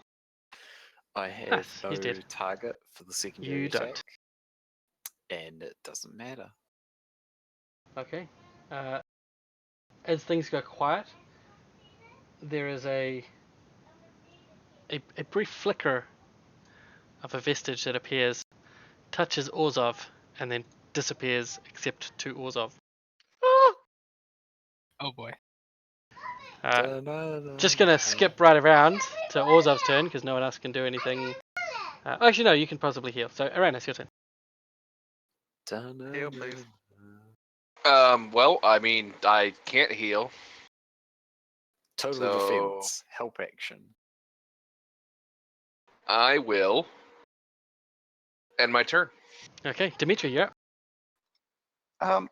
I have Yes, no he's dead. target for the secondary You attack, don't. and it doesn't matter. Okay. As things go quiet, there is a brief flicker of a vestige that appears, touches Orzhov, and then disappears except to Orzhov. Oh boy. Just gonna skip right around to Orzov's turn because no one else can do anything. Actually, no, you can possibly heal. So, Aranis, your turn. Heal, please. Well, I mean, I can't heal. Total So- defense, help action. I will end my turn. Okay, Dimitri, you're up.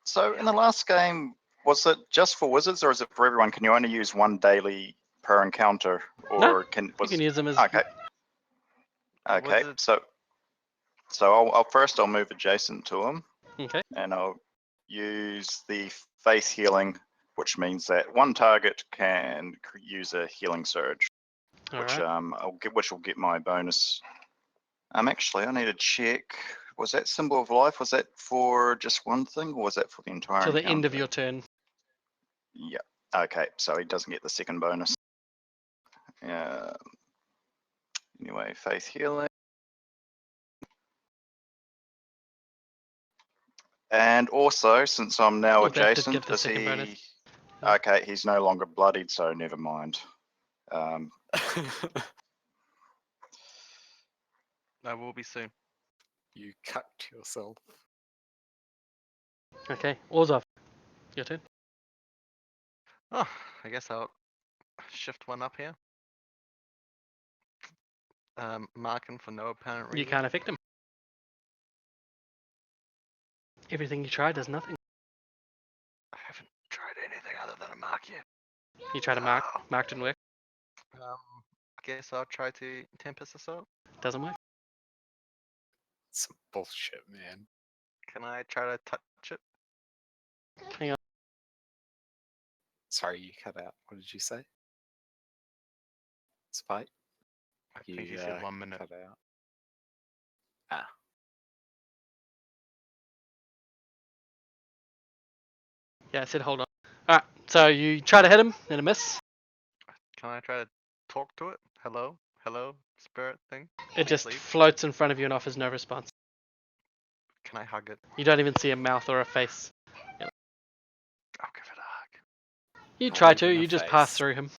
So in the last game, was it just for wizards or is it for everyone? Can you only use one daily per encounter, or No, can You was can use them as. okay? Okay, Wizard- so I'll move adjacent to him, Okay. and I'll use the face healing, which means that one target can use a healing surge, All which right. which will get my bonus. Actually, I need to check. Was that symbol of life? Was that for just one thing, or was that for the entire Till the end of encounter? your turn. Yeah. Okay, so he doesn't get the second bonus. Anyway, face healing. And also, since I'm now Oh, that did adjacent, give the is second he? bonus. Yeah. Okay, he's no longer bloodied, so never mind. I will be soon. You cut yourself. Okay, Orzov, your turn. Oh, I guess I'll shift one up here. Marking for no apparent reason. You can't affect him. Everything you try does nothing. I haven't tried anything other than a mark yet. You try to mark, didn't work. I guess I'll try to Tempest Assault. Doesn't work. Some bullshit, man. Can I try to touch it? Hang on. Sorry, you cut out. What did you say? Spite? I think you said 1 minute. Cut out. Ah. Yeah, I said hold on. Alright, so you try to hit him and a miss. Can I try to talk to it? Hello? Hello? Spirit thing? It just Sleep? floats in front of you and offers no response. Can I hug it? You don't even see a mouth or a face. I'll give it a hug. You Not try to, even a you just pass face. through him.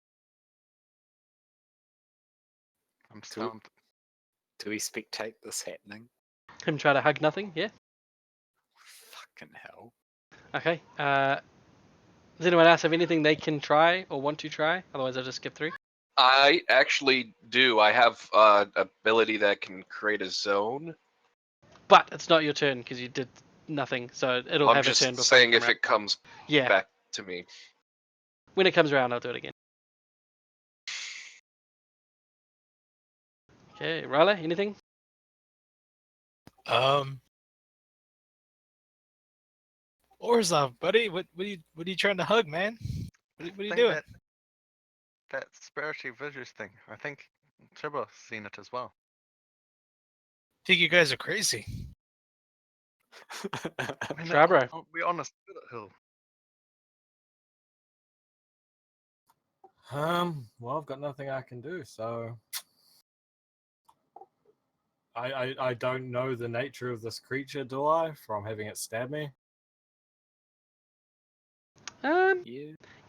I'm stunned. Do we spectate this happening? Him try to hug nothing, yeah? Fucking hell. Okay. Does anyone else have anything they can try or want to try? Otherwise I'll just skip through. I actually do. I have ability that can create a zone. But it's not your turn because you did nothing, so it'll I'm have a just turn before saying you if come it comes around. Yeah, back to me. when it comes around I'll do it again. Okay, Riley, anything? Orzov, buddy, what are you trying to hug, man? What are you Think doing? That spiritual visuals thing. I think Tribo's seen it as well. Think you guys are crazy. I mean, Trabro. we're on a spirit hill. Well, I've got nothing I can do, so I don't know the nature of this creature, do I? From having it stab me. Yeah.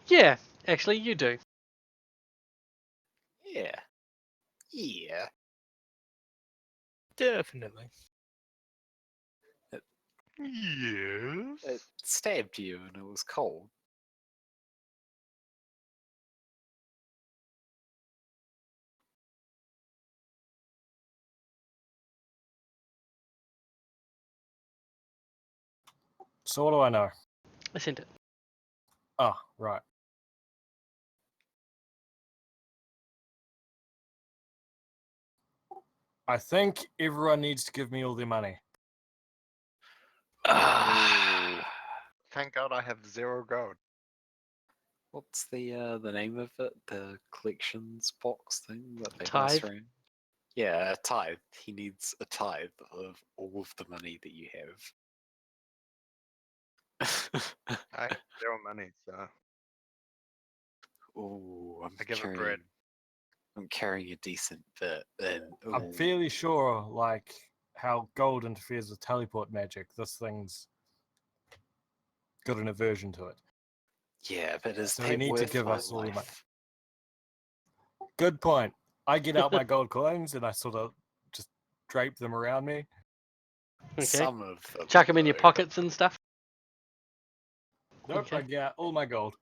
Yeah, actually you do. Yeah. Yeah. Definitely. Yes. It stabbed you and it was cold. So what do I know? I sent it. Oh, right. I think everyone needs to give me all their money. Thank God I have 0 gold. What's the name of it? The collections box thing that they Tithe? pass around? Yeah, a tithe. He needs a tithe of all of the money that you have. I have 0 money, so Ooh, I give it bread. I'm carrying a decent bit. And I'm fairly sure, like, how gold interferes with teleport magic, this thing's got an aversion to it. Yeah, but is So that he needs to worth give my us all the money. life? Good point. I get out my gold coins and I sort of just drape them around me. Okay. Some of them. Chuck them in your though. pockets and stuff. Nope, Okay. I get all my gold.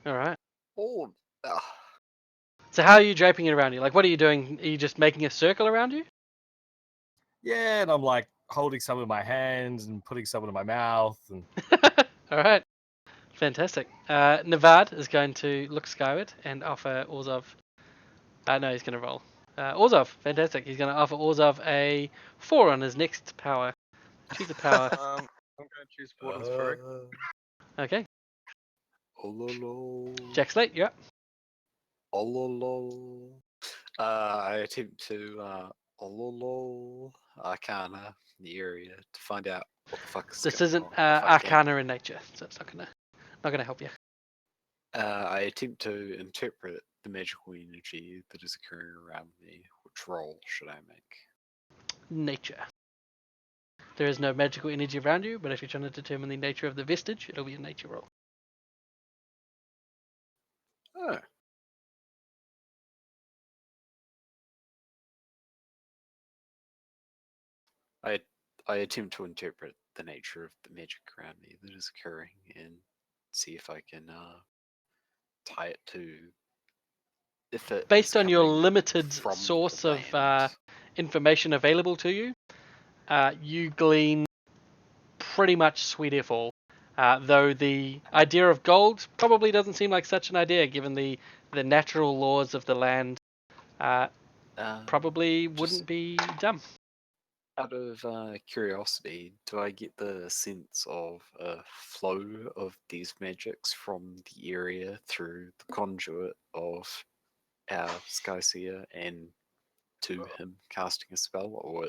All right. Oh, So how are you draping it around you? Like, what are you doing? Are you just making a circle around you? Yeah, and I'm like holding some in my hands and putting some in my mouth. And All right. Fantastic. Navad is going to look skyward and offer Orzov. No, he's going to roll. Orzov, fantastic. He's going to offer Orzov a 4 on his next power. Choose a power. I'm going to choose Warden's Fury. Okay. Ololo. Jack Slate, you're up. Ololo. I attempt to Arcana the area to find out what the fuck is This going isn't on. if I can. Arcana in nature, so it's not gonna help you. I attempt to interpret the magical energy that is occurring around me. Which roll should I make? Nature. There is no magical energy around you, but if you're trying to determine the nature of the vestige, it'll be a nature roll. Oh. I attempt to interpret the nature of the magic around me that is occurring and see if I can tie it to if it Based is on your coming limited from source the of land. information available to you, you glean pretty much sweet F all. Though the idea of gold probably doesn't seem like such an idea, given the natural laws of the land. Probably wouldn't be dumb. Out of curiosity, do I get the sense of a flow of these magics from the area through the conduit of our Skyseer and to him casting a spell, or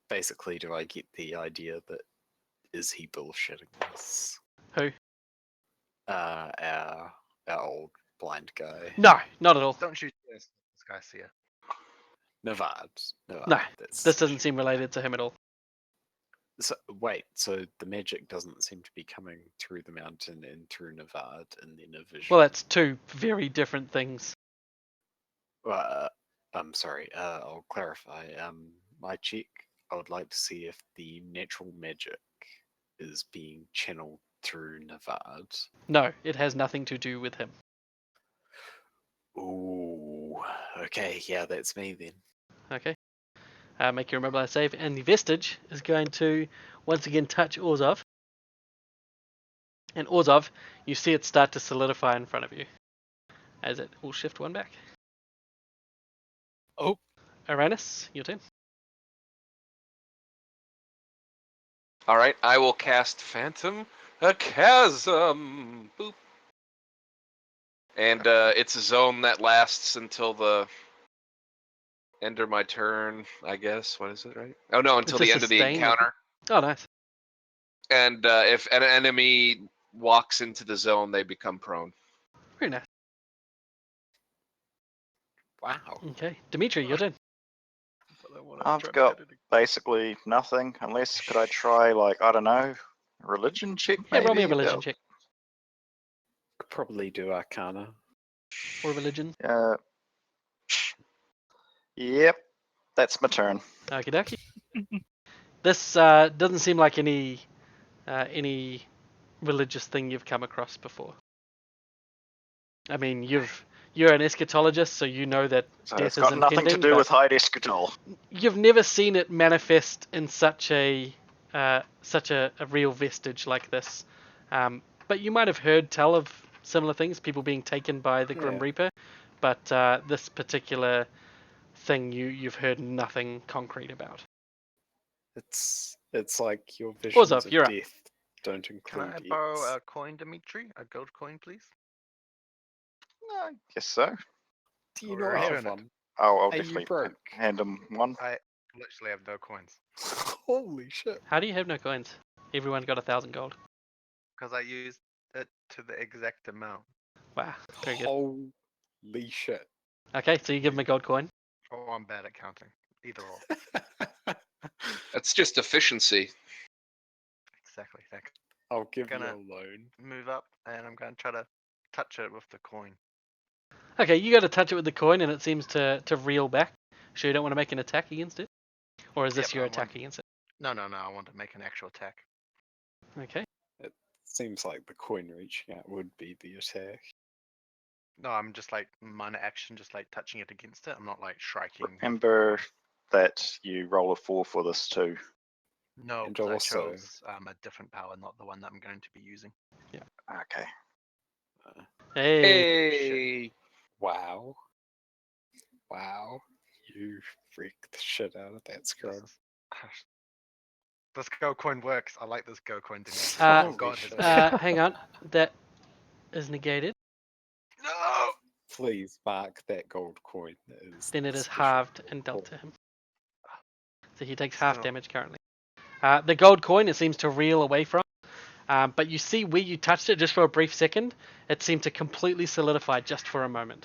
basically do I get the idea that is he bullshitting us? Who? Our old blind guy. No, not at all. Don't shoot this guy, see ya. Navad. No, this doesn't seem related to him at all. So, wait, so the magic doesn't seem to be coming through the mountain and through Navad and then a vision. Well, that's two very different things. I'm sorry, I'll clarify. My check, I would like to see if the natural magic is being channeled through Navad. No, it has nothing to do with him. Ooh, okay, yeah, that's me then. Okay. Make your remember save, and the vestige is going to once again touch Orzov. And Orzov, you see it start to solidify in front of you, as it will shift one back. Oh. Uranus, your turn. All right, I will cast Phantom a Chasm. Boop. And it's a zone that lasts until the end of my turn, I guess. What is it, right? Oh no, until It's a the end of the sustain, encounter. Oh, nice. And if an enemy walks into the zone, they become prone. Very nice. Wow. Okay, Dimitri, your turn. I've got basically nothing, unless could I try, like, I don't know, religion check Yeah, maybe? roll me a religion About- check. Could probably do Arcana. Or religion. Yep, that's my turn. Okie dokie. This doesn't seem like any religious thing you've come across before. I mean, you're an eschatologist, so you know that So death it's got is nothing to impending, do but with High Eschatal. you've never seen it manifest in such a real vestige like this. But you might have heard tell of similar things, people being taken by the Grim Yeah. Reaper, but this particular thing you've heard nothing concrete about. It's like your visions Orzov, of you're up. death don't Can include I borrow X. a coin, Dimitri? A gold coin, please? I guess so. Do you or not have return it. one? Oh, I'll Are you definitely broke? hand him one. I literally have no coins. Holy shit. How do you have no coins? Everyone got 1,000 gold. Because I used it to the exact amount. Wow, very good. Holy shit. Okay, so you give him a gold coin. Oh, I'm bad at counting. Either or. That's just efficiency. Exactly, thank you. I'll give you Gonna- a loan. Move up, and I'm going to try to touch it with the coin. Okay, you go to touch it with the coin, and it seems to reel back. Sure, you don't want to make an attack against it, or is this Yep, your I attack want- against it? No, I want to make an actual attack. Okay. Seems like the coin reaching out would be the attack. No, I'm just like minor action, just like touching it against it. I'm not like striking. Remember that you roll a 4 for this too. No, And 'cause I also- chose a different power, not the one that I'm going to be using. Okay. Hey. Hey. Wow. Wow. You freaked the shit out of that scrub. This go coin works. I like this go coin thing. Uh, Oh God, shit. Hang on. That is negated. no. Please mark that gold coin as Then it is special. halved and dealt to him. So he takes half Still. damage currently. The gold coin, it seems to reel away from. But you see where you touched it just for a brief second, it seemed to completely solidify just for a moment.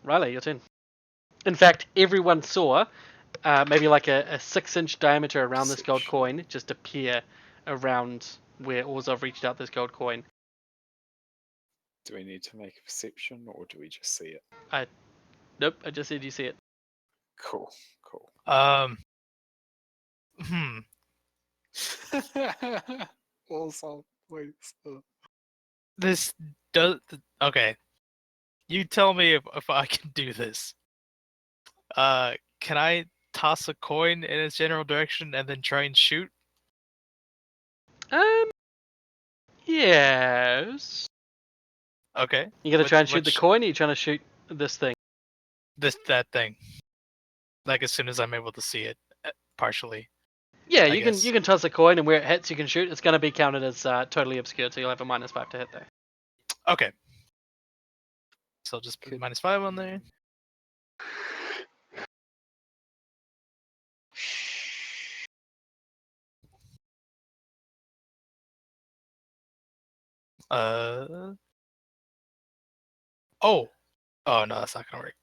Riley, your turn. In fact, everyone saw maybe like a 6-inch diameter around this gold Perception. coin just appear around where Orzhov reached out this gold coin. Do we need to make a perception or do we just see it? Nope, I just said you see it. Cool. Cool. Also, please. This does. Okay. You tell me if I can do this. Can I toss a coin in its general direction and then try and shoot? Yes. Okay. You gonna Which- try and shoot the which- coin, or you trying to shoot this thing? That thing. Like as soon as I'm able to see it, partially. Yeah, I you can guess. you can toss a coin, and where it hits, you can shoot. It's gonna be counted as totally obscured, so you'll have a -5 to hit there. Okay. So I'll just put Could- -5 on there. Oh. Oh no, that's not gonna work.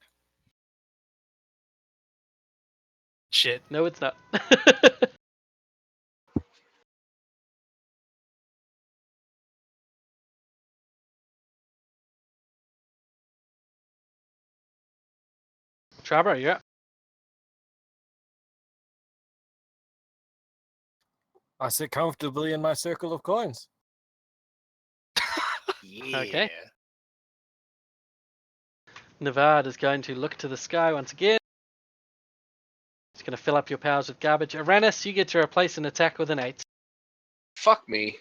Shit. No, it's not. Trevor, you're up. I sit comfortably in my circle of coins. Yeah. Okay. Navad is going to look to the sky once again. He's going to fill up your powers with garbage. Aranis, you get to replace an attack with an 8. Fuck me.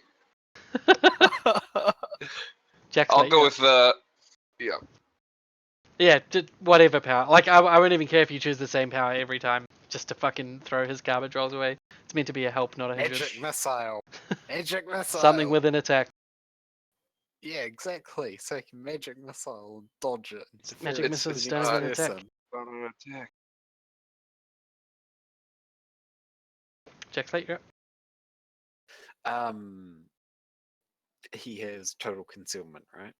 Jack, I'll go with yeah. Yeah, whatever power. Like, I won't even care if you choose the same power every time, just to fucking throw his garbage rolls away. It's meant to be a help, not a hindrance. Magic missile. Magic missile. Something with an attack. Yeah, exactly. So you can magic missile and dodge it. Magic Interference missiles with don't the have an next attack. person. Got an attack. Jack Slate, you're up. He has total concealment, right?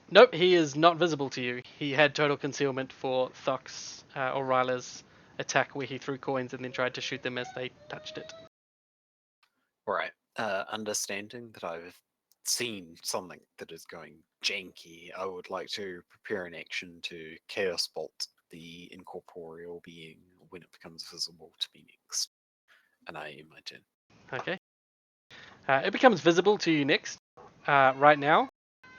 Nope, he is not visible to you. He had total concealment for Thox or Ryla's attack where he threw coins and then tried to shoot them as they touched it. Right. Understanding that I've seen something that is going janky, I would like to prepare an action to Chaos Bolt the incorporeal being when it becomes visible to me next. And I end my turn. Okay. It becomes visible to you next, right now,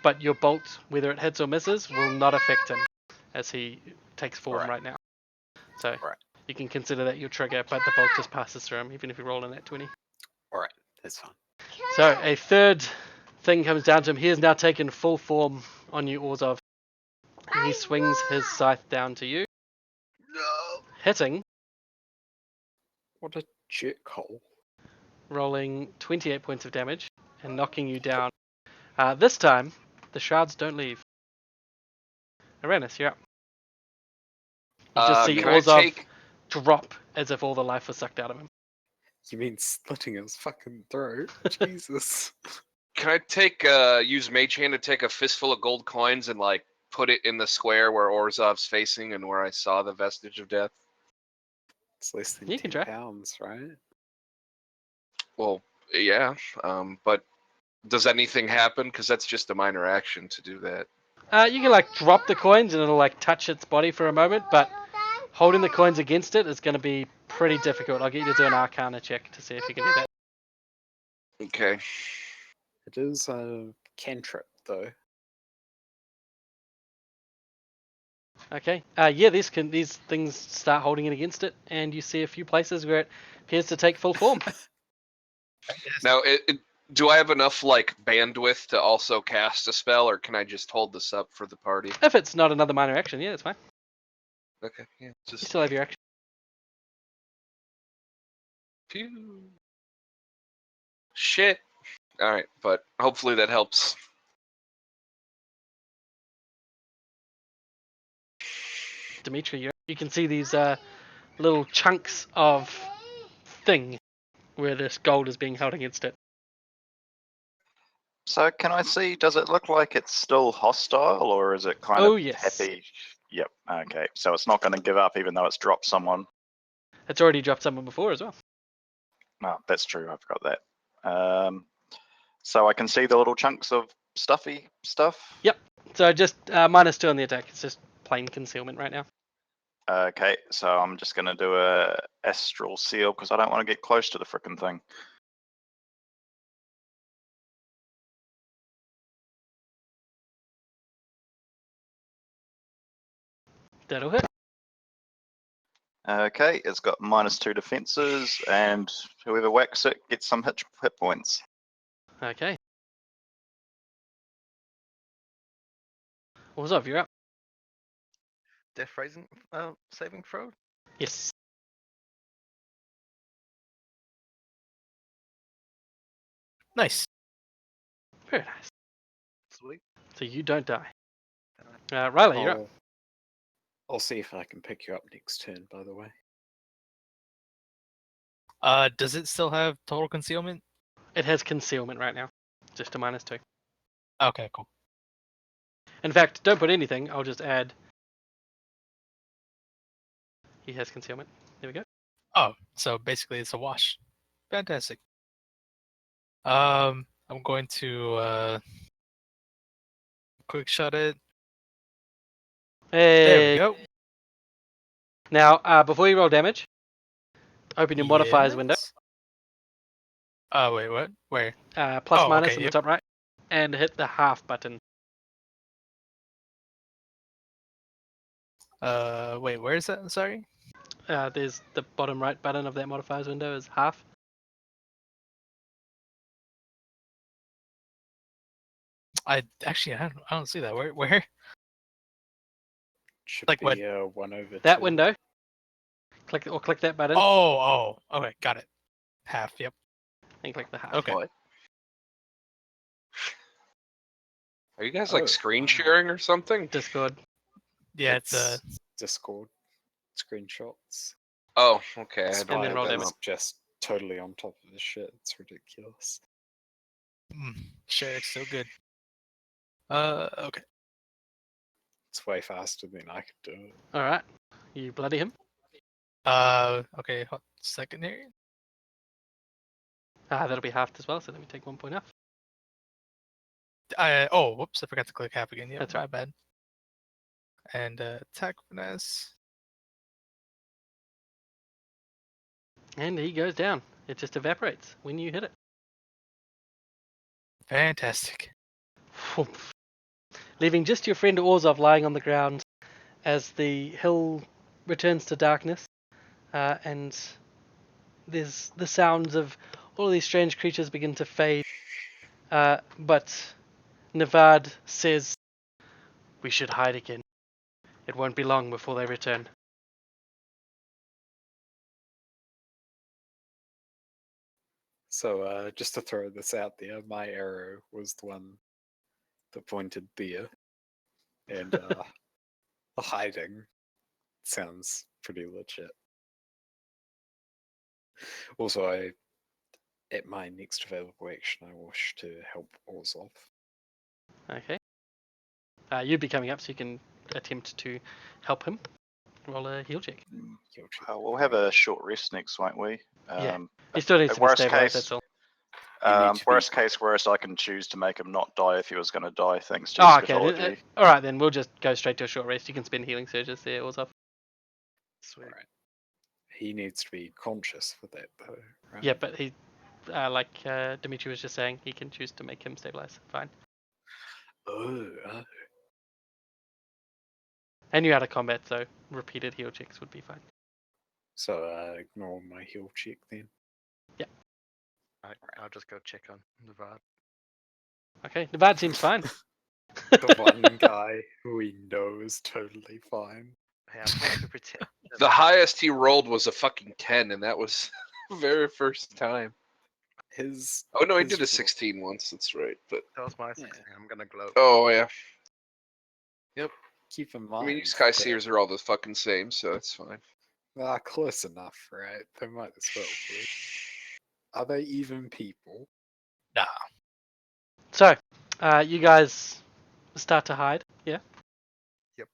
but your bolt, whether it hits or misses, will not affect him as he takes form Alright. right now. So Alright. you can consider that your trigger, but the bolt just passes through him, even if you roll in that 20. Alright, that's fine. So a third thing comes down to him. He has now taken full form on you, Orzhov. And he swings his scythe down to you, No. hitting, What a jerkhole. rolling 28 points of damage, and knocking you down. This time, the shards don't leave. Aranis, you're up. You just see Can I Orzhov take? drop as if all the life was sucked out of him. You mean slitting his fucking throat? Jesus. Can I take? Use Mage Hand to take a fistful of gold coins and like put it in the square where Orzhov's facing and where I saw the vestige of death. It's less than You can 10 try. pounds, right? Well, yeah, but does anything happen? Because that's just a minor action to do that. You can like drop the coins and it'll like touch its body for a moment, but holding the coins against it is going to be pretty difficult. I'll get you to do an Arcana check to see if you can do that. Okay. It is a cantrip, though. Okay. Yeah, these things start holding it against it, and you see a few places where it appears to take full form. Now, do I have enough like bandwidth to also cast a spell, or can I just hold this up for the party? If it's not another minor action, yeah, that's fine. Okay, yeah, You just still have your action. phew. Shit. All right, but hopefully that helps. Dimitri, you can see these little chunks of thing where this gold is being held against it. So can I see? Does it look like it's still hostile, or is it kind Oh, of yes. happy? Yep. Okay. So it's not going to give up, even though it's dropped someone. It's already dropped someone before as well. No, that's true. I forgot that. So I can see the little chunks of stuffy stuff. Yep. So just -2 on the attack. It's just plain concealment right now. Okay. So I'm just going to do a astral seal because I don't want to get close to the frickin' thing. That'll hit. Okay, it's got -2 defenses, and whoever whacks it gets some hit points. Okay. Orzhov, you're up. Death raising saving throw. Yes. Nice. Very nice. Sweet. So you don't die. Riley, you're up. I'll see if I can pick you up next turn, by the way. Does it still have total concealment? It has concealment right now. Just a -2. Okay, cool. In fact, don't put anything. I'll just add. He has concealment. There we go. Oh, so basically it's a wash. Fantastic. I'm going to quick shot it. There Hey. we go. Now, before you roll damage, open your modifiers window. Yes. Oh wait, what? Where? Plus Oh, minus okay, in yep. the top right, and hit the half button. Wait, where is that? Sorry. There's the bottom right button of that modifiers window is half. I don't see that. Where? Should Like be what? 1/2. That window. Click that button Oh, okay, got it. Half. Yep. and click the half. Okay. What? Are you guys like screen wow. sharing or something? Discord. Yeah, it's Discord screenshots. Oh, okay. I And don't then have roll that damage. up. It's just totally on top of the shit. It's ridiculous. Sharek's so good. Okay. It's way faster than I could do it. All right. You bloody him. Okay. Second here. That'll be halved as well. So let me take 1 point off. Oh, whoops! I forgot to click half again. Yeah, That's my right. bad. And attack finesse. And he goes down. It just evaporates when you hit it. Fantastic. Leaving just your friend Orzhov lying on the ground as the hill returns to darkness, and there's the sounds of all of these strange creatures begin to fade. But Navad says, "We should hide again. It won't be long before they return." So just to throw this out there, my arrow was the one that pointed there. And the hiding sounds pretty legit. Also, at my next available action, I wish to help Orzhov. Okay. You'd be coming up, so you can attempt to help him. Roll a heal check. We'll have a short rest next, won't we? Yeah. He still needs to be worst stabilized, case, that's all. You need to be- Worst case, worst, I can choose to make him not die if he was going to die, thanks to Oh, okay. eschatology. All right, then we'll just go straight to a short rest. You can spend healing surges there, also. Sweet. Right. He needs to be conscious for that, though, right? Yeah, but he, like Dimitri was just saying, he can choose to make him stabilize. Fine. Oh, And you're out of combat, so repeated heal checks would be fine. so ignore my heal check then. Right, I'll just go check on Nevad. Okay, Nevad seems fine. The one guy who we know is totally fine. Hey, I'm trying to pretend. The highest he rolled was a fucking 10, and that was the very first time. His Oh no, he his did a ro- 16 once. That's right. But That was my Yeah. 16. I'm gonna gloat. oh yeah, Keep in I mind. mean, you Sky that- Seers are all the fucking same, so it's fine. close enough, right? They might as well be. Are they even people? Nah. So, you guys start to hide. Yeah. Yep.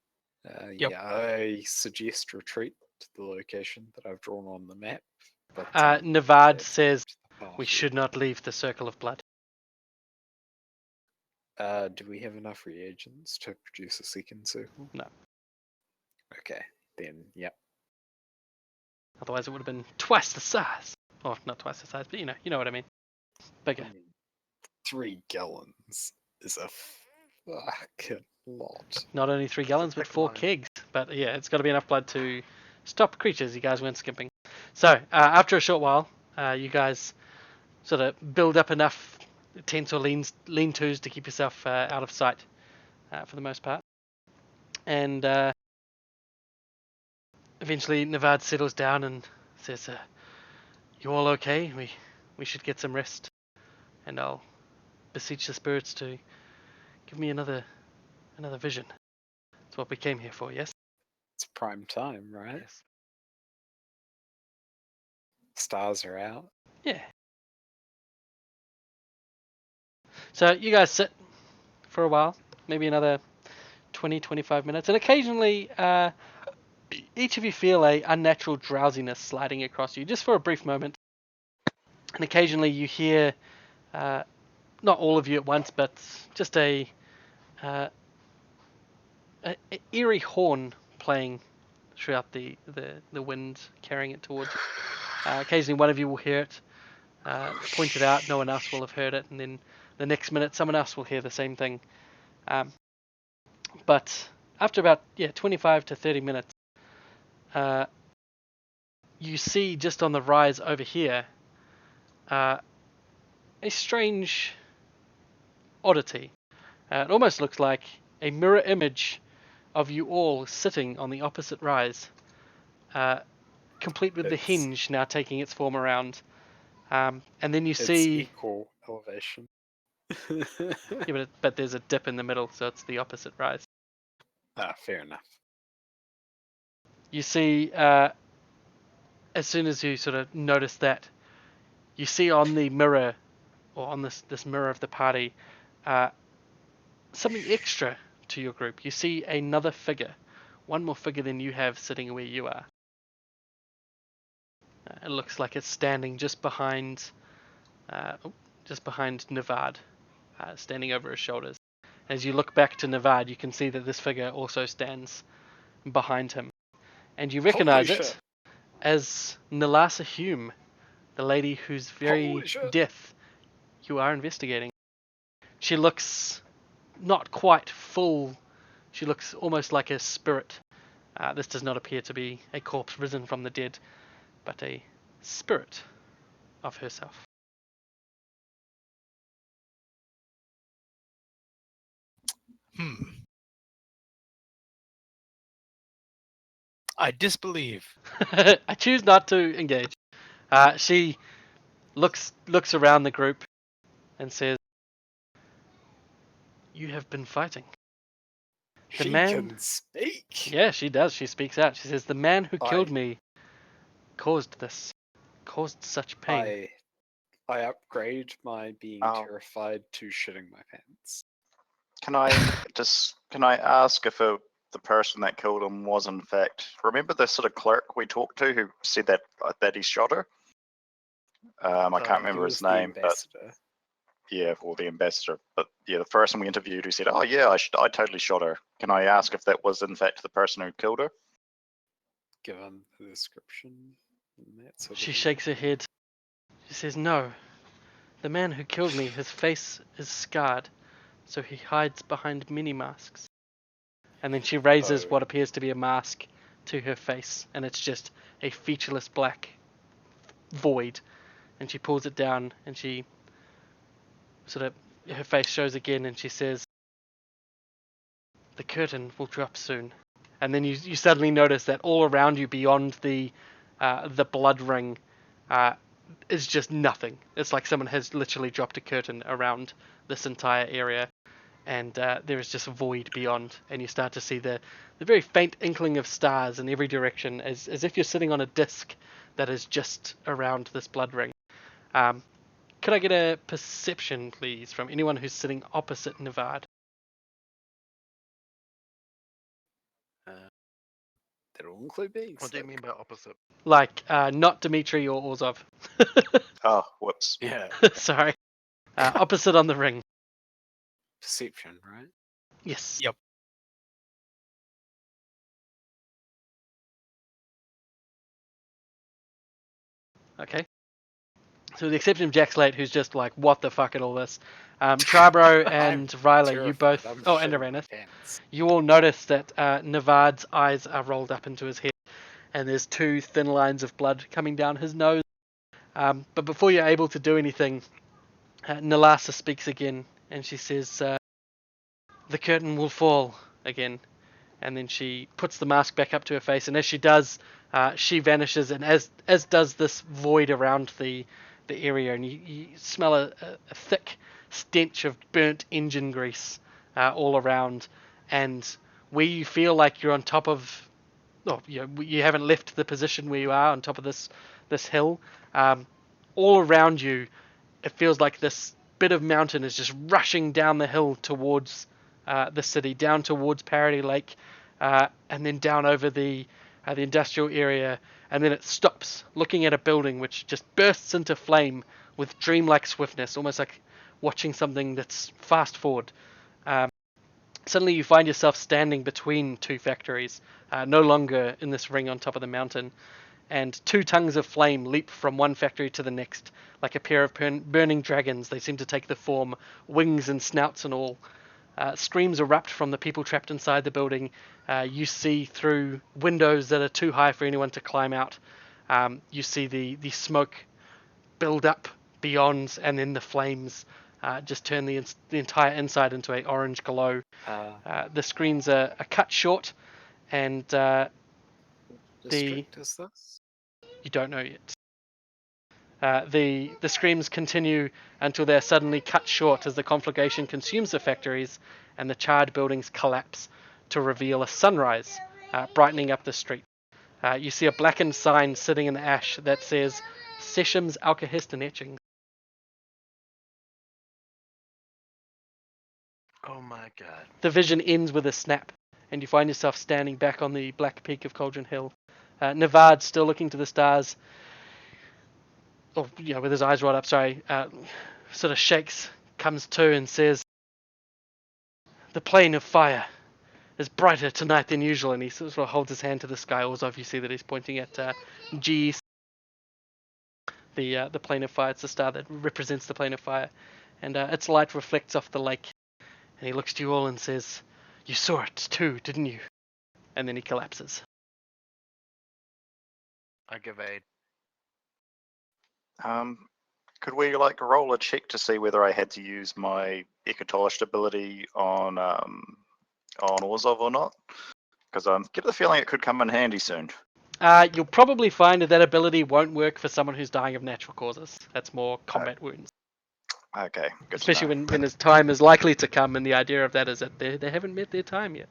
Yeah, I suggest retreat to the location that I've drawn on the map. But Nevad that's says up to the we party. should not leave the circle of blood. Do we have enough reagents to produce a second circle? No. Okay, then, yep. Otherwise, it would have been twice the size. Or not twice the size, but you know what I mean. Bigger. 3 gallons is a fucking lot. Not only 3 gallons, but Thick 4 line. kegs. But yeah, it's got to be enough blood to stop creatures. You guys weren't skimping. So after a short while, you guys sort of build up enough tents or lean-tos to keep yourself out of sight for the most part. And eventually Nevad settles down and says, you all okay? We should get some rest. And I'll beseech the spirits to give me another vision. That's what we came here for, yes? It's prime time, right? Yes. Stars are out. Yeah. So you guys sit for a while, maybe another 20-25 minutes, and occasionally each of you feel a unnatural drowsiness sliding across you, just for a brief moment. And occasionally you hear, not all of you at once, but just a eerie horn playing throughout the wind, carrying it towards you. Occasionally one of you will hear it, point it out, no one else will have heard it, and then the next minute someone else will hear the same thing. But after about 25 to 30 minutes, you see just on the rise over here a strange oddity. It almost looks like a mirror image of you all sitting on the opposite rise, complete with the It's- hinge now taking its form around. And then you It's see, equal elevation. but there's a dip in the middle, so it's the opposite rise. Fair enough. You see, as soon as you sort of notice that, you see on the mirror, or on this mirror of the party, something extra to your group. You see another figure, one more figure than you have sitting where you are. It looks like it's standing just behind Nevad, standing over his shoulders. As you look back to Nevad, you can see that this figure also stands behind him. And you recognize Holy it shit. as Nilasa Hume, the lady whose very Holy shit. death you are investigating. She looks not quite full. She looks almost like a spirit. This does not appear to be a corpse risen from the dead, but a spirit of herself. I disbelieve. I choose not to engage. She looks around the group and says, "You have been fighting." The She man- can speak. Yeah, she does. She speaks out. She says, "The man who killed I- me caused this, caused such pain." I upgrade my being Oh. terrified to shitting my pants. Can I ask if the person that killed him was in fact, remember the sort of clerk we talked to who said that he shot her? I can't He remember was his the name, but ambassador. yeah, or the ambassador. But yeah, the person we interviewed who said, "Oh yeah, I totally shot her." Can I ask if that was in fact the person who killed her? Given the description. And that sort She of shakes her head. She says, "No. The man who killed me, his face is scarred, so he hides behind many masks." And then she raises Oh. what appears to be a mask to her face, and it's just a featureless black void. And she pulls it down, and she sort of, her face shows again, and she says, "The curtain will drop soon." And then you suddenly notice that all around you, beyond the blood ring, is just nothing. It's like someone has literally dropped a curtain around this entire area, and there is just a void beyond. And you start to see the very faint inkling of stars in every direction, as if you're sitting on a disc that is just around this blood ring. Could I get a perception, please, from anyone who's sitting opposite Navad? That will include beings. What do you mean by opposite? Like, not Dmitri or Orzov. Oh, whoops. Yeah. Sorry. Opposite on the ring. Perception, right? Yes. Yep. Okay. So with the exception of Jack Slate, who's just like, what the fuck at all this? Charbro and Ryla, you Terrified. both... I'm Oh, and shitting my Aranis. pants. You all notice that Navad's eyes are rolled up into his head, and there's two thin lines of blood coming down his nose. But before you're able to do anything, Nalasa speaks again, and she says, "The curtain will fall again." And then she puts the mask back up to her face, and as she does, she vanishes, and as does this void around the area, and you smell a thick stench of burnt engine grease all around, and where you feel like you're on top of, you haven't left the position where you are on top of this hill. All around you, it feels like this bit of mountain is just rushing down the hill towards the city, down towards Parody Lake, and then down over the industrial area, and then it stops, looking at a building which just bursts into flame with dreamlike swiftness, almost like watching something that's fast forward. Suddenly you find yourself standing between two factories, no longer in this ring on top of the mountain, and two tongues of flame leap from one factory to the next, like a pair of burning dragons. They seem to take the form, wings and snouts and all. Screams erupt from the people trapped inside the building. You see through windows that are too high for anyone to climb out. You see the smoke build up beyond, and then the flames just turn the entire inside into a orange glow. The screams are cut short, and District is this? you don't know yet. The screams continue until they're suddenly cut short as the conflagration consumes the factories and the charred buildings collapse to reveal a sunrise brightening up the street. You see a blackened sign sitting in the ash that says Sessions Alkahest and Etchings. Oh my god. The vision ends with a snap, and you find yourself standing back on the black peak of Cauldron Hill. Navad, still looking to the stars, with his eyes right up, sort of shakes, comes to and says, "The plane of fire is brighter tonight than usual," and he sort of holds his hand to the sky. Also, if you see that he's pointing at G, the plane of fire. It's the star that represents the plane of fire, and its light reflects off the lake. And he looks to you all and says, "You saw it too, didn't you?" And then he collapses. I give aid. Could we roll a check to see whether I had to use my Ekatolished ability on Orzov or not? Because I get the feeling it could come in handy soon. You'll probably find that ability won't work for someone who's dying of natural causes. That's more combat wounds. Okay, good Especially to know. when his time is likely to come, and the idea of that is that they haven't met their time yet.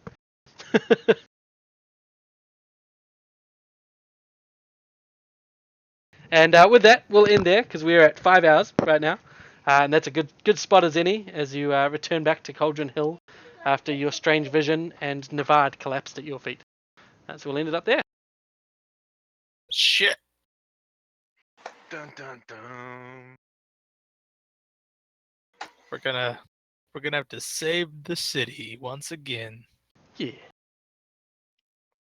And with that, we'll end there, because we're at 5 hours right now. And that's a good spot as any, as you return back to Cauldron Hill after your strange vision and Navad collapsed at your feet. So we'll end it up there. Shit. dun, dun, dun. We're gonna have to save the city once again. Yeah.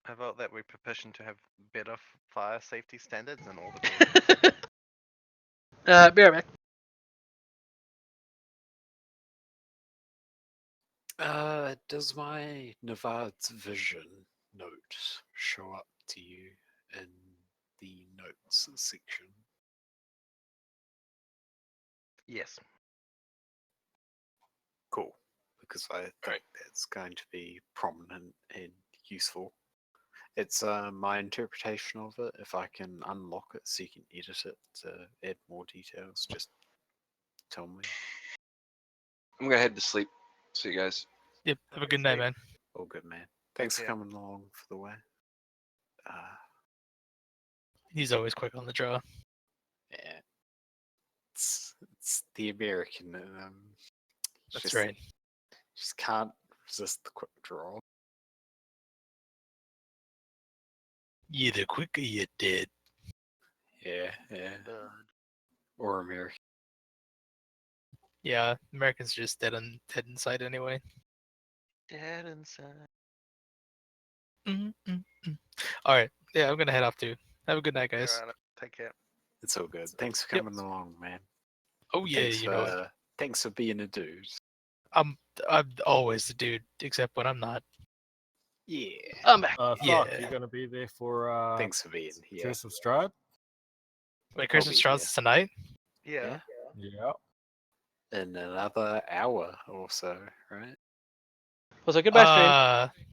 How about that we petition to have better fire safety standards in all the buildings? Be right back. Does my Navard's vision note show up to you in the notes section? Yes. Cool, because I think that's going to be prominent and useful. It's my interpretation of it. If I can unlock it so you can edit it to add more details, just tell me. I'm gonna head to sleep. See you guys. Yep. Have a good night, man. All good, man. Thanks for Yeah. coming along for the way. He's always quick on the draw. Yeah. It's the American. That's just, right. Just can't resist the quick draw. You the quicker you dead. Yeah. Or American. Yeah, Americans are just dead inside anyway. Dead inside. All right. Yeah, I'm gonna head off too. Have a good night, guys. Alright, take care. It's all good. Thanks for Yep. coming along, man. Oh yeah, Thanks you know it. Thanks for being a dude. I'm always the dude, except when I'm not. Yeah. I'm back. Fuck, Yeah. you're gonna be there for Thanks for being here. Curse of Strahd? Wait, I'll Christmas be Strauss here. is tonight? Yeah. Yeah. In another hour or so, right? Also, goodbye, stream.